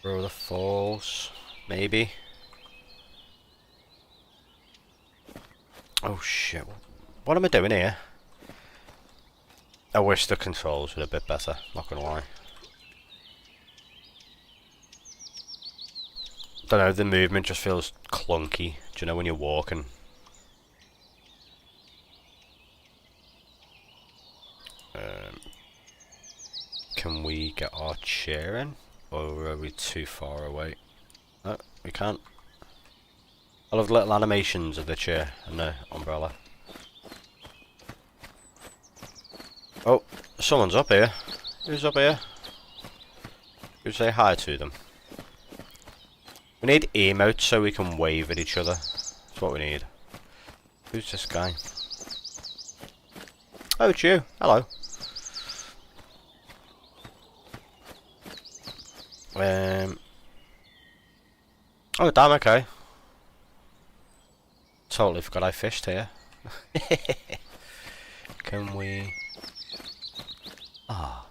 S1: Through the falls, maybe? Oh shit, what am I doing here? I wish the controls were a bit better, not gonna lie. Don't know, the movement just feels clunky, do you know, when you're walking? Can we get our chair in? Or are we too far away? No, we can't. I love the little animations of the chair and the umbrella. Oh, someone's up here. Who's up here? Who say hi to them? We need emotes so we can wave at each other. That's what we need. Who's this guy? Oh, it's you. Hello. Oh damn, okay. Totally forgot I fished here. Can we... ah.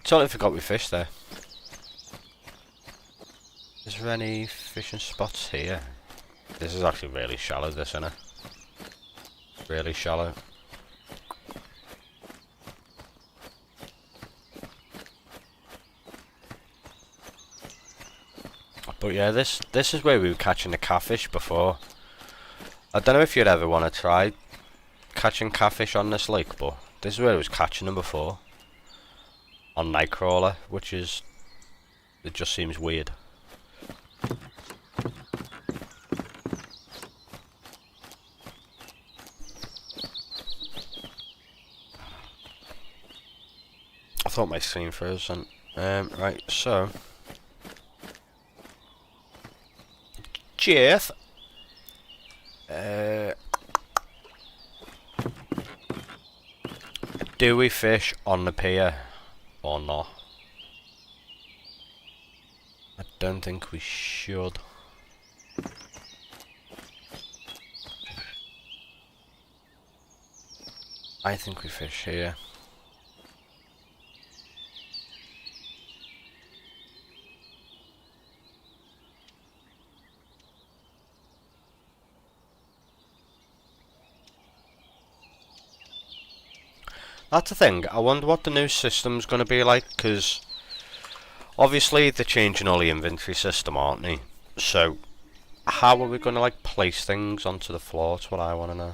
S1: Totally forgot we fished there. Is there any fishing spots here? This is actually really shallow, this, isn't it? Really shallow. But yeah, this is where we were catching the catfish before. I don't know if you'd ever want to try catching catfish on this lake, but this is where I was catching them before. On Nightcrawler, which is... it just seems weird. I thought my screen froze and right, so Jeff, do we fish on the pier or not? I don't think we should. I think we fish here. That's the thing, I wonder what the new system's going to be like, because obviously they're changing all the inventory system, aren't they? So, how are we going to like place things onto the floor? That's what I want to know.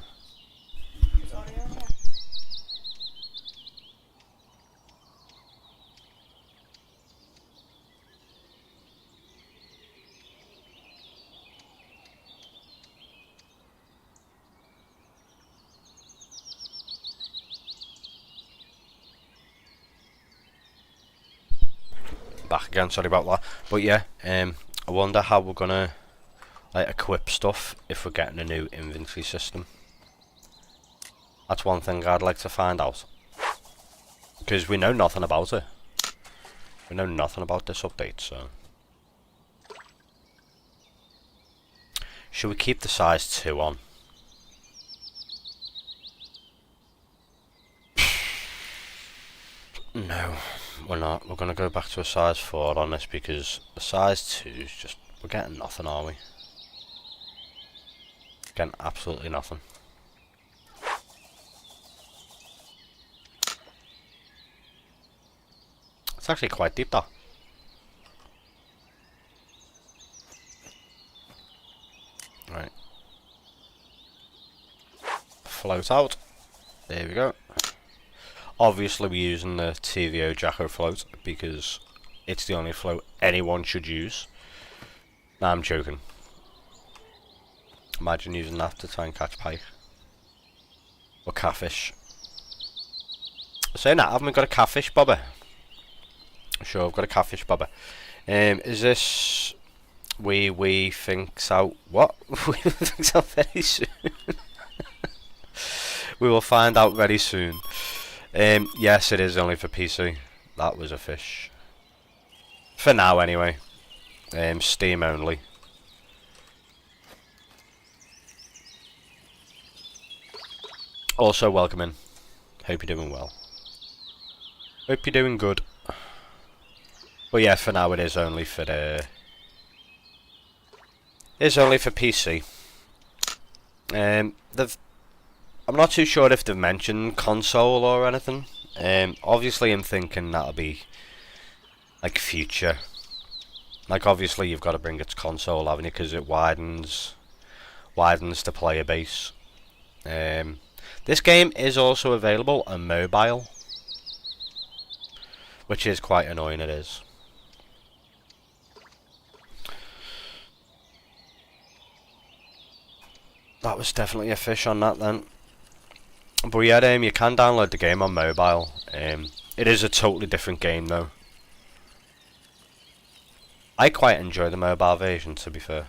S1: Back again, sorry about that. But yeah, I wonder how we're gonna like equip stuff if we're getting a new inventory system. That's one thing I'd like to find out, because we know nothing about it. We know nothing about this update, so should we keep the size 2 on? No, we're not. We're gonna go back to a size 4 on this, because the size 2 is just... we're getting nothing, are we? Getting absolutely nothing. It's actually quite deep, though. float out. There we go. Obviously we're using the TVO Jacko float because it's the only float anyone should use. Nah, I'm joking. Imagine using that to try and catch pike. Or catfish. Saying that, haven't we got a catfish bobber? Sure, I've got a catfish bobber. Is this... We thinks out... What? We thinks out very soon. We will find out very soon. Yes, it is only for PC. That was a fish. For now, anyway. Steam only. Also, welcome in. Hope you're doing well. Hope you're doing good. But yeah, for now it is only for the... It's only for PC. I'm not too sure if they've mentioned console or anything. Obviously I'm thinking that'll be like future. Like obviously you've got to bring it to console, haven't you? Because it widens the player base. This game is also available on mobile, which is quite annoying, it is. That was definitely a fish on that then. But yeah, you can download the game on mobile. It is a totally different game though. I quite enjoy the mobile version, to be fair.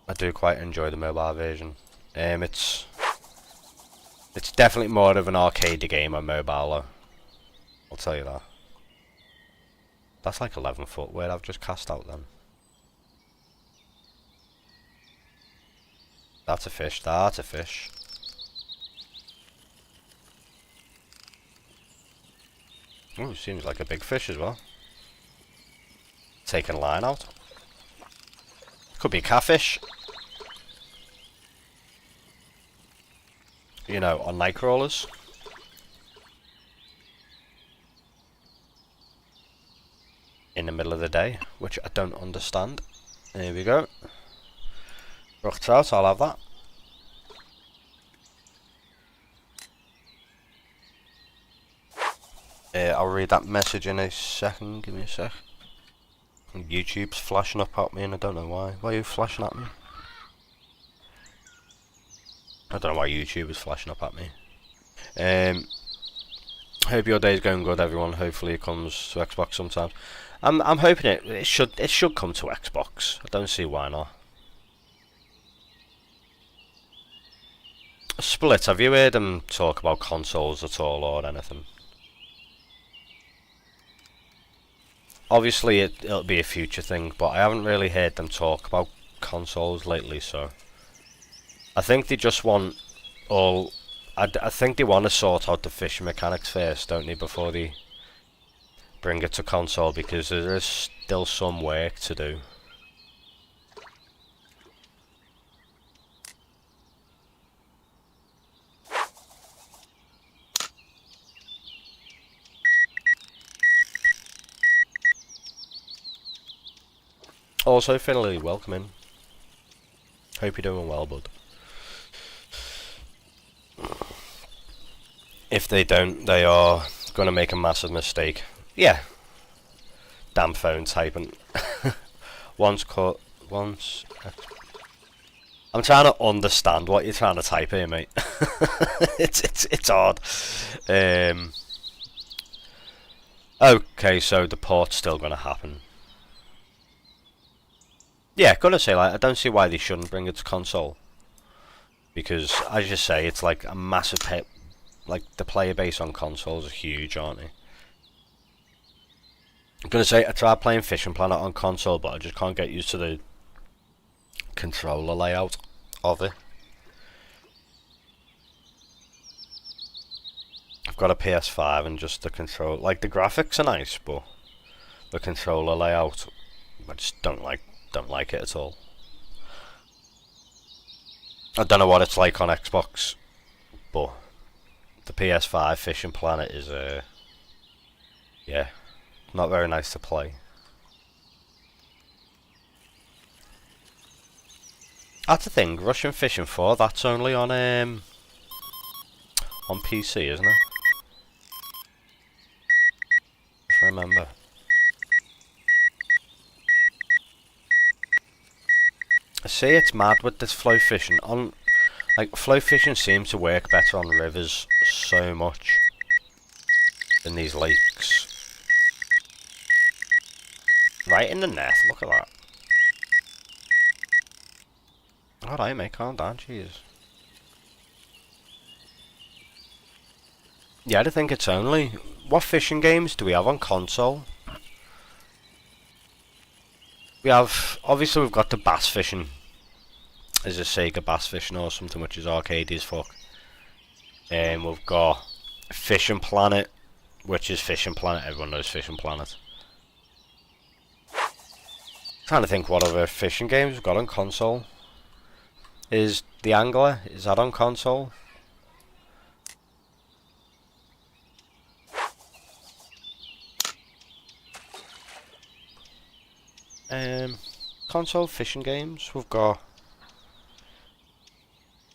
S1: I do quite enjoy the mobile version. It's definitely more of an arcade game on mobile though. I'll tell you that. That's like 11 foot where I've just cast out then. That's a fish, that's a fish. Oh, seems like a big fish as well. Taking line out. Could be a catfish. You know, on night crawlers. In the middle of the day, which I don't understand. There we go. Rock trout, I'll have that. I'll read that message in a second, give me a sec. YouTube's flashing up at me and I don't know why. Why are you flashing at me? I don't know why YouTube is flashing up at me. Hope your day's going good, everyone. Hopefully it comes to Xbox sometime. I'm hoping it should come to Xbox. I don't see why not. Split, have you heard them talk about consoles at all or anything? Obviously it'll be a future thing, but I haven't really heard them talk about consoles lately, so I think they just want all... I think they want to sort out the fishing mechanics first, don't they, before they bring it to console, because there is still some work to do. Also, Finley, welcome in. Hope you're doing well, bud. If they don't, they are going to make a massive mistake. Yeah. Damn phone typing. Once. I'm trying to understand what you're trying to type here, mate. it's hard. Okay, so the port's still going to happen. Yeah, gonna say, like, I don't see why they shouldn't bring it to console. Because, as you say, it's like a massive hit. Like, the player base on consoles are huge, aren't they? I'm gonna say, I tried playing Fishing Planet on console, but I just can't get used to the controller layout of it. I've got a PS5 and just the control... Like, the graphics are nice, but the controller layout, I just don't like it at all. I don't know what it's like on Xbox, but the PS5 Fishing Planet is yeah, not very nice to play. That's the thing, Russian Fishing 4, that's only on PC, isn't it? If I remember. I see it's mad with this flow fishing. Like, flow fishing seems to work better on rivers so much than these lakes. Right in the net, look at that. Alright mate, calm down, jeez. Yeah, I think it's only... What fishing games do we have on console? We have... Obviously we've got the bass fishing. Is a Sega bass fishing or something, which is arcadey as fuck. And we've got Fishing Planet, which is Fishing Planet. Everyone knows Fishing Planet. Trying to think what other fishing games we've got on console. Is the Angler? Is that on console? Console fishing games. We've got.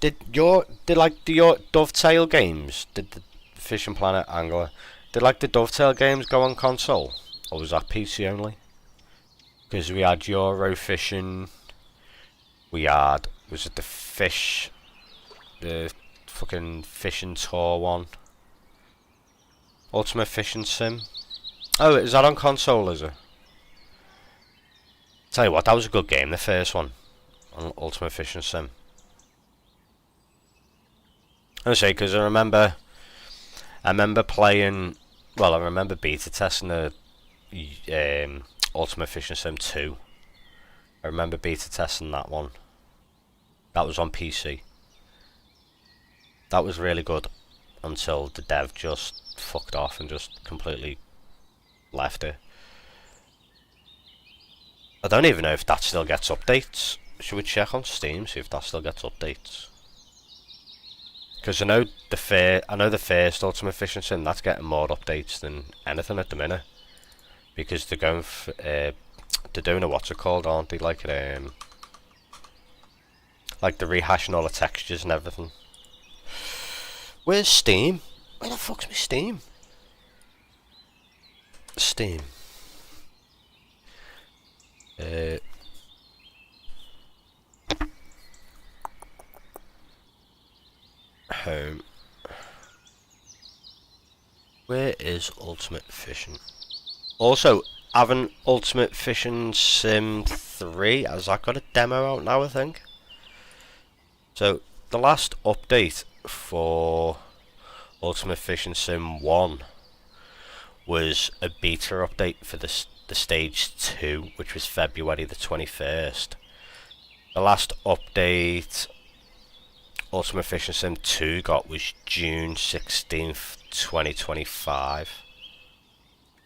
S1: Did your Dovetail games? Did the Fishing Planet, Angler? Did like the Dovetail games go on console, or was that PC only? Because we had Euro Fishing. We had, was it the fucking fishing tour one? Ultimate Fishing Sim. Oh, is that on console? Is it? Tell you what, that was a good game. The first one on Ultimate Fishing Sim. I say because I remember playing. Well, I remember beta testing the Ultimate Fishing Sim 2. I remember beta testing that one. That was on PC. That was really good until the dev just fucked off and just completely left it. I don't even know if that still gets updates. Should we check on Steam, see if that still gets updates? Because I know the first Ultimate Fishing Sim, that's getting more updates than anything at the minute. Because they're going they're doing a what's it called, aren't they? Like they're rehashing all the textures and everything. Where's Steam? Where the fuck's my Steam? Steam. Home. Where is Ultimate Fishing? Also, haven't Ultimate Fishing Sim 3, has that got a demo out now, I think? So, the last update for Ultimate Fishing Sim 1 was a beta update for the stage 2, which was February the 21st. The last update Ultimate Fishing Sim 2 got was June 16th, 2025.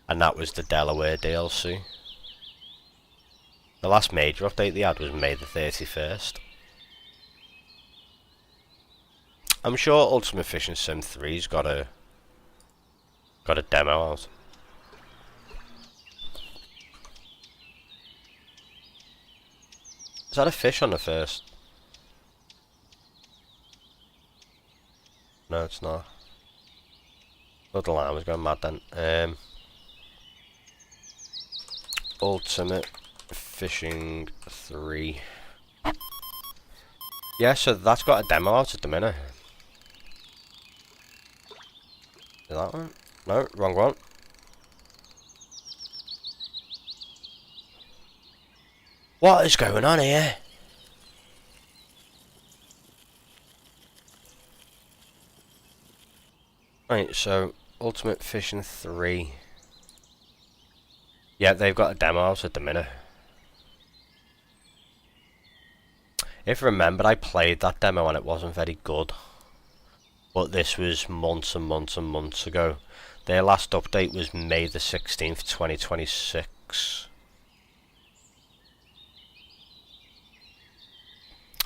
S1: And that was the Delaware DLC. The last major update they had was May the 31st. I'm sure Ultimate Fishing Sim 3's got a demo out. Is that a fish on the first? No, it's not. Oh, the line was going mad then. Ultimate Fishing 3. Yeah, so that's got a demo out at the minute. Is that one? No, wrong one. What is going on here? Right, so Ultimate Fishing 3. Yeah, they've got a demo out at the minute. If you remember, I played that demo and it wasn't very good. But this was months and months and months ago. Their last update was May the 16th, 2026.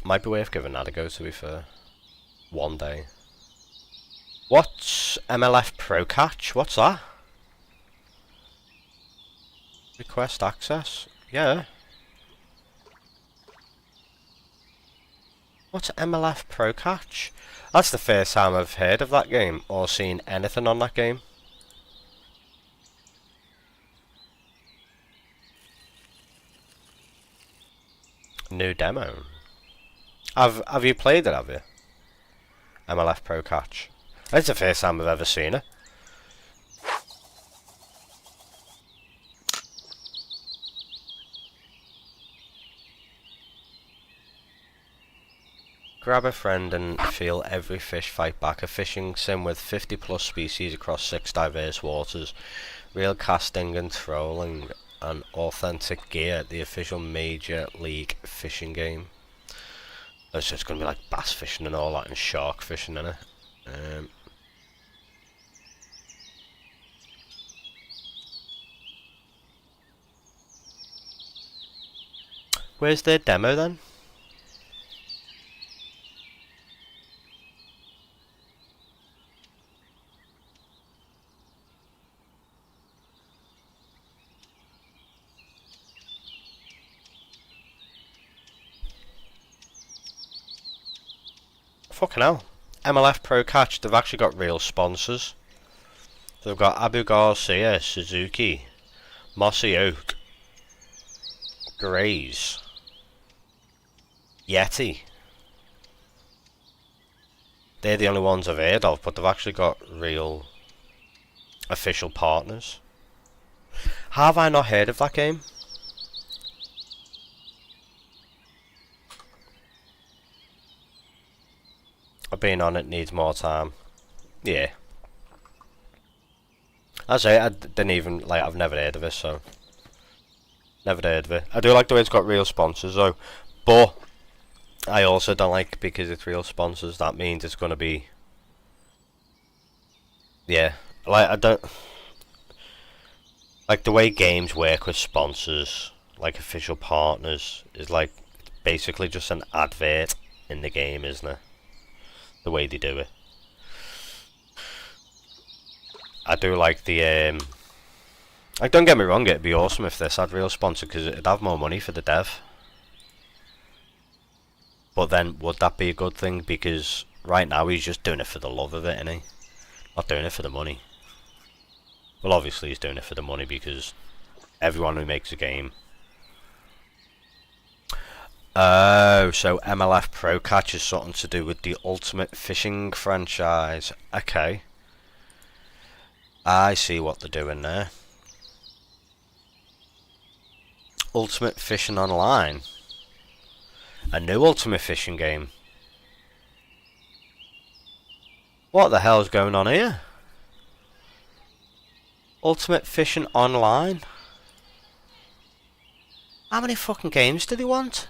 S1: Might be worth giving that a go, to be fair. One day. What's MLF Pro Catch? What's that? Request access? Yeah. What's MLF Pro Catch? That's the first time I've heard of that game or seen anything on that game. New demo. Have you played it, have you? MLF Pro Catch. That's the first time I've ever seen it. Grab a friend and feel every fish fight back. A fishing sim with 50 plus species across 6 diverse waters. Real casting and trolling and authentic gear. The official Major League fishing game. It's just going to be like bass fishing and all that and shark fishing in it. Where's their demo then? Fucking hell. MLF Pro Catch, they've actually got real sponsors. They've got Abu Garcia, Suzuki, Mossy Oak, Grays, Yeti. They're the only ones I've heard of, but they've actually got real official partners. Have I not heard of that game? I've been on it, needs more time. Yeah. That's it, I didn't even, like, I've never heard of it, so. Never heard of it. I do like the way it's got real sponsors, though. But, I also don't like, because it's real sponsors, that means it's gonna be... Yeah. Like, I don't... Like, the way games work with sponsors, like official partners, is like, basically just an advert in the game, isn't it? The way they do it. I do like the like, don't get me wrong, it'd be awesome if this had real sponsor because it'd have more money for the dev. But then would that be a good thing? Because right now he's just doing it for the love of it, isn't he? Not doing it for the money. Well, obviously he's doing it for the money because everyone who makes a game. Oh, so MLF Pro Catch is something to do with the Ultimate Fishing franchise. Okay. I see what they're doing there. Ultimate Fishing Online. A new Ultimate Fishing game. What the hell is going on here? Ultimate Fishing Online? How many fucking games do they want?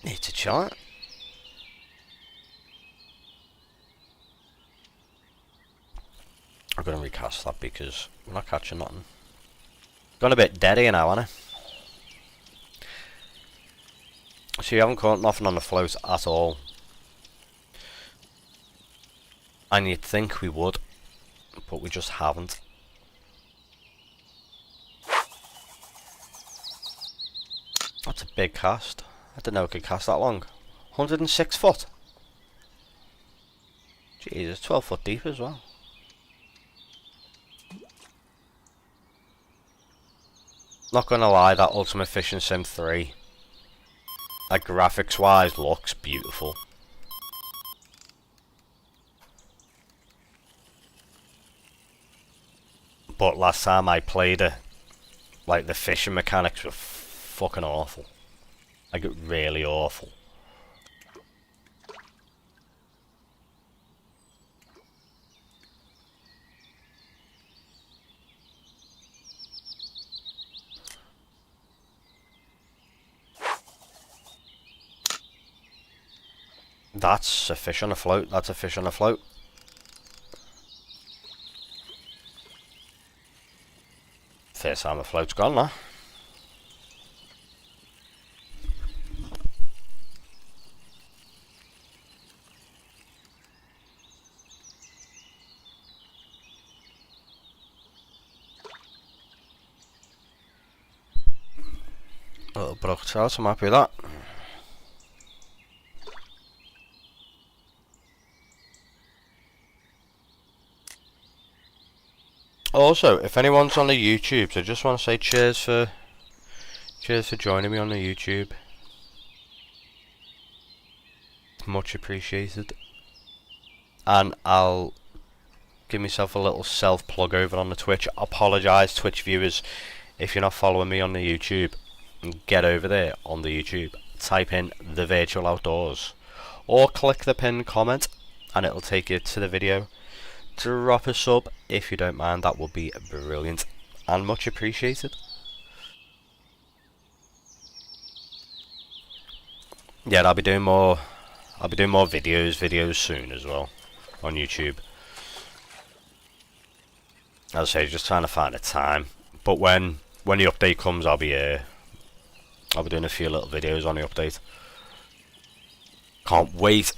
S1: Need to chart. I'm gonna recast that because we're not catching nothing. Gone a bit deady now, hasn't it? So you haven't caught nothing on the float at all. And you'd think we would, but we just haven't. That's a big cast. I didn't know it could cast that long. 106 foot. Jesus, 12 foot deep as well. Not gonna lie, that Ultimate Fishing Sim 3, like, graphics wise, looks beautiful. But last time I played it, like, the fishing mechanics were fucking awful. Like, really awful. That's a fish on a float. That's a fish on a float. First time a float's gone now. Little brooked out, I'm happy with that. Also, if anyone's on the YouTube, I just want to say cheers for joining me on the YouTube. Much appreciated. And I'll give myself a little self plug over on the Twitch. Apologise, Twitch viewers, if you're not following me on the YouTube. Get over there on the YouTube, type in The Virtual Outdoors, or click the pinned comment and it'll take you to the video. Drop a sub if you don't mind, that would be brilliant and much appreciated. Yeah, I'll be doing more videos soon as well on YouTube. As I say, just trying to find a time, but when the update comes, I'll be doing a few little videos on the update. Can't wait.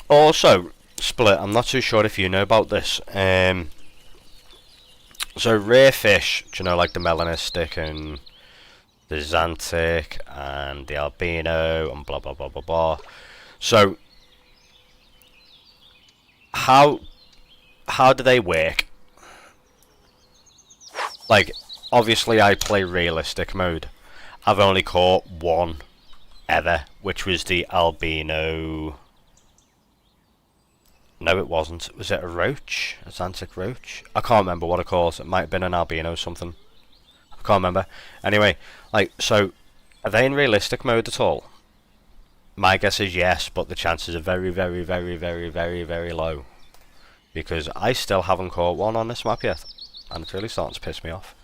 S1: Also, Split, I'm not too sure if you know about this. So rare fish, do you know, like the melanistic and the xanthic and the albino and blah blah blah blah blah. So how do they work? Like, obviously I play realistic mode. I've only caught one ever, which was the albino. No, it wasn't. Was it a roach? A xanthic roach? I can't remember what it calls. It might have been an albino something. I can't remember. Anyway, like, so are they in realistic mode at all? My guess is yes, but the chances are very, very, very, very, very, very low. Because I still haven't caught one on this map yet. And it's really starting to piss me off.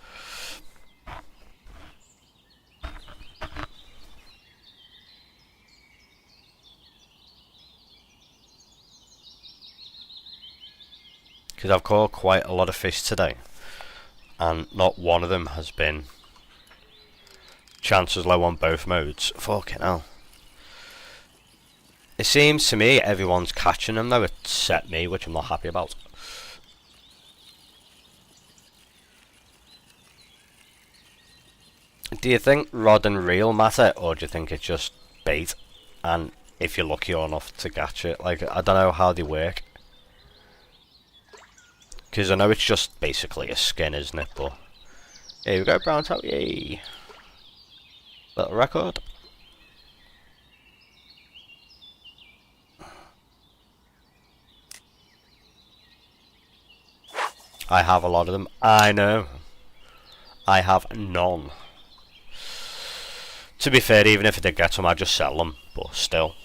S1: Because I've caught quite a lot of fish today, and not one of them has been chances low on both modes. Fucking hell. It seems to me everyone's catching them though, except me, which I'm not happy about. Do you think rod and reel matter, or do you think it's just bait, and if you're lucky enough to catch it? Like, I don't know how they work. Because I know it's just basically a skin, isn't it? But here we go, brown trout, yay! Little record. I have a lot of them. I know. I have none. To be fair, even if I did get some, I'd just sell them. But still.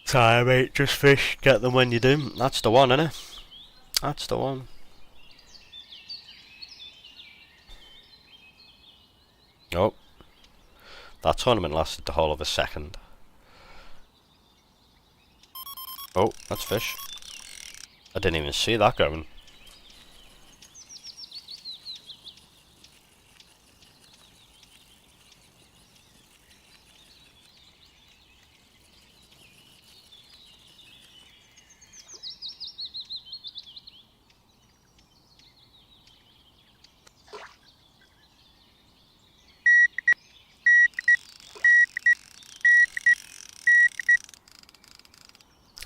S1: Time, mate, just fish, get them when you do. That's the one, innit? That's the one. Oh. That tournament lasted the whole of a second. Oh, that's fish. I didn't even see that going.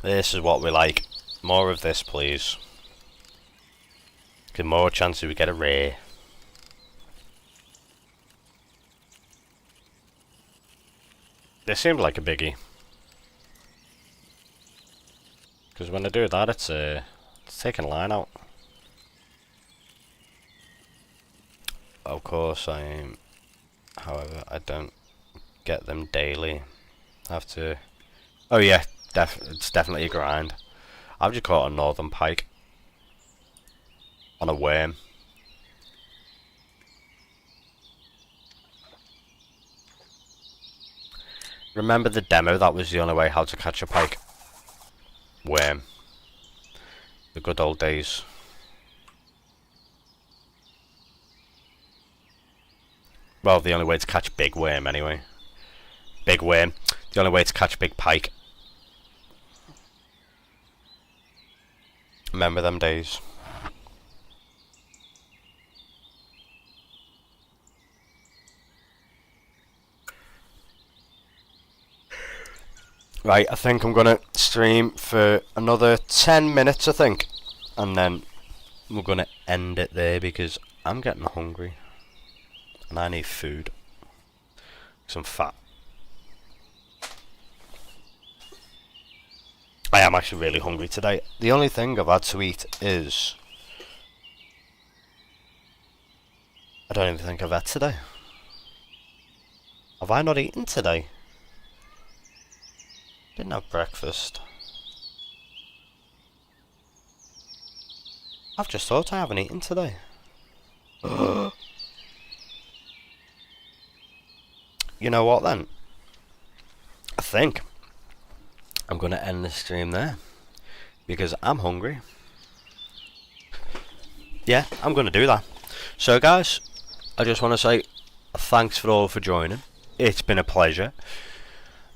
S1: This is what we like. More of this, please. Get more chances we get a rare. This seemed like a biggie. Because when I do that, it's taking line out. Of course, however, I don't get them daily. I have to. Oh yeah. It's definitely a grind. I've just caught a northern pike on a worm. Remember the demo? That was the only way how to catch a pike. Worm. The good old days. Well, the only way to catch big worm anyway. Big worm. The only way to catch big pike. Remember them days. Right, I think I'm gonna stream for another 10 minutes, I think. And then we're gonna end it there because I'm getting hungry. And I need food. Some fat. I am actually really hungry today. The only thing I've had to eat is... I don't even think I've had today. Have I not eaten today? Didn't have breakfast. I've just thought I haven't eaten today. You know what then? I think I'm going to end the stream there. Because I'm hungry. Yeah, I'm going to do that. So guys, I just want to say thanks for all for joining. It's been a pleasure.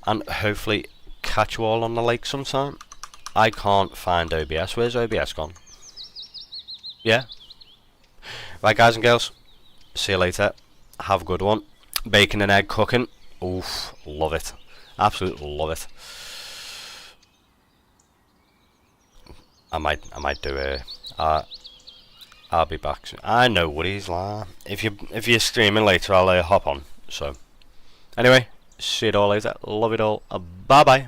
S1: And hopefully catch you all on the lake sometime. I can't find OBS. Where's OBS gone? Yeah? Right guys and girls, see you later. Have a good one. Bacon and egg cooking. Oof, love it. Absolutely love it. I might do a I'll be back soon. I know what he's like. If you're streaming later, I'll hop on. So anyway, see you all later. Love it all. Bye bye.